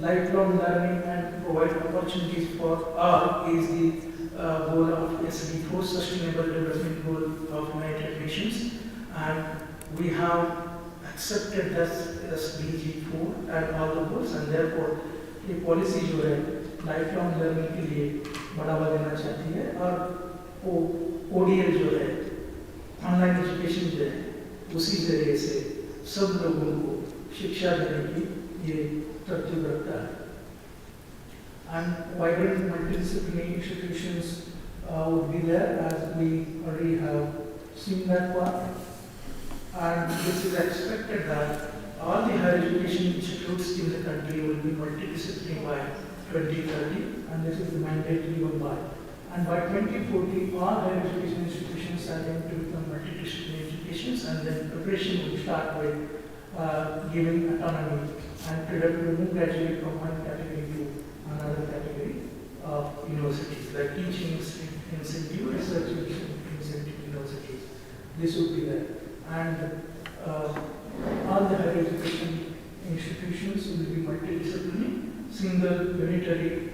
lifelong learning and provide opportunities for all is the goal of SDG4, Sustainable Development Goal of United Nations, and we have accepted this SDG4 and all the goals, and therefore ये policy जो है lifelong learning के लिए बढ़ावा देना चाहती है, और वो ODL जो है ऑनलाइन एजुकेशन जो है उसी जरिए से सब लोगों को शिक्षा देने की ये तरतीब रखता है. And vibrant multidisciplinary institutions would be there, as we already have seen that part. And this is expected that all the higher education institutes in the country will be multidisciplinary by 2030, and this is the mandate given by. And by 2040, all higher education institutions are going to become multidisciplinary institutions, and then preparation will start with giving autonomy and to graduate from one category to another category of universities, like teaching incentive, research incentive universities. This would be there. And all the higher education institutions will be multidisciplinary, single unitary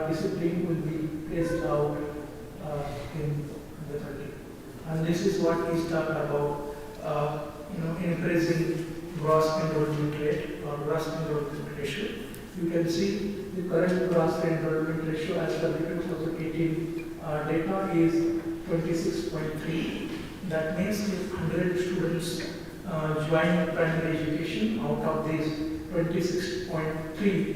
discipline will be phased out in the country. And this is what is talked about, increasing gross enrollment rate or gross enrollment ratio. You can see the current gross enrollment ratio as per the 2018 data is 26.3. That means if 100 students join primary education, out of these 26.3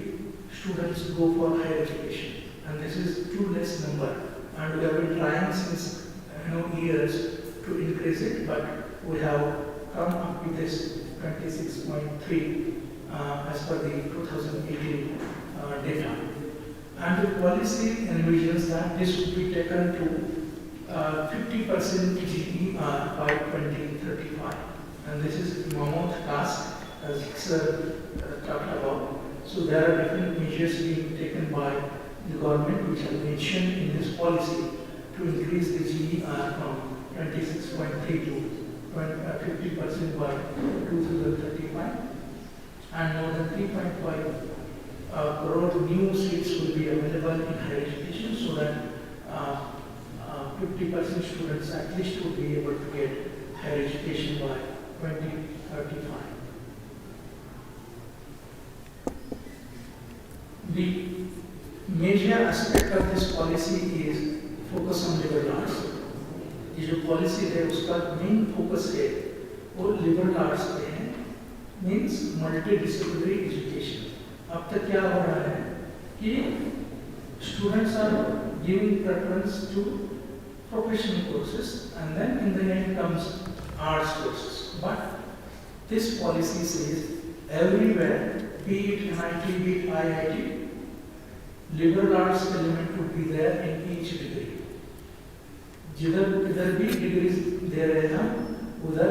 students go for higher education, and this is too less number. And we have been trying since years to increase it, but we have come up with this 26.3 as per the 2018 data. And the policy envisions that this should be taken to 50% GER by 2035. And this is mammoth task, as Sir talked about. So there are different measures being taken by the government, which are mentioned in this policy, to increase the GER from 26.3 to 50% by 2035. And more than 3.5 crore new seats will be available in higher education, so that 50% students at least will be able to get higher education by 2035. The major aspect of this policy is focus on liberal arts. ये जो policy है उसका main focus है वो liberal arts पे है, means multi disciplinary education. अब तक क्या हो रहा है कि students are giving preference to professional courses and then in the end comes arts courses, but this policy says everywhere, be it MIT, be it IIT, liberal arts element would be there in each degree. जिधर भी degree दे रहेगा उधर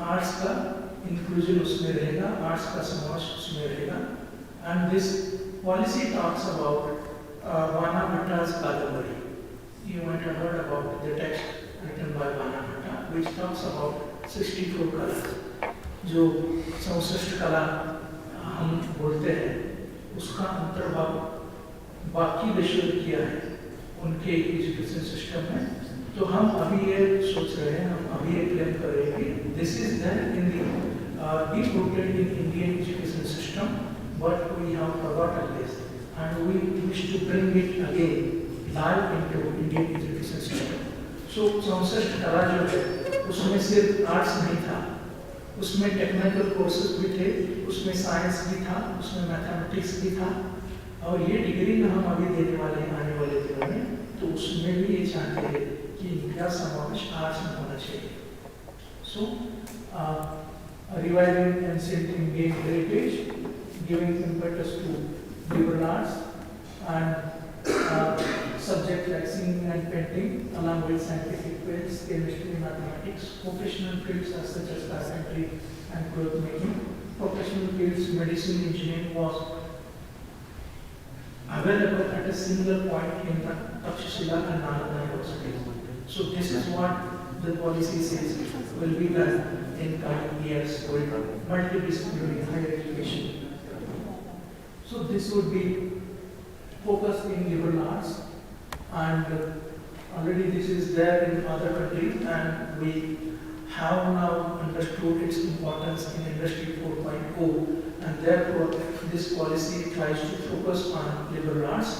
arts का inclusion उसमें रहेगा, arts का समावेश उसमें रहेगा। And this policy talks about वाना भट्टा's Kadambari. You might have heard about the text written by वाना भट्टा, which talks about 64 कला, जो 64 कला हम बोलते हैं, उसका अंतर्भाव बाकी विषयों में किया है उनके एजुकेशन सिस्टम में। तो हम अभी ये सोच रहे हैं, हम अभी ये क्लेम कर रहे हैं कि this is there in the deep rooted in Indian education system, but we have forgotten this and we wish to bring it again live into Indian education system. So 64 कला जो है उसमें सिर्फ आर्ट्स नहीं था, उसमें टेक्निकल कोर्सेज भी थे, उसमें साइंस भी था, उसमें मैथमेटिक्स भी था, और ये डिग्री में हम अभी देने वाले हैं आने वाले दिनों में, तो उसमें भी ये चाहते हैं कि इनका समावेश आर्ट्स में होना चाहिए। सो reviving ancient Indian heritage, giving impetus to liberal arts, and subjects like singing and painting, along with scientific fields, chemistry, mathematics, professional fields such as carpentry and cloth making, professional fields, medicine, engineering was available at a single point in the Takshashila and Nalanda universities. So this is what the policy says will be done in coming years with multidisciplinary higher education. So this would be focused in liberal arts, and already this is there in other countries, and we have now understood its importance in Industry 4.0, and therefore this policy tries to focus on liberal arts.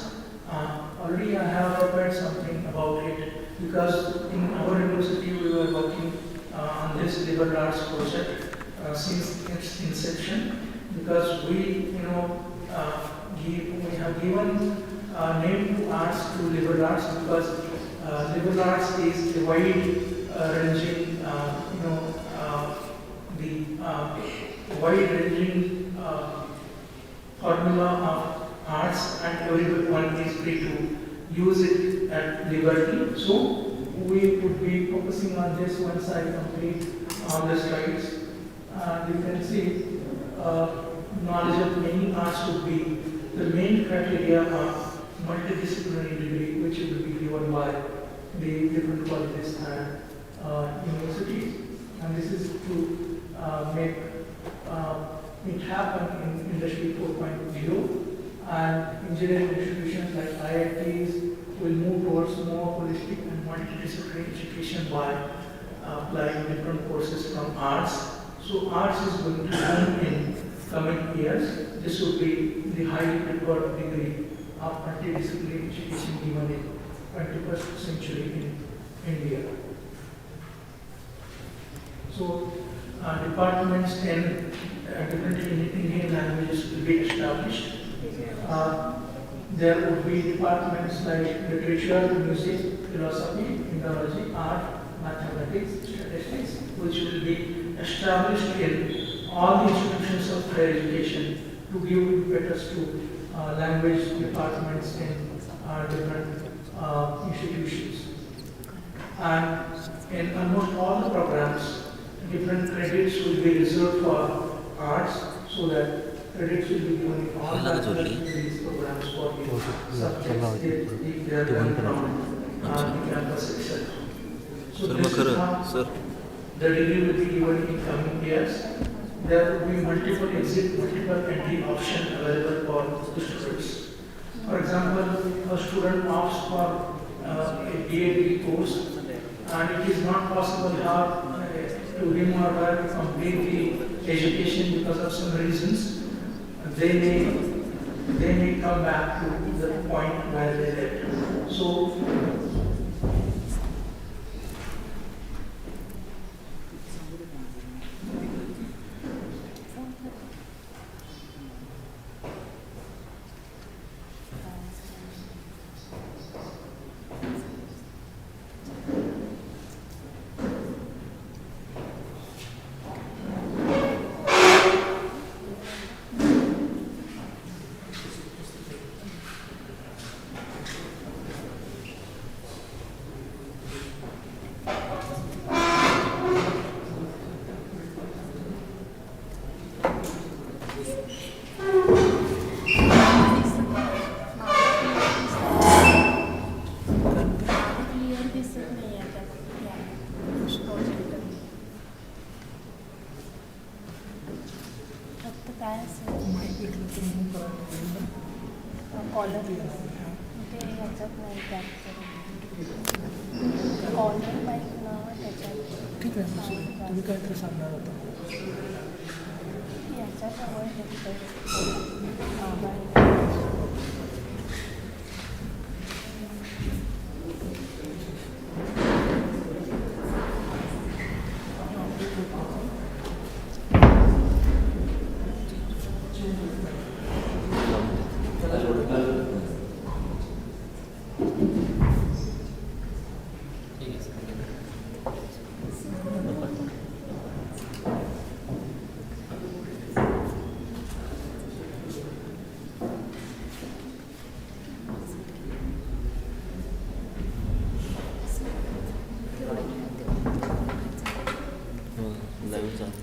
Already I have prepared something about it, because in our university we were working on this liberal arts project since its inception, because we have given name to arts to liberal arts, because liberal arts is a wide ranging wide ranging formula of arts, and everyone is free to use it at liberty. So we would be focusing on this once I complete all the slides. You can see knowledge of many arts would be the main criteria of multidisciplinary degree, which will be given by the different colleges and universities. And this is to make it happen in Industry 4.0. and engineering institutions like IITs will move towards more holistic and multidisciplinary education by applying different courses from arts. So arts is going to boom in coming years. This would be the highly preferred degree of multidisciplinary education given in 21st century in India. So departments in different Indian languages will be established. There would be departments like literature, music, philosophy, Indology, art, mathematics, statistics, which will be established in all the institutions of higher education to give impetus to language departments in different institutions. And in almost all the programs, different credits will be reserved for arts, so that credits will be given in all bachelor's degrees programs for the subjects they are learning from the campus itself. So this is how the degree will be given in coming years. There will be multiple exit, multiple entry option available for the students. For example, a student opts for a BA course, and it is not possible to him or her to complete the education because of some reasons. They may come back to the point where they left. So ठीक आहे, तुम्ही काहीतरी सांगणार होता.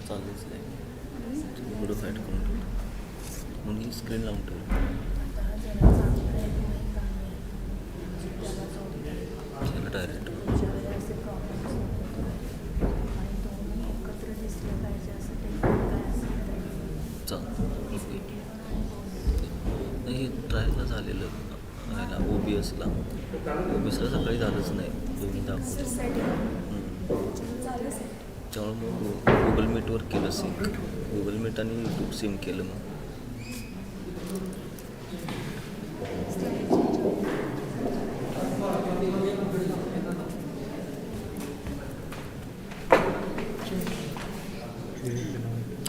चालूच नाही video fight करून ठेवतो मग ही स्क्रीन लावून ठेवतो डायरेक्ट हे ट्रायलला झालेलं ह्याला OBSला सकाळी झालंच नाही तुम्ही दाखवतो त्यामुळे मग गुगल मीटवर केलं सिंक गुगल मीट आणि यूट्यूब सिंक केलं मग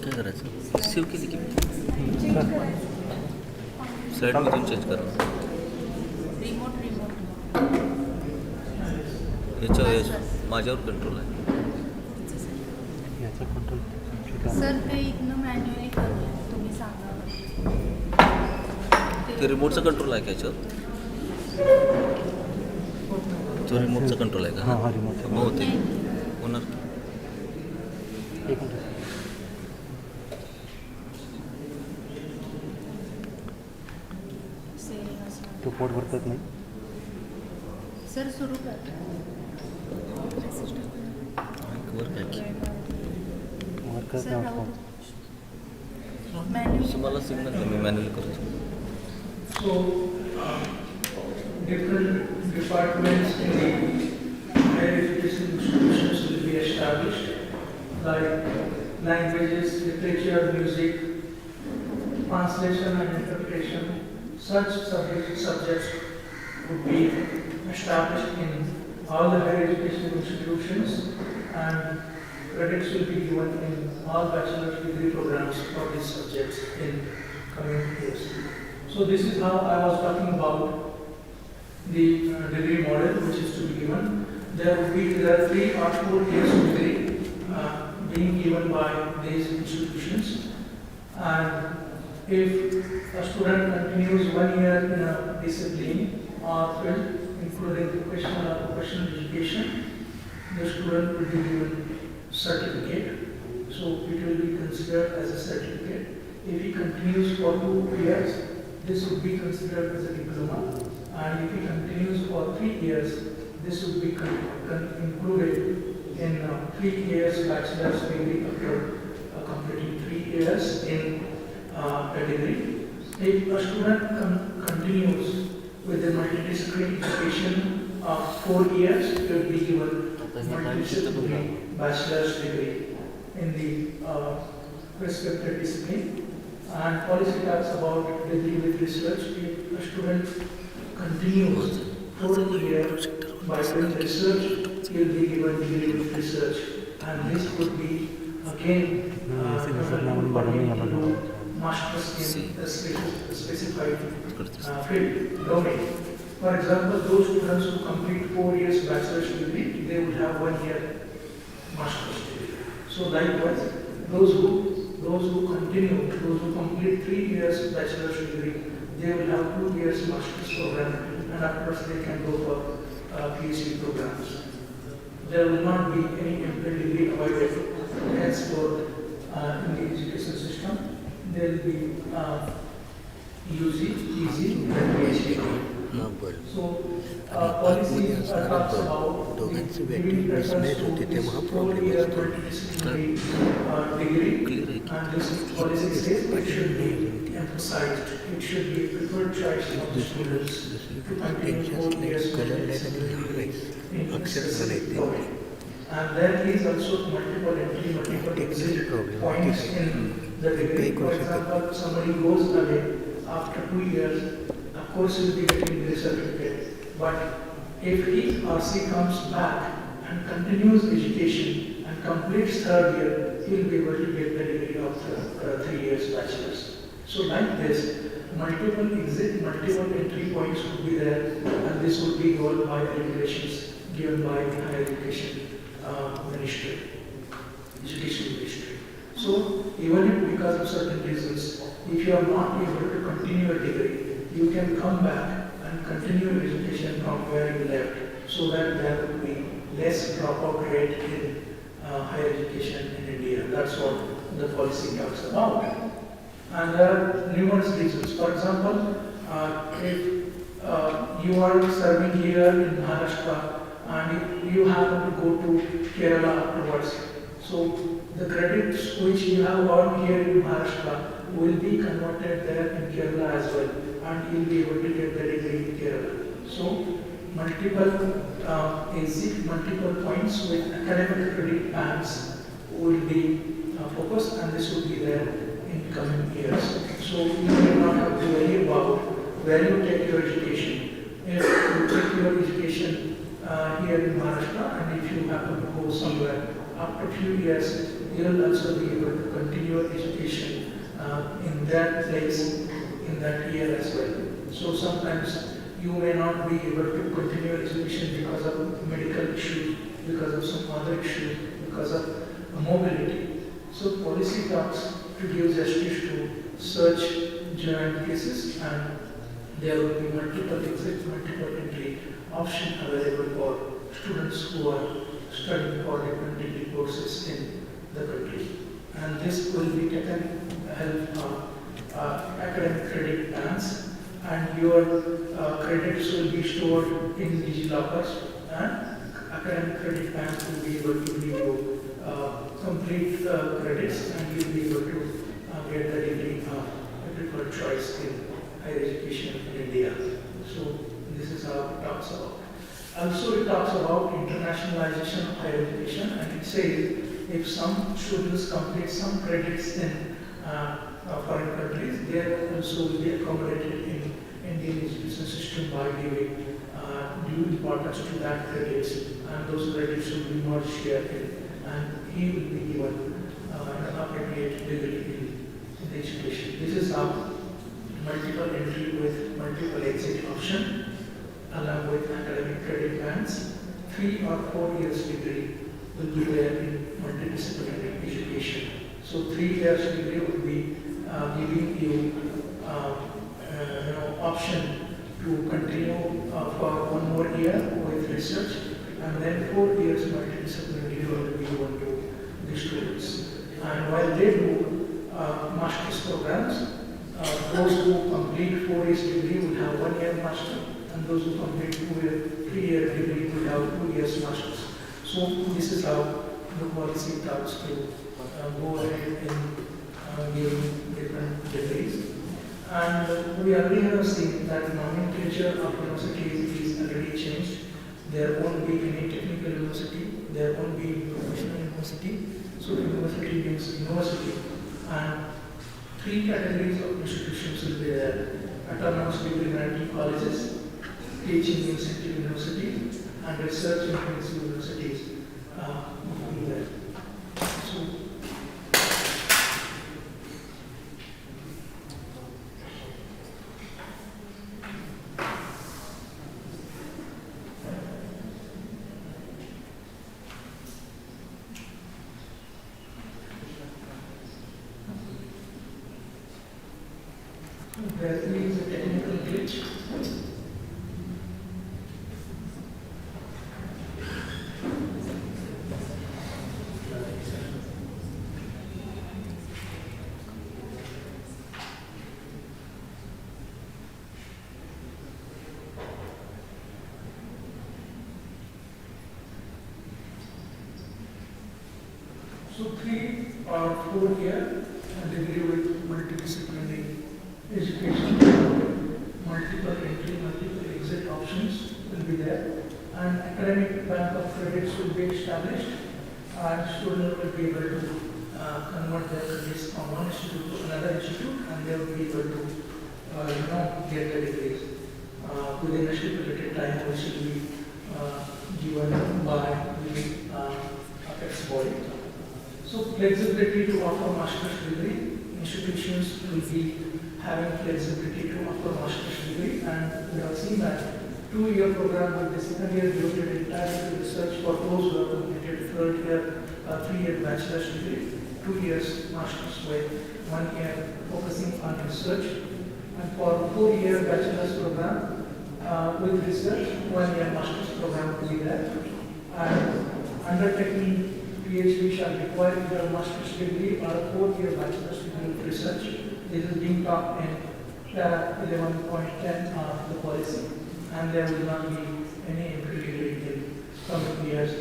काय करायचं सेव्ह केली की स्लाईडमधून चेंज करा याच्या माझ्यावर कंट्रोल आहे सर ते इथनं मॅन्युअली करूया तुम्ही सांगा ते रिमोटचा कंट्रोल आहे का याच्यावर तो रिमोटचा कंट्रोल आहे का हां रिमोट मग होते होणार तो पोट भरतात नाही सर सुरू कर मला सिग्नल मी मॅन्युअल करतो So, different departments in the higher education institutions will be established, like languages, literature, music, translation and interpretation. Such subjects would be established in all the higher education institutions, and credits will be given in all bachelor's degree programs for these subjects in coming years. So this is how I was talking about the degree model which is to be given. There are 3 or 4 years of degree being given by these institutions, and if a student continues 1 year in a discipline or field, including vocational or professional education, the student will be given certificate. So it will be considered as a certificate. If he continues for 2 years, this would be considered as a diploma. And if he continues for 3 years, this would be included in 3 years bachelor's degree after completing 3 years in a degree. If a student continues with the multidisciplinary education of 4 years, he will be given multidisciplinary bachelor's degree in the respective discipline. And policy talks about degree with research. If a student continues 4 years by doing research, he will be given degree with research. And this could be again master's in a specified field, domain. For example, those students who complete 4 years bachelor's degree, they will have 1 year master's degree. So likewise, those who complete 3 years bachelor's degree, they will have 2 years master's program, and afterwards they can go for PhD programs. There will not be any employee degree avoided henceforth in the education system. There will be easy, and PhD. So, policy talks about giving preference to this 4-year multidisciplinary degree, and this policy says it should be emphasized. It should be a preferred choice of the students to continue 4 years multidisciplinary in specific domain. And there is also multiple entry, multiple exit points in the degree. For example, somebody goes away after 2 years, of course he will be getting the certificate. But if he or she comes back and continues education and completes 3rd year, he will be able to get the degree of 3 years bachelor's. So like this, multiple exit, multiple entry points would be there, and this would be governed by the regulations given by the higher education ministry, education ministry. So even if because of certain reasons, if you are not able to continue a degree, you can come back and continue your education from where you left, so that there will be less dropout rate in higher education in India. That's what the policy talks about. And there are numerous reasons. For example, if you are serving here in Maharashtra and you happen to go to Kerala afterwards, so the credits which you have earned here in Maharashtra will be converted there in Kerala as well, and you will be able to get the degree in Kerala. So multiple points with academic credit bands will be focused, and this will be there in coming years. So you will not have to worry about where you take your education. If you take your education here in Maharashtra, and if you happen to go somewhere, after a few years, you will also be able to continue your education in that place, in that year as well. So sometimes you may not be able to continue your education because of medical issues, because of some other issues, because of mobility. So policy talks to give justice to such joint cases, and there will be multiple exit, multiple entry option available for students who are studying for different degree courses in the country. And this will be taken help of academic credit bands, and your credits will be stored in DigiLockers, and academic credit bands will be able to give you complete credits, and you'll be able to get the degree of preferred choice in higher education in India. So this is how it talks about. Also it talks about internationalization of higher education, and it says if some students complete some credits in foreign countries, they also will be accommodated in Indian education system by giving due importance to that credits, and those credits will be not shared and he will be given an appropriate degree in the education. This is how multiple entry with multiple exit option along with academic credit bands. 3 or 4 years degree will be there in multidisciplinary education. So 3 years degree will be giving you option to continue for 1 more year with research, and then 4 years multidisciplinary will be given to the students. And while they do master's programs, those who complete 4 years degree will have 1 year master, and those who complete 3-year degree will have 2 years masters. So this is how the policy talks to go ahead in giving different degrees. And we already have seen that nomenclature of universities is already changed. There won't be any technical university, there won't be professional university. So university means university. And 3 categories of institutions will be there: autonomous degree granting colleges, teaching institute university, and research intensive universities will be there. So there is a technical glitch. So 3 or 4 year degree with multidisciplinary education, multiple entry, multiple exit options will be there, and academic bank of credits will be established, and students will be able to convert their credits from one institute to another institute, and they will be able to get the degrees within a stipulated time, which will be given by the apex body. So flexibility to offer master's degree. Institutions will be having flexibility to offer master's degree, and we have seen that 2-year program with the second year devoted entirely to research for those who have completed 3rd year, 3-year bachelor's degree, 2 years master's with 1 year focusing on research, and for 4-year bachelor's program with research, 1 year master's program will be there, and undertaking PhD shall require either a master's degree or a 4-year bachelor's degree of research. This is being taught in 11.10 of the policy, and there will not be any implemented in coming years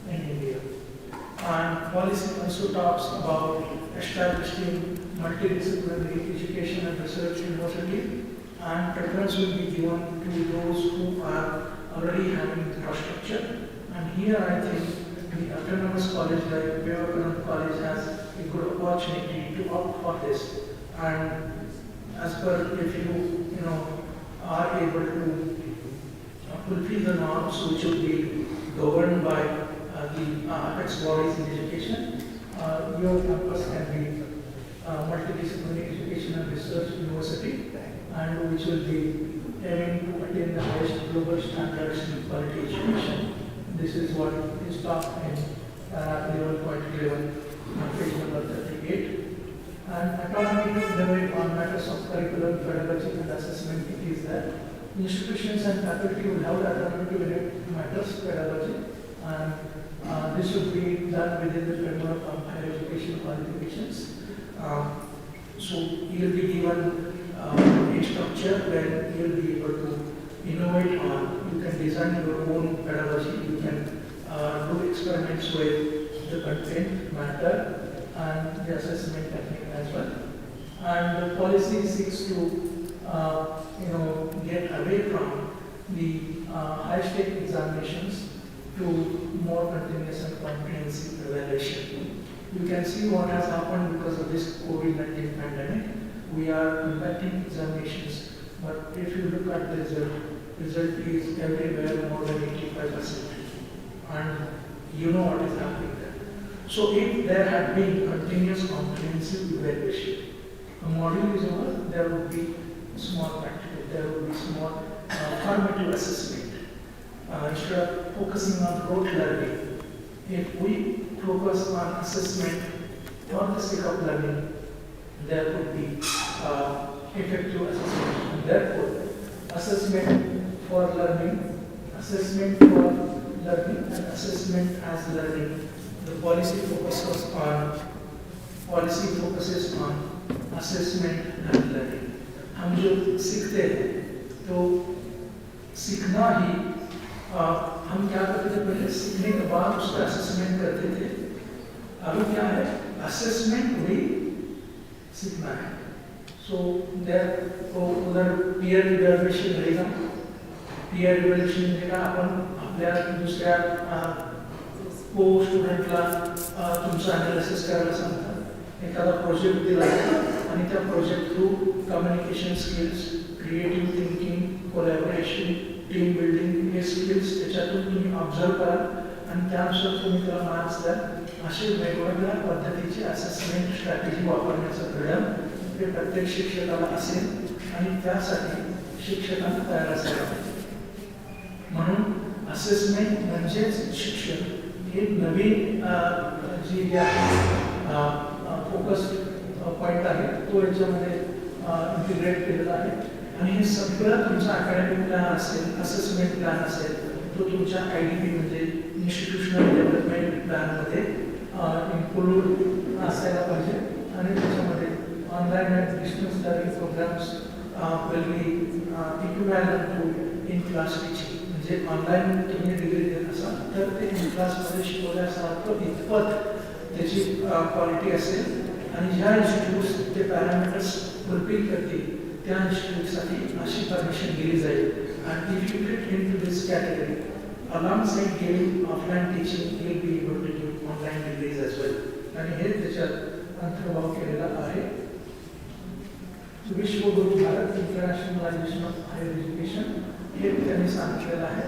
in India. And policy also talks about establishing multidisciplinary education and research university, and preference will be given to those who are already having infrastructure. And here I think the autonomous college like Vivekananda College has a good opportunity to opt for this. And as per, if you are able to fulfill the norms which will be governed by the apex bodies in education, your campus can be multidisciplinary education and research university, and which will be aiming to attain the highest global standards in quality education. This is what is taught in 11.11 on page number 38. And autonomy to innovate on matters of curriculum, pedagogy, and assessment is that institutions and faculty will have the autonomy to innovate matters pedagogy, and this should be done within the framework of higher education qualifications. So you will be given a structure where you will be able to innovate on. You can design your own pedagogy. You can do experiments with the content, matter, and the assessment technique as well. And the policy seeks to get away from the high-stake examinations to more continuous and comprehensive evaluation. You can see what has happened because of this COVID-19 pandemic. We are conducting examinations, but if you look at the result is everywhere more than 85%. And you know what is happening there. So if there had been continuous comprehensive evaluation, a module is over, there would be small practical, there would be small formative assessment. Instead of focusing on rote learning, if we focus on assessment for the sake of learning, there would be effective assessment. And therefore, assessment for learning, assessment for learning, and assessment as learning. The policy focuses on assessment and learning. हम जो सीखते हैं तो सीखना ही हम क्या करते थे पहले सीखने के बाद उसका असेसमेंट करते थे. अभी क्या है असेसमेंट भी सीखना है. सो उधर पीयर इवैल्युएशन रहेगा. पीयर इवैल्युएशन रहेगा आपण आपल्या दुसऱ्या को स्टुडंटला तुमचं अनालिसिस करायला सांगतात. एखादा प्रोजेक्ट दिला आणि त्या project through communication skills, creative thinking, collaboration, team building हे स्किल्स त्याच्यातून तुम्ही ऑब्झर्व करा आणि त्यानुसार तुम्ही त्याला मार्क्स द्या. असे वेगवेगळ्या पद्धतीची असेसमेंट स्ट्रॅटेजी वापरण्याचं घडण हे प्रत्येक शिक्षकाला असेल आणि त्यासाठी शिक्षकांना तयार असायला पाहिजे. म्हणून असेसमेंट म्हणजेच शिक्षण हे नवीन जी फोकस पॉईंट आहे तो याच्यामध्ये इंटिग्रेट केलेला आहे. आणि हे सगळं तुमचा अकॅडमिक प्लॅन असेल, असेसमेंट प्लॅन असेल, तो तुमच्या IDP म्हणजे इन्स्टिट्यूशनल डेव्हलपमेंट प्लॅनमध्ये इन्क्लूड असायला पाहिजे. आणि त्याच्यामध्ये online and distance learning programmes will be equivalent to in class teaching. म्हणजे ऑनलाईन तुम्ही डिग्री देत असाल तर ते इन क्लासमध्ये शिकवल्यासारखं इतपत त्याची क्वालिटी असेल. आणि ज्या इन्स्टिट्यूट्स ते पॅरामीटर्स फुलफिल करतील त्या इन्स्टिट्यूटसाठी अशी परमिशन दिली जाईल. आणि if you fit into this category alongside giving offline teaching will be able to give online degrees as well. आणि हे त्याच्यात अंतर्भाव केलेला आहे. विश्वगुरु Bharat internationalisation of higher education हे त्यांनी सांगितलेलं आहे.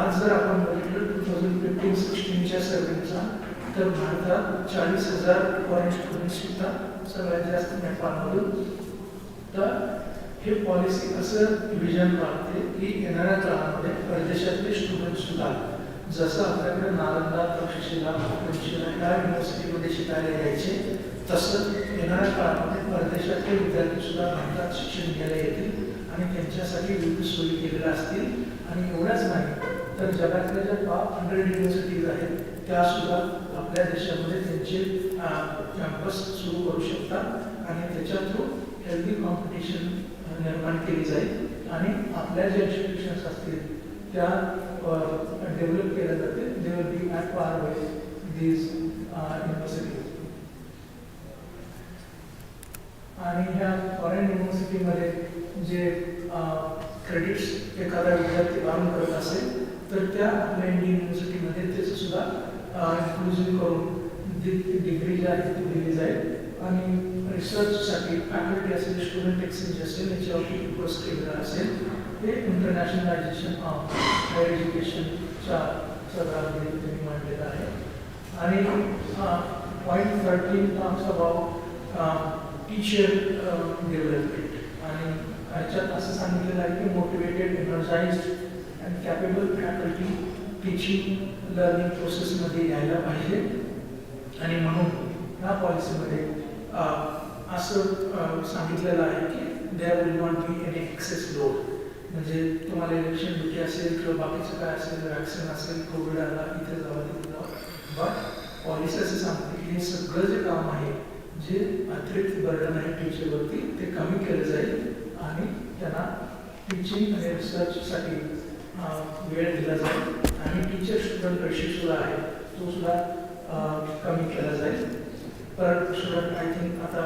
आज जर आपण बघितलं 2015-16च्या सर्वेचा तर भारतात 40,000 फॉरेन स्टुडंट्स शिकतात, सगळ्यात जास्त नेपाळमधून. तर हे पॉलिसी असं विजन पाहते की येणाऱ्या काळामध्ये परदेशातले स्टुडंट सुद्धा जसं आपल्याकडे नालंदा, तक्षशिला, पंचशिला या युनिव्हर्सिटीमध्ये शिकायला यायचे तसं येणाऱ्या काळामध्ये परदेशातले विद्यार्थी सुद्धा भारतात शिक्षण घ्यायला येतील आणि त्यांच्यासाठी विविध सोयी केलेल्या असतील. आणि एवढंच नाही तर जगातल्या ज्या टॉप 100 युनिव्हर्सिटीज आहेत त्या सुद्धा आपल्या देशामध्ये त्यांचे कॅम्पस सुरू करू शकतात आणि त्याच्या थ्रू हेल्दी कॉम्पिटिशन निर्माण केली जाईल आणि आपल्या ज्या इन्स्टिट्यूशन्स असतील त्या डेव्हलप केल्या जाते. They will be at par with these universities. आणि ह्या फॉरेन युनिव्हर्सिटीमध्ये जे क्रेडिट्स एखादा विद्यार्थी अर्न करत असेल तर त्या आपल्या इंडियन युनिव्हर्सिटीमध्ये त्याचं सुद्धा इन्क्लुजन करून डिग्री जी आहे ती दिली जाईल. आणि रिसर्चसाठी फॅकल्टी असेल, स्टुडंट एक्सचेंज असेल, याच्यावरती फोकस केलेला असेल. हे इंटरनॅशनलायझेशन ऑफ हायर एज्युकेशनच्या सदरामध्ये त्यांनी मांडलेलं आहे. आणि point 13 talks about teacher development. आणि याच्यात असं सांगितलेलं आहे की motivated, energised and capable faculty teaching learning प्रोसेसमध्ये यायला पाहिजे. आणि म्हणून ह्या पॉलिसीमध्ये असं सांगितलेलं आहे की there will not be any excess load. म्हणजे तुम्हाला इलेक्शन ड्युटी असेल किंवा बाकीचं काय असेल, वॅक्सिन असेल, कोविड आला, इथे जावा तिथे जावा. बट पॉलिसी असं सांगते की हे सगळं जे काम आहे, जे अतिरिक्त बर्डन आहे टीचरवरती, ते कमी केलं जाईल आणि त्यांना टीचिंग आणि रिसर्चसाठी वेळ दिला जाईल. आणि टीचर स्टुडंट रेशिओ सुद्धा आहे तो सुद्धा कमी केला जाईल. पर स्टुडंट आय थिंक आता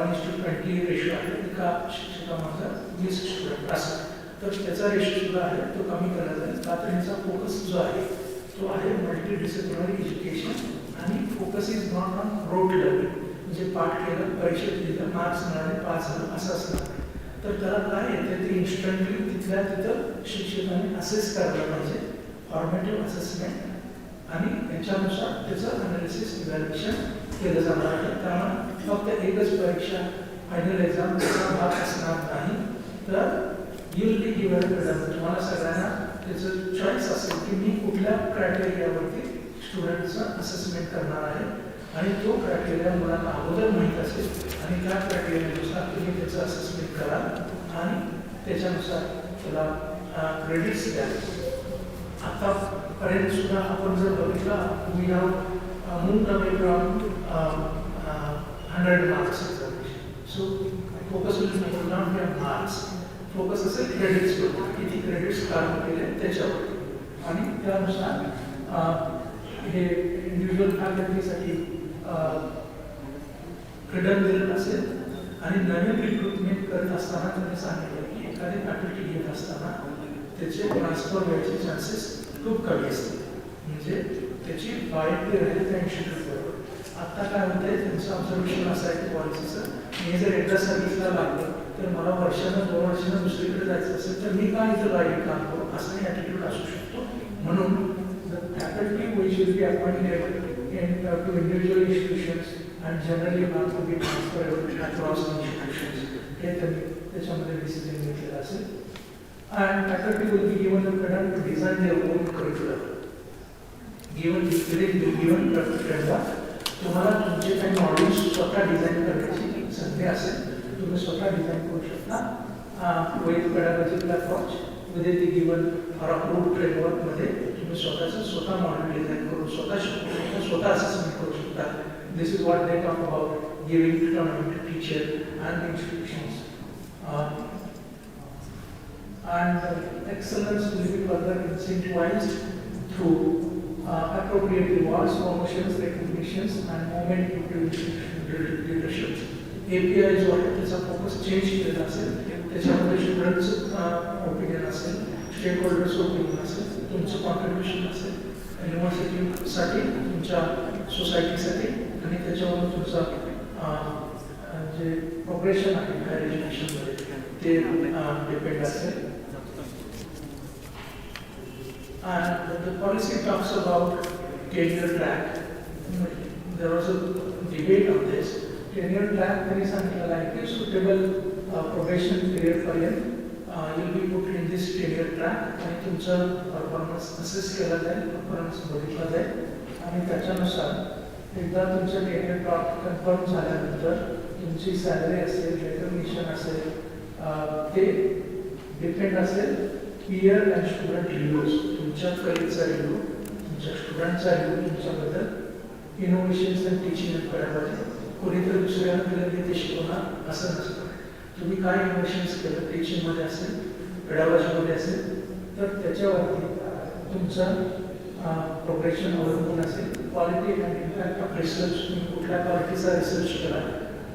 1:20 रेशो आहे, एका शिक्षकामागं 20 स्टुडंट असं. तर त्याचा रेशो सुद्धा आहे तो कमी केला जाईल. का तर यांचा फोकस जो आहे तो आहे मल्टी डिसिप्लिनरी एज्युकेशन आणि focus is not on road learning, म्हणजे पाठ केलं परीक्षेत लिहिलं मार्क्स मिळाले पास झालं असं असणार. तर त्याला काय येते ते इन्स्टंटली तिथल्या तिथं शिक्षकांनी असेस करायला पाहिजे, फॉर्मेटिव्ह असेसमेंट, आणि त्याच्यानुसार त्याचं अनालिसिस इव्हॅल्युएशन केलं जाणार आहे. त्यामुळे फक्त एकच परीक्षा फायनल एक्झाम त्याचा भाग असणार नाही, तर you'll be given freedom. तुम्हाला सगळ्यांना त्याचं चॉईस असेल की मी कुठल्या क्रायटेरियावरती स्टुडंटचं असेसमेंट करणार आहे, आणि तो क्रायटेरिया मुलांना अगोदर माहीत असेल आणि त्या क्रायटेरियानुसार तुम्ही त्याचं असेसमेंट करा आणि त्याच्यानुसार त्याला क्रेडिट्स द्या. आतापर्यंत सुद्धा आपण जर बघितलं we have moved away from 100 marks examination. So focus will be on marks, focus असेल क्रेडिट्सवर, किती क्रेडिट्स काम केले त्याच्यावर, आणि त्यानुसार हे इंडिव्हिज्युअल फॅकल्टीसाठी फ्रीडम दिलेलं असेल. आणि नवीन रिक्रुटमेंट करत असताना त्यांनी सांगितलं की एखादी फॅकल्टी घेत असताना त्याचे ट्रान्सफर व्हायचे चान्सेस खूप कमी असतील, म्हणजे त्याची बायोटी राहील त्या इन्स्टिट्यूटबरोबर. आत्ता काय होतं आहे त्यांचं ऑब्झर्वेशन असं आहे की पॉलिसीचं, मी जर एकदा सर्व्हिसला लागलं तर मला वर्षानं 2 वर्षानं दुसरीकडे जायचं असेल तर मी काय इथं बाहेर काम करू, असंही ॲटिट्यूड असू शकतो. म्हणून faculty which will be appointed to individual institutions and generally not to be transferred across institutions. हे त्याच्यामध्ये डिसिजन घेतलेला असेल. And faculty will be given the freedom to design their own curriculum. Given framework, तुम्हाला तुमचे काही modules स्वतः design करण्याची संधी असेल, तुम्ही स्वतः डिझाईन करू शकता with pedagogical approach within the given or approved फ्रेमवर्कमध्ये. तुम्ही स्वतः मॉडेल डिझाईन करून स्वतः शिकू शकता, स्वतः असेसमेंट करू शकता. This is what they talk about giving autonomy to teacher and institutions. And excellence will be further incentivized through appropriate rewards, promotions, recognitions, and movement into institutional leadership. API जो आहे त्याचा फोकस चेंज केलेला असेल, त्याच्यामध्ये स्टुडंट्सचं opinion असेल, stake holders opinion असेल, तुमचं contribution असेल युनिव्हर्सिटीसाठी, तुमच्या सोसायटीसाठी, आणि त्याच्यावरून तुमचं जे प्रोग्रेशन आहे हायर एज्युकेशनमध्ये ते डिपेंड असेल. And the policy talks about tenure track. There was a debate on this. Tenure track त्यांनी सांगितलं आहे की suitable probation period पर्यंत you'll be put in this tenure track, आणि तुमचं परफॉर्मन्स असेस केला जाईल, परफॉर्मन्स बघितला जाईल, आणि त्याच्यानुसार एकदा तुमचं टेन्युअर ट्रॅक कन्फर्म झाल्यानंतर तुमची सॅलरी असेल, रेकग्निशन असेल, ते डिपेंड असेल पीयर अँड स्टुडंट रिव्ह्यूज, तुमच्या करिअरचा रिव्ह्यू, तुमच्या स्टुडंटचा रिव्ह्यू, तुमच्याबद्दल innovations and teaching and pedagogy. कोणीतरी दुसऱ्यानं दिलं की ते शिकवणार असं नसतं. तुम्ही काय इनोव्हेशन्स केलं टीचिंगमध्ये असेल, पेडागॉजीमध्ये असेल, तर त्याच्यावरती तुमचं प्रोग्रेशन अवलंबून असेल. Quality and impact of research, तुम्ही कुठल्या क्वालिटीचा रिसर्च केला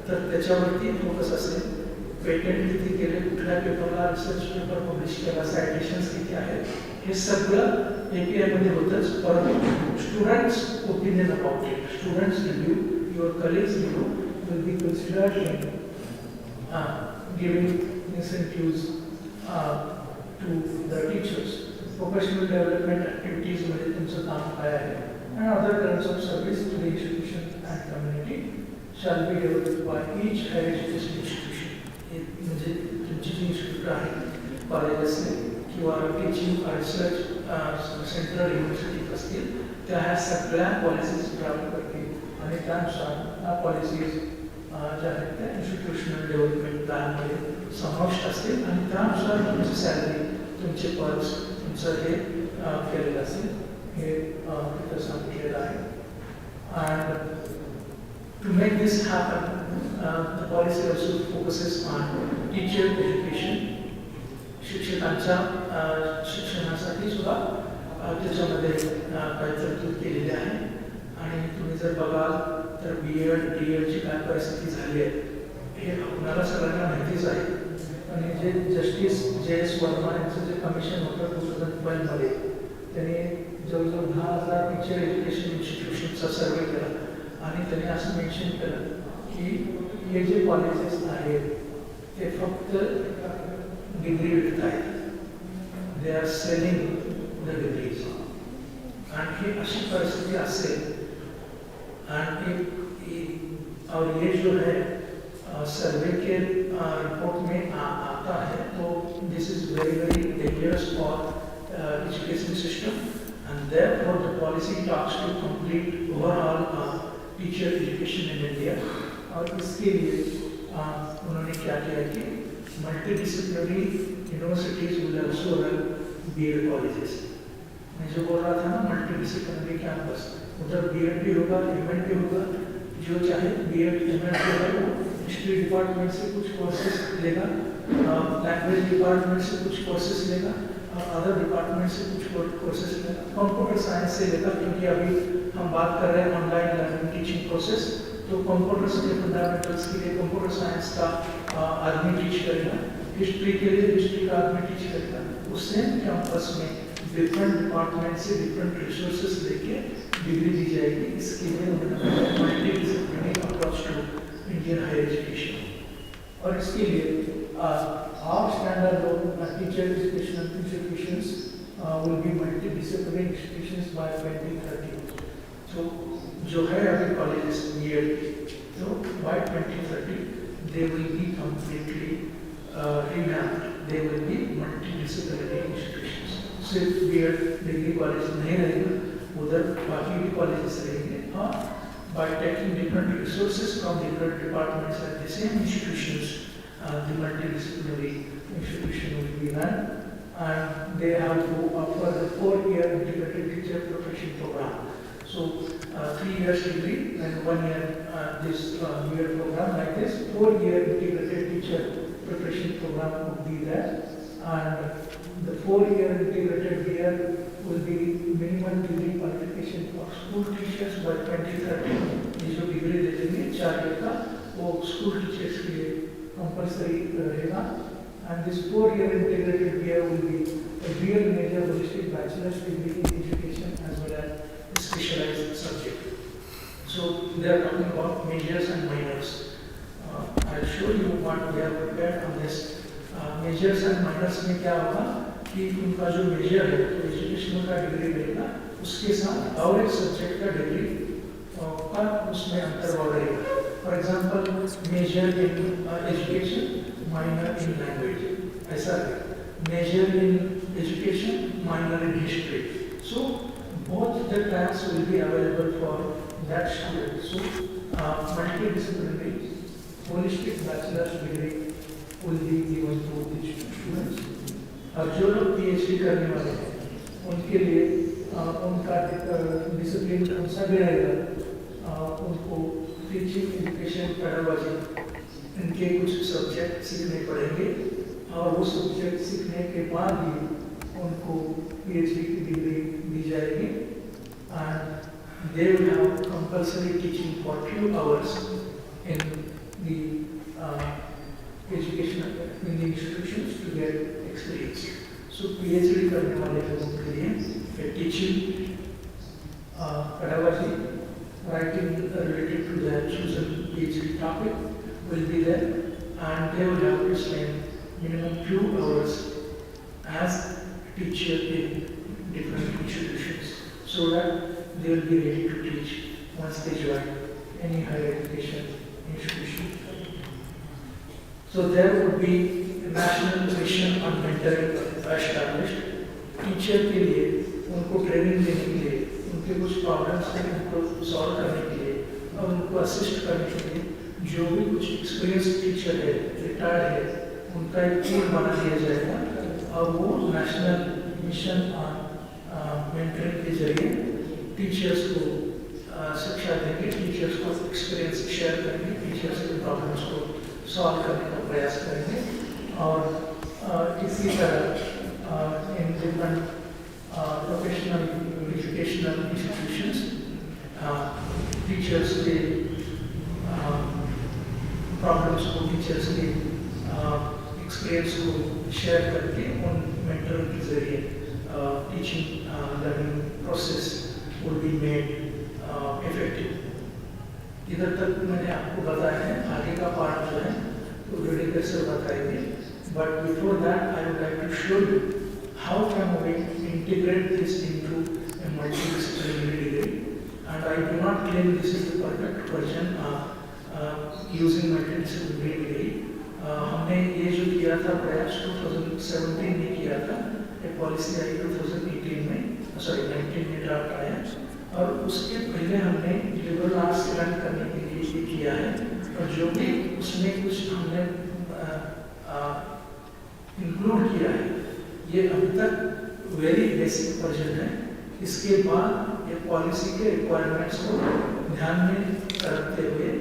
तर त्याच्यावरती फोकस असेल. पेटंट किती केले, कुठल्या पेपरला रिसर्च पेपर पब्लिश केला, सायटेशन्स किती आहेत, हे सगळं API मध्ये होतंच. परंतु students opinion about it, students review, your colleagues review will be considered in giving incentives to the teachers. Professional development activities मध्ये तुमचं काम काय आहे, and other terms of service to the institution and community shall be developed by each higher education institution. म्हणजे तुमची जी institute आहे, college असेल किंवा टीचिंग रिसर्च सेंट्रल युनिव्हर्सिटीज असतील, त्या ह्या सगळ्या पॉलिसीज ड्राफ्ट करतील, आणि त्यानुसार ह्या पॉलिसीज ज्या आहेत त्या इन्स्टिट्यूशनल डेव्हलपमेंट प्लॅनमध्ये समाविष्ट असतील, आणि त्यानुसार तुमची सॅलरी, तुमचे पर्स, तुमचं हे केलेलं असेल, हे तिथं सांगितलेलं आहे. And to make this happen, the policy also focuses on teacher education. शिक्षकांच्या शिक्षणासाठी सुद्धा त्याच्यामध्ये काही तरतूद केलेली आहे. आणि तुम्ही जर बघाल तर BEd DEdची काय परिस्थिती झाली आहे हे आपल्याला सगळ्यांना माहितीच आहे. आणि जे जस्टिस JS वर्मा यांचं जे कमिशन होतं 2012 मध्ये त्यांनी जवळजवळ 10,000 टीचर एज्युकेशन इन्स्टिट्यूशनचा सर्वे केला आणि त्यांनी असं मेन्शन केलं की हे जे कॉलेजेस आहेत ते फक्त डिग्री विकत आहेत. They are selling the degrees. आणि ही अशी परिस्थिती असेल आणि और ये जो है सर्वे के रिपोर्ट में आता है तो this is very very dangerous for education system and therefore the policy talks to complete overall teacher education in India. और इसके लिए उन्होंने क्या किया कि multidisciplinary universities will also run BEd colleges. मैं जो बोल रहा था ना मल्टीडिसिप्लिनरी कैंपस, उधर BEd भी होगा, MAd भी होगा. जो चाहे BEd MAd होगा वो हिस्ट्री डिपार्टमेंट से कुछ कोर्सेज लेगा, लैंग्वेज डिपार्टमेंट से कुछ कोर्सेज लेगा और अदर डिपार्टमेंट से कुछ कोर्सेज लेगा. कंप्यूटर साइंस से लेगा, क्योंकि अभी हम बात कर रहे हैं ऑनलाइन लर्निंग टीचिंग प्रोसेस, तो कंप्यूटर्स के फंडामेंटल्स के लिए कंप्यूटर साइंस का आदमी टीच करेगा, हिस्ट्री के लिए हिस्ट्री का आदमी टीच करेगा. उस सेम कैंपस में डिफरेंट डिपार्टमेंट से डिफरेंट रिसोर्सेज लेके डिग्री दी जाएगी. इसके लिए उन्होंने multidisciplinary approach to Indian higher education. और इसके लिए our standard of teacher educational institutions will be multidisciplinary institutions by 2030. So जो है अभी कॉलेजेस BEd तो by 2030 they will be completely revamped. They will be multidisciplinary institutions. सिर्फ BEd degree college नहीं रहेगा, उधर बाकी भी कॉलेजेस रहेंगे. और by taking different resources from different departments at the same institutions, the multidisciplinary institution will be run, and they have to offer the 4-year integrated teacher profession program. So 3 years degree and 1 year this year program like this. 4-year integrated teacher preparation program would be there, and the 4-year integrated year will be minimum degree qualification for school teachers by 2030. ये जो degree दे देंगे 4 year का वो school teachers के लिए compulsory रहेगा. And this 4-year integrated year will be a real major holistic bachelor's degree in education as well as specialized subject. So they are talking about majors and minors. I'll show you what we have prepared on this. Majors and minors में क्या होगा कि उनका जो major है तो educational का degree रहेगा, उसके साथ और एक सब्जेक्ट का डिग्री का उसमें अंतर रहेगा. For example major in education minor in language, ऐसा है. Major in education minor in history. So both the tracks will be available for that student. So multidisciplinary holistic bachelor's degree will be given to the students. और जो लोग PhD करने वाले हैं उनके लिए उनका डिसिप्लिन कौन सा भी रहेगा, उनको टीचिंग एजुकेशन पेडागोजी इनके कुछ सब्जेक्ट सीखने पड़ेंगे और वो सब्जेक्ट सीखने के बाद ही उनको PhD की डिग्री दी जाएगी. And they will have compulsory teaching for 2 hours in the education in the institutions to get experience. So PhD करने वाले लोगों के लिए teaching, pedagogy, writing related to their chosen PhD topic will be there, and they will have to spend minimum 2 hours as teacher in different institutions, so that they will be ready to teach once they join any higher education institution. So there would be a national mission on mentoring established. Teacher के लिए उनको training देने के लिए, उनके कुछ problems हैं उनको सॉल्व करने के लिए और उनको असिस्ट करने के लिए जो भी कुछ एक्सपीरियंस टीचर है, रिटायर्ड है, उनका एक टीम बना दिया जाएगा और वो नेशनल मिशन ऑन मेंटरिंग के जरिए टीचर्स को शिक्षा देंगे, टीचर्स को एक्सपीरियंस शेयर करेंगे, टीचर्स के प्रॉब्लम्स को सॉल्व करने का प्रयास करेंगे. और इसी तरह in different professional educational institutions, teachers के शेयर करके उन मेंटरों के जरिए teaching learning process would be made effective. इधर तक मैंने आपको बताया है, आगे का पार्ट जो है तो वीडियो से बताएंगे, but before that I would like to show you how can we integrate this into a multidisciplinary degree, and I do not claim this is the perfect version using multidisciplinary degree. हमने ये जो किया था प्रयास 2017 में किया था, एक पॉलिसी आई 2018 में, सॉरी 19 में ड्राफ्ट आया, और उसके पहले हमने लिबरल आर्ट्स रन करने के लिए ये किया है, और जो भी उसमें कुछ हमने इंक्लूड किया है ये अभी तक वेरी बेसिक वर्जन है। इसके बाद ये पॉलिसी के रिक्वायरमेंट्स को ध्यान में रखते हुए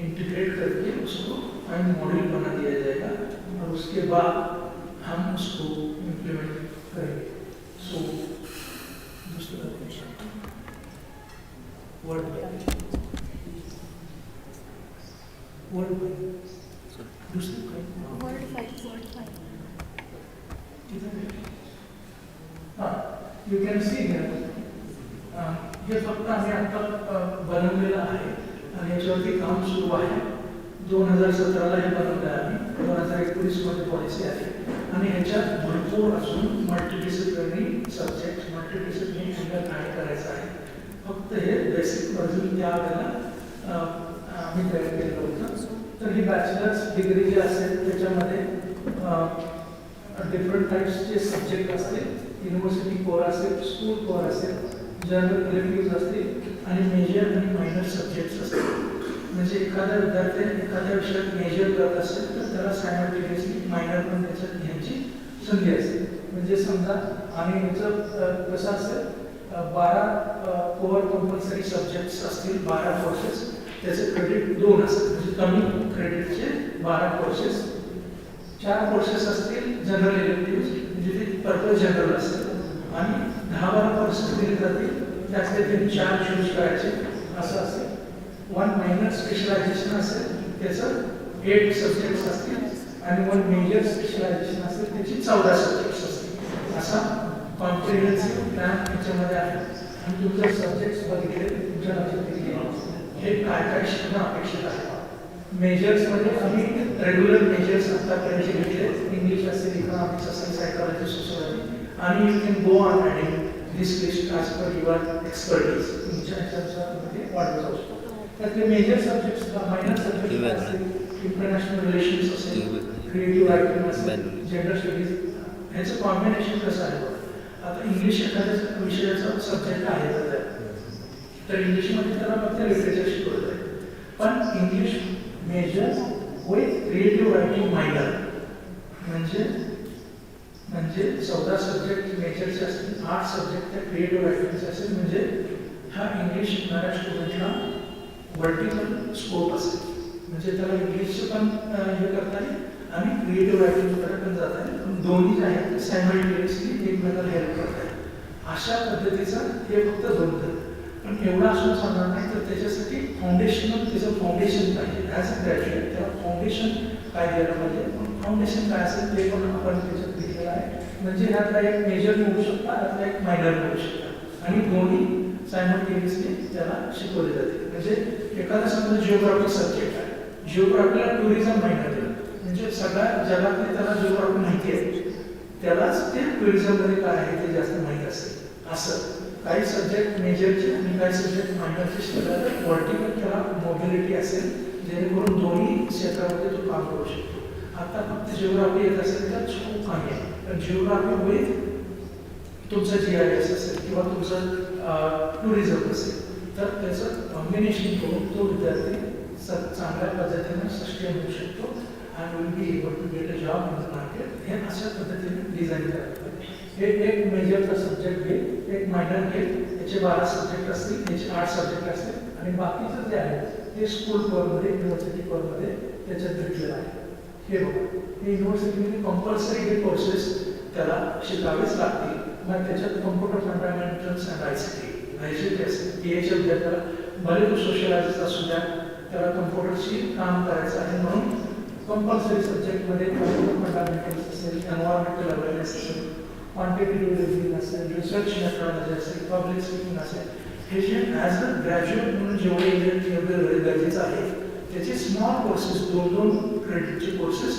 इंटीग्रेट करके उसको फाइन मॉडल बना दिया जाएगा, और उसके बाद हम उसको इम्प्लीमेंट करेंगे। सो दूसरा वर्ड दूसरे यू कैन सी हे फक्त आम्ही आता बनवलेलं आहे आणि याच्यावरती काम सुरू आहे। 2017ला हे बनवलं आहे आम्ही, 2019 मध्ये पॉलिसी आहे, आणि ह्याच्यात भरपूर अजून multidisciplinary subject multidisciplinary angle add करायचं आहे। फक्त हे बेसिक वर्जन त्यावेळेला आम्ही तयार केलं होतं। तर ही बॅचलर्स डिग्री जी असेल त्याच्यामध्ये डिफरंट टाईप्सचे सब्जेक्ट असतील, युनिव्हर्सिटी कोर असेल, स्कूल कोर असेल, जनरल इलेक्टिव्ह असतील, आणि मेजर आणि मायनर सब्जेक्ट्स असतील। म्हणजे एखाद्या विद्यार्थ्याने एखाद्या विषयात मेजर करत असेल तर त्याला सायमल्टेनियसली मायनर पण त्याच्यात घ्यायची संधी असते। म्हणजे समजा आणि ह्याचं कसं असेल, 12 कोअर कंपल्सरी सब्जेक्ट्स असतील, 12 कोर्सेस, त्याचे क्रेडिट 2 असतील, म्हणजे कमी क्रेडिटचे 12 कोर्सेस, 4 कोर्सेस असतील जनरल इलेक्टिव्ह, म्हणजे ते पर्पज जनरल असेल, आणि 10-12 कोर्सेस दिले जातील, त्यातले ते 4 चूज करायचे असं असेल। 1 मायनर स्पेशलायझेशन असेल, त्याचं 8 सब्जेक्ट्स असतील, आणि 1 मेजर स्पेशलायझेशन असेल, त्याची 14 सब्जेक्ट्स असतील। असा कॉम्प्रिहेन्सिव्ह प्लॅन त्याच्यामध्ये आहे। आणि तुमचे सब्जेक्ट्स बघितले तुमच्या लक्षात येईल हे काय काय शिकणं अपेक्षित आहे। मेजर्समध्ये आम्ही रेग्युलर मेजर्स आतापर्यंत घेतले, इंग्लिश असेल, इकॉनॉमिक्स असेल, सायकॉलॉजी, सोशॉलॉजी, आणि you can go on adding this list as per your expertise, तुमच्या ह्याच्यामध्ये वाढवत जाऊ शकतो। त्यातले मेजर सब्जेक्ट्स, मायनर सब्जेक्ट असतील, इंटरनॅशनल रिलेशन्स असेल, क्रिएटिव्ह रायटिंग असेल, जेंडर स्टडीज, ह्याचं कॉम्बिनेशन कसं आहे बघा। आता इंग्लिश एखाद्या विषयाचा सब्जेक्ट आहे तर इंग्लिशमध्ये त्याला फक्त लिटरेचर शिकवलं जाईल, पण English major with creative writing minor, म्हणजे 14 सब्जेक्ट मेजरचे असतील, 8 सब्जेक्ट त्या क्रिएटिव्ह रायटिंगचे असेल, म्हणजे हा इंग्लिश शिकणाऱ्या स्टुडंटला वर्टिकल स्कोप असेल, म्हणजे त्याला इंग्लिशचं पण हे करता येईल आणि क्रिएटिव्ह रायटिंगकडे पण जाता येईल, पण दोन्ही जे आहेत ते सायमल्टेनियसली एकमेकाला हेल्प करतात। अशा पद्धतीचं हे फक्त बनतं, पण एवढा असून चालणार नाही, तर त्याच्यासाठी फाउंडेशनल त्याचं फाउंडेशन पाहिजे। ॲज अ ग्रॅज्युएट त्याला फाउंडेशन काय द्यायला पाहिजे, पण फाउंडेशन काय असेल ते पण आपण त्याच्यात दिलेलं आहे। म्हणजे ह्यातला एक मेजर निवडू शकता, ह्यातला एक मायनर निवडू शकता, आणि दोन्ही सायमल्टेनियसली त्याला शिकवले जाते। म्हणजे एखादा समजा जिओग्राफी सब्जेक्ट आहे, जिओग्राफीला टुरिझम मायनर दिलं, म्हणजे सगळ्या जगातले त्याला जिओग्राफी माहिती आहे, त्यालाच ते टुरिझममध्ये काय आहे ते जास्त माहीत असेल। असं काही सब्जेक्ट मेजरचे आणि काही सब्जेक्ट मायनरचे शिकवले तर व्हर्टिकल त्याला मोबिलिटी असेल, जेणेकरून दोन्ही क्षेत्रामध्ये तो काम करू शकतो। आता फक्त जिओग्राफी येत असेल तर खूप कमी आहे, पण जिओग्राफी विथ तुमचं GIS असेल किंवा तुमचं टुरिझम असेल तर त्याचं कॉम्बिनेशन करून तो विद्यार्थी चांगल्या पद्धतीने सस्टेन होऊ शकतो and will be able to get a job in the market. हे अशा पद्धतीने डिझाईन करायला पाहिजे। हे एक मेजरचा सब्जेक्ट घेईल, एक मायनर घेईल, याचे 12 सब्जेक्ट असतील, याचे 8 सब्जेक्ट असतील, आणि बाकीचं जे आहे ते स्कूल कोअरमध्ये, युनिव्हर्सिटी कोअरमध्ये त्याच्यात भेटलेलं आहे। हे बघा, हे युनिव्हर्सिटीमध्ये कंपल्सरी हे कोर्सेस त्याला शिकावेच लागतील। मग त्याच्यात कम्प्युटर फंडामेंटल्स अँड ICT असेल, PH विद्यार्थ्याला भले तो सोशलायझिस्ट असू द्या, त्याला कम्प्युटरशी काम करायचं आहे, म्हणून कंपल्सरी सब्जेक्टमध्ये फंडामेंटल्स असेल, एन्व्हायरमेंटल अवेअरनेस असेल, क्वांटिटेटिव्ह रिव्हिंग असेल, रिसर्च मेथडॉलॉजी असेल, पब्लिक स्पीकिंग असेल, हे जे ॲज अ ग्रॅज्युएट म्हणून जेवढे गरजेचं आहे त्याचे स्मॉल कोर्सेस 2-2 क्रेडिटचे कोर्सेस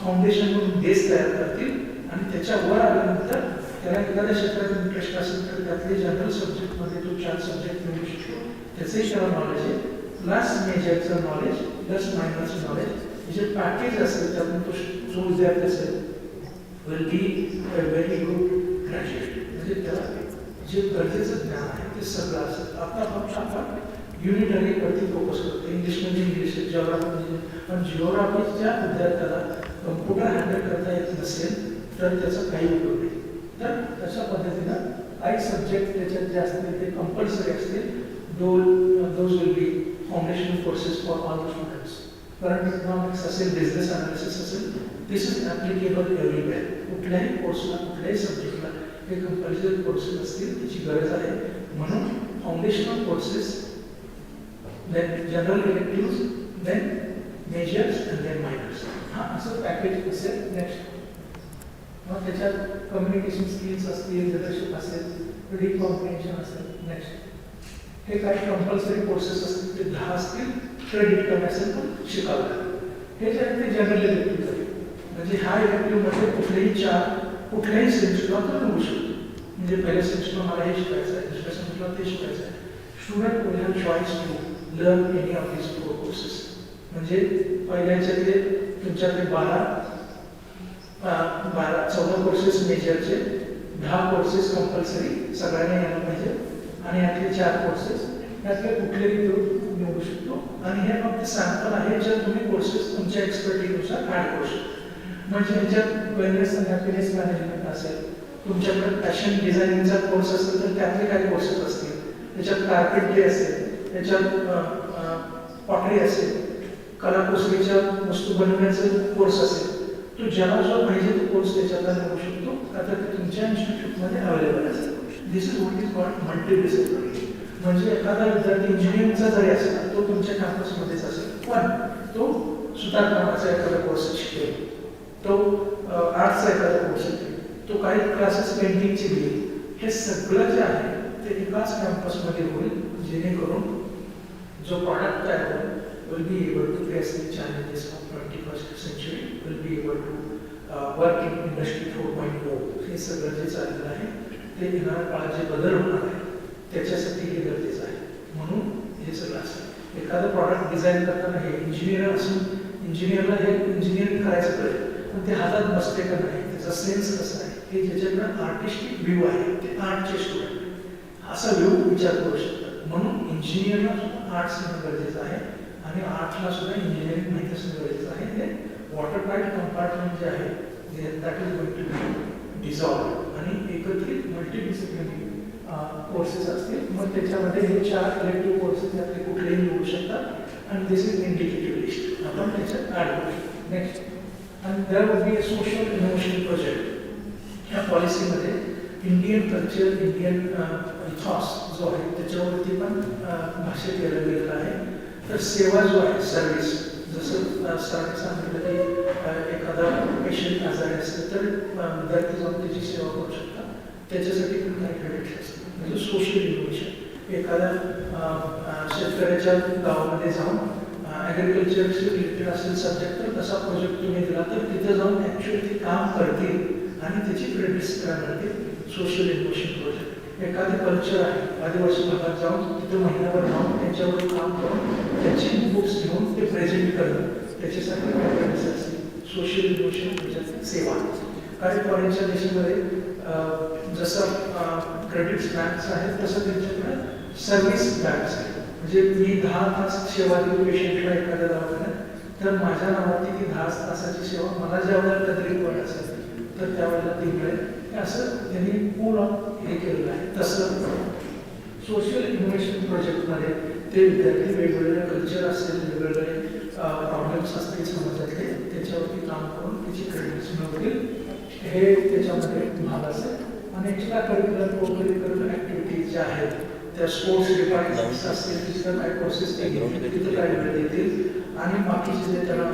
फाउंडेशन म्हणून बेस तयार करतील आणि त्याच्यावर आल्यानंतर त्याला एखाद्या क्षेत्रात इंटरेस्ट असेल तर त्यातले जनरल सब्जेक्टमध्ये तो 4 सब्जेक्ट मिळू शकतो, त्याचंही त्याला नॉलेज आहे, प्लस मेजरचं नॉलेज प्लस मायनरचं नॉलेज, हे जे पॅकेज असेल त्यातून तो जो विद्यार्थी असेल will be a very good graduate. म्हणजे त्याला जे गरजेचं ज्ञान आहे ते सगळं असेल. आता फक्त आपण युनिटरीवरती फोकस करतो, इंग्लिशमध्ये इंग्लिश, जिओग्राफी, पण जिओग्राफीच्या विद्यार्थ्याला कम्प्युटर हँडल करता येत नसेल तर त्याचा काही उपयोग नाही. तर तशा पद्धतीनं काही सब्जेक्ट त्याच्यात जे असतील ते कंपल्सरी असतील. Those will B foundational courses for all the students. Current economics असेल, बिझनेस अनालिसिस असेल, दिस इज ॲप्लिकेबल एव्हरीवेअर. कुठल्याही कोर्सला, कुठल्याही सब्जेक्टला हे कंपल्सरी कोर्सेस असतील, त्याची गरज आहे. म्हणून foundational courses, then general electives, then majors and then minors. हा असं पॅकेज असेल. नेक्स्ट मग त्याच्यात कम्युनिकेशन स्किल्स असतील, लिडरशिप असेल, रीडिंग कॉम्प्रिहेन्शन असेल. नेक्स्ट हे काही कंपल्सरी कोर्सेस असतील, ते 10 असतील, क्रेडिट कमी असेल पण शिकावं लागेल. हे जे आहे ते जनरल इलेक्टिव्ह आहे. म्हणजे ह्या इलेक्टिव्हमध्ये कुठल्याही सेमिस्टरला तो निवडू शकतो. म्हणजे पहिल्या सेमिस्टरला मला हे शिकायचं आहे, दुसऱ्या सेमिस्टरला ते शिकायचं आहे. Student will have choice to learn any of this 4 courses. म्हणजे पहिल्याच्यातले तुमच्याकडे 14 कोर्सेस मेजरचे, 10 कोर्सेस कंपल्सरी सगळ्यांनी यायला पाहिजे आणि यातले 4 कोर्सेस यातले कुठलेही तो निवडू शकतो. आणि हे फक्त सॅम्पल आहे, जर तुम्ही कोर्सेस तुमच्या एक्सपर्टीनुसार ॲड करू शकता. म्हणजे याच्यात वेलनेस अँड हॅपीनेस मॅनेजमेंट असेल, तुमच्याकडे फॅशन डिझायनिंगचा कोर्स असेल तर त्यातले काही कोर्सेस असतील, त्याच्यात कार्पेंट्री असेल, त्याच्यात पॉटरी असेल, कलाकुसरीच्या वस्तू बनवण्याचा कोर्स असेल, तो ज्याला जो पाहिजे तो कोर्स त्याच्यातला निवडू शकतो. आता ते तुमच्या इन्स्टिट्यूटमध्ये अवेलेबल असेल. This is what is called multidisciplinary. म्हणजे एखादा विद्यार्थी इंजिनिअरिंगचा जरी असेल तो तुमच्या कॅम्पसमध्येच असेल, पण तो सुतारकामाचा एखादा कोर्स शिकेल, तो आर्ट्सचा एखादा कोर्स शिकेल, तो काही क्लासेस पेंटिंगचे घेईल. हे सगळं जे आहे ते एकाच कॅम्पसमध्ये होईल, जेणेकरून जो प्रॉडक्ट तयार होईल will be able to face the challenges of 21st century, will be able to work in industry 4.0. हे सगळं जे चाललेलं आहे ते येणाऱ्या काळात जे बदल होणार आहे त्याच्यासाठी हे गरजेचं आहे. म्हणून हे सगळं असतं. एखादं प्रॉडक्ट डिझाईन करताना हे इंजिनियर असून इंजिनियरला हे इंजिनिअरिंग करायचं कळेल, पण ते हातात बसते का नाही, त्याचा सेन्स कसा आहे, हे ज्याच्याकडे आर्टिस्टिक व्ह्यू आहे, ते आर्टचे स्टुडंट असा व्ह्यू विचार करू शकतात. म्हणून इंजिनियरला सुद्धा आर्ट्स येणं गरजेचं आहे आणि आर्ट्सला सुद्धा इंजिनिअरिंग माहिती असणं गरजेचं आहे. हे वॉटर टाईट कंपार्टमेंट जे आहे that is going to be dissolve आणि एकत्रित मल्टीडिसिप्लिनरी कोर्सेस असतील. मग त्याच्यामध्ये हे 4 इलेक्टिव्ह कोर्सेस त्यातले कुठलेही निवडू शकतात आणि दिस इज इंडिकेटिव्ह लिस्ट आपण त्याच्यात ॲड करू शकतो. नेक्स्ट आणि there will be a social innovation project. ह्या पॉलिसीमध्ये इंडियन कल्चर, इंडियन इथॉस जो आहे त्याच्यावरती पण भाष्य केलं गेलेलं आहे. तर सेवा जो आहे, सर्व्हिस, जसं सरांनी सांगितलं की एखादा पेशंट आजारी असेल तर विद्यार्थी जाऊन त्याची सेवा करू शकतात, त्याच्यासाठी पण काही क्रेडिट्स असतात. म्हणजे सोशल इनोव्हेशन. एखाद्या शेतकऱ्याच्या गावामध्ये जाऊन ॲग्रिकल्चरशी रिलेटेड असेल सब्जेक्ट तर तसा प्रोजेक्ट तुम्ही दिला तर तिथे जाऊन ॲक्च्युअली ते काम करतील आणि त्याची क्रेडिट्स करायला मिळतील. Social innovation project. एखादे कल्चर आहे, आदिवासी भागात जाऊन तिथे महिनाभर राहून त्यांच्यावर काम करून त्याची बुक्स घेऊन ते प्रेझेंट करणं, त्याच्यासाठी काय करायचं असेल सोशल इनोव्हेशन प्रोजेक्ट. सेवा. काही फॉरेनच्या देशामध्ये जसं क्रेडिट्स बँक्स आहेत तसं त्यांच्याकडे सर्व्हिस बँक्स आहेत. म्हणजे मी 10 तास सेवा देऊ पेशंटला एखाद्या दवाखान्यात तर माझ्या नावाची ती 10 तासाची सेवा मला ज्या वेळेला कधी रिक्वायर्ड असेल तर त्यावेळेला ती मिळेल. असं त्यांनी पूर्ण हे केलेलं आहे. तसं सोशल इनोव्हेशन प्रोजेक्टमध्ये ते विद्यार्थी वेगवेगळे कल्चर असेल, वेगवेगळे प्रॉब्लेम्स असतील समाजातले, त्याच्यावरती काम करून त्याची क्रेडिट्स मिळवतील. हे त्याच्यामध्ये भाग असेल. आणि एक्स्ट्रा करिक्युलर को करिक्युलर ॲक्टिव्हिटीज ज्या आहेत त्या स्पोर्ट्स डिपार्टमेंट्स असतील, तिथं काय कोर्सेस तिथं काय वेळ देतील आणि बाकीचे जे त्याला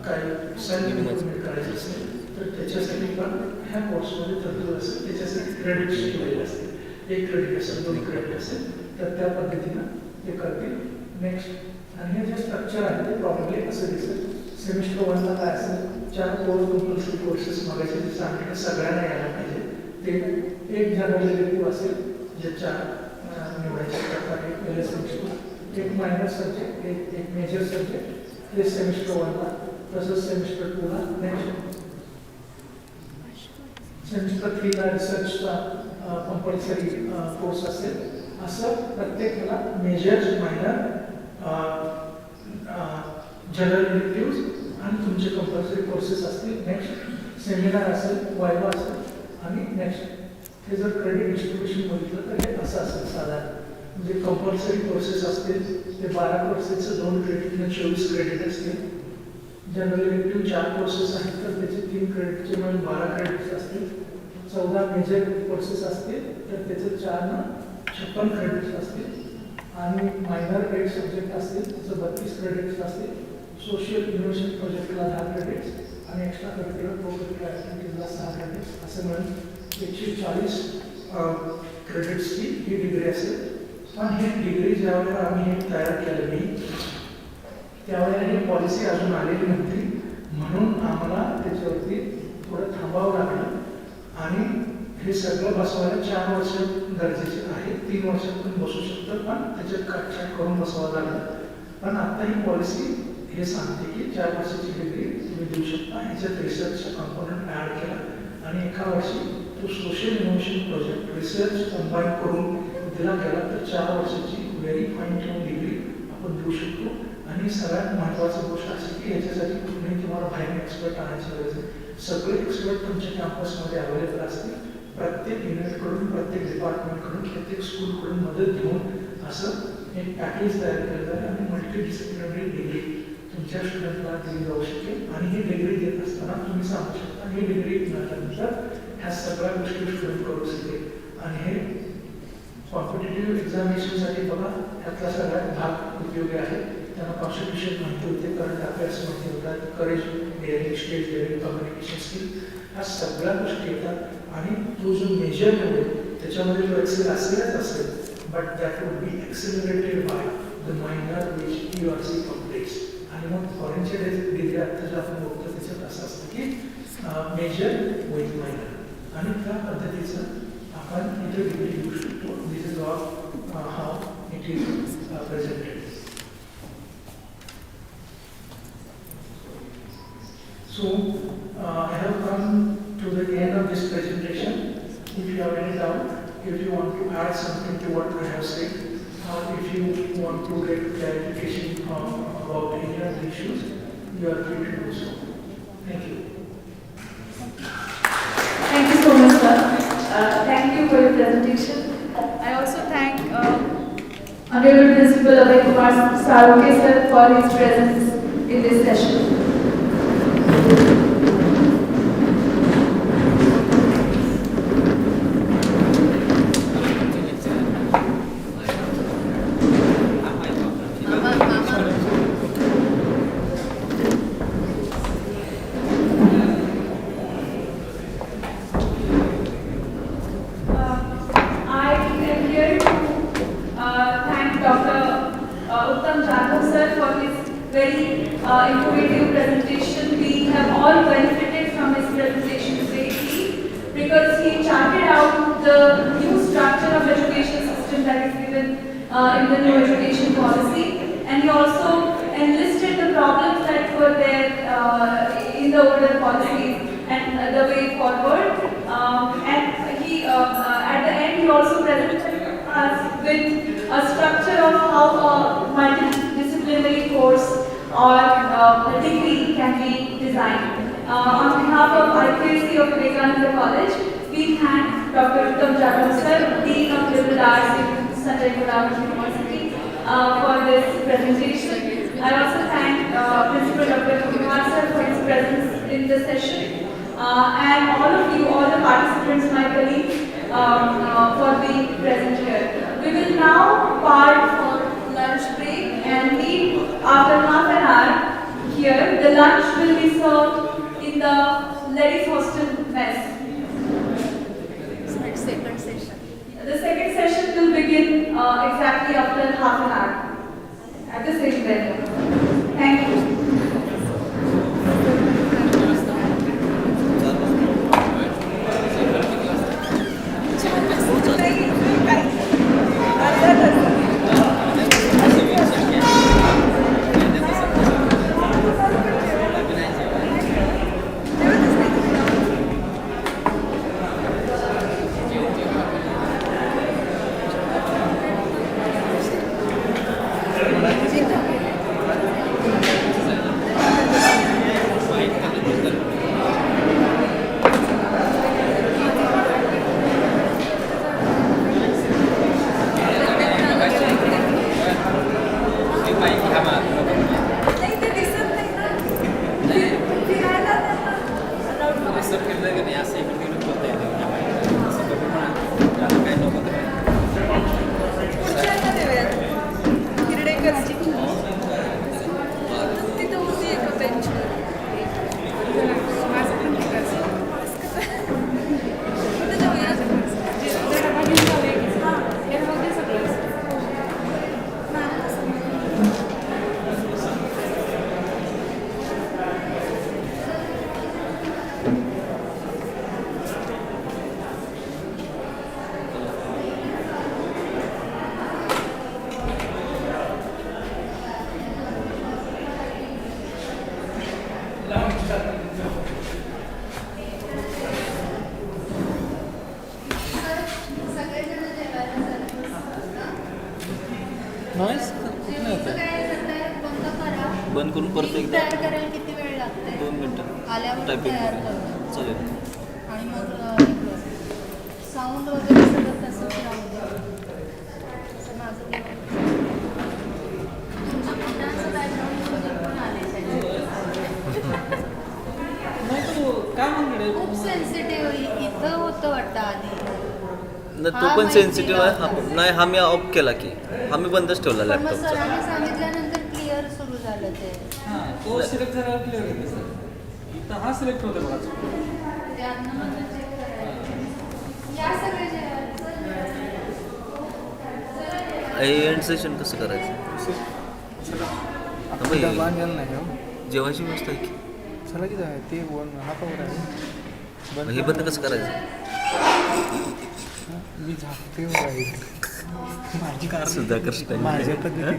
काही सेल्फ इम्प्रुव्हमेंट करायचं असेल तर त्याच्यासाठी पण ह्या कोर्समध्ये तरतूद असेल, त्याच्यासाठी क्रेडिट्स ठेवलेले असतील. 1 क्रेडिट असेल, 2 क्रेडिट असेल, तर त्या पद्धतीनं ते करतील. नेक्स्ट आणि हे जे स्ट्रक्चर आहे ते प्रॉब्लेम असं दिसेल. सेमिस्टर 1ला काय असेल, 4 कोर कंपल्सरी कोर्सेस मागायचे जे सांगितले सगळ्यांना यायला पाहिजे. ते एक जनरल इलेक्टिव्ह असेल जे 4 निवडायचे प्रकारे पहिल्या सेमिस्टर, एक मायनर सब्जेक्ट, एक मेजर सब्जेक्ट, ते सेमिस्टर 1ला. तसंच सेमिस्टर 2ला. नेक्स्ट सेमिस्टर 3ला रिसर्चचा कंपल्सरी कोर्स असेल. असं प्रत्येकाला मेजर्स, मायनर, जनरल इलेक्टिव्ह आणि तुमचे कंपल्सरी कोर्सेस असतील. नेक्स्ट सेमिनार असेल, वायवा असेल आणि नेक्स्ट हे जर क्रेडिट डिस्ट्रीब्युशन बघितलं तर हे असं असेल साधारण. म्हणजे कंपल्सरी कोर्सेस असतील ते 12 कोर्सेसचं 2 क्रेडिटने 24 क्रेडिट असतील. जनरल इलेक्टिव्ह 4 कोर्सेस आहेत तर त्याचे 3 क्रेडिटचे मिळून 12 क्रेडिट्स असतील. 14 मेजर कोर्सेस असतील तर त्याचे 4 न 56 क्रेडिट्स असतील. आणि मायनर 8 सब्जेक्ट असतील त्याचं 32 क्रेडिट्स असतील. सोशल इनोव्हेशन प्रोजेक्टला 10 क्रेडिट्स आणि एक्स्ट्रा करिक्युलर को-करिक्युलर ॲक्टिव्हिटीजला 6 क्रेडिट्स असं मिळून 140 क्रेडिट्सची ही डिग्री असेल. पण ही डिग्री ज्यावेळेला आम्ही तयार केलं मी त्यावेळेला ही पॉलिसी अजून आलेली नव्हती, म्हणून आम्हाला त्याच्यावरती थोडं थांबावं लागलं. आणि हे सगळं बसवायला 4 वर्ष गरजेचे आहे. 3 वर्षात पण बसू शकतं, पण त्याच्यात काटछाट करून बसवावं लागलं. पण आता ही पॉलिसी हे सांगते की 4 वर्षाची डिग्री तुम्ही देऊ शकता. ह्याच्यात रिसर्चचा कॉम्पोनंट ॲड केला आणि एका वर्षी तो social innovation project research combine करून दिला गेला तर 4 वर्षाची व्हेरी फाईन ट्यून डिग्री आपण देऊ शकतो. आणि सगळ्यात महत्त्वाची गोष्ट अशी की याच्यासाठी कुठेही तुम्हाला बाहेर एक्सपर्ट आणायची गरज आहे. सगळे एक्सपर्ट तुमच्या कॅम्पसमध्ये अवेलेबल असतील. प्रत्येक युनिटकडून, प्रत्येक डिपार्टमेंटकडून, प्रत्येक स्कूलकडून मदत घेऊन असं एक पॅकेज तयार केलं आहे आणि मल्टीडिसिप्लिनरी डिग्री तुमच्या स्टुडंटला दिली जाऊ शकेल. आणि ही डिग्री देत असताना तुम्ही सांगू शकता ही डिग्री मिळाल्यानंतर ह्या सगळ्या गोष्टी स्टुडंट करू शकेल. आणि हे कॉम्पिटेटिव्ह एक्झामिनेशनसाठी बघा ह्यातला सगळ्यात भाग उपयोगी आहे. त्यांना कॉन्स्टिट्यूशन माहिती होते, करंट अफेअर्स माहिती होतात, courage daring, stage daring, communication skill, ह्या सगळ्या गोष्टी येतात. आणि तो जो मेजर मिळेल त्याच्यामध्ये जो एक्सेल असेलच असेल, but that would be accelerated by the minor which you are see completes. आणि मग फॉरेनच्या डिग्री आता जे आपण बघतो त्याच्यात असं असतं की मेजर विथ मायनर, आणि त्या पद्धतीचं आपण इथे डिग्री घेऊ शकतो. This is all how it is presented. So I have come to the end of this presentation. If you have any doubt, if you want to add something to what I have said, or if you want to get clarification about any of the issues, you are free to do so. Thank you. Thank you so much, sir. Thank you for your presentation. I also thank Honorable Principal Abhay Kumar Saruke sir for his presence in this session. Informative presentation. We have all benefited from his presentation greatly because he charted out the new structure of education system that is given in the new education policy, and he also enlisted the problems that were there in the older policies and the way forward. And he at the end he also presented us with a structure of how a multidisciplinary course or the degree can be designed. On behalf of IQAC of Vivekananda College, we thank Dr. Uttam Jadhav sir, Dean of Liberal Arts, Sanjay Ghoda University, for this presentation. I also thank Principal Dr. Kumar sir for his presence in the session, and all of you, all the participants, my colleagues, for being present here. We will now part for lunch break and meet after half an hour here. The lunch will be second session. The second session will begin exactly after half an hour at the same venue. Thank you. Noise बंद करून परत एकदा तयार करायला किती वेळ लागते? 2 मिनिटं आल्यावर टायपिंग तयार करू चालेल. आणि मग साऊंड वगैरे सगळं तसंच राहू दे. असं माझं ते तुमच्या मुलांचं बॅकग्राऊंड वगैरे पण आले काय म्हणलं खूप सेन्सिटिव्ह इथं होतं वाटतं आधी. तो पण सेन्सिटिव्ह आहे. हा नाही हा मी ऑफ केला की हा मी बंदच ठेवला पण मग लॅपटॉपचा. सरांनी सांगितल्यानंतर क्लिअर सुरू झालं ते. तो सिलेक्ट झाला क्लिअर होते सर. इथं हा सिलेक्ट होते बघा. ते अन्नमधून चेक करायचं. या सगळे एंड सेशन कसं करायचं? जेवायची व्यवस्था आहे की चला की जाय ते हा कवर आहे. हे बंद कसं करायचं? मी झाकते माझी सुद्धा कृष्ण माझ्या पद्धतीने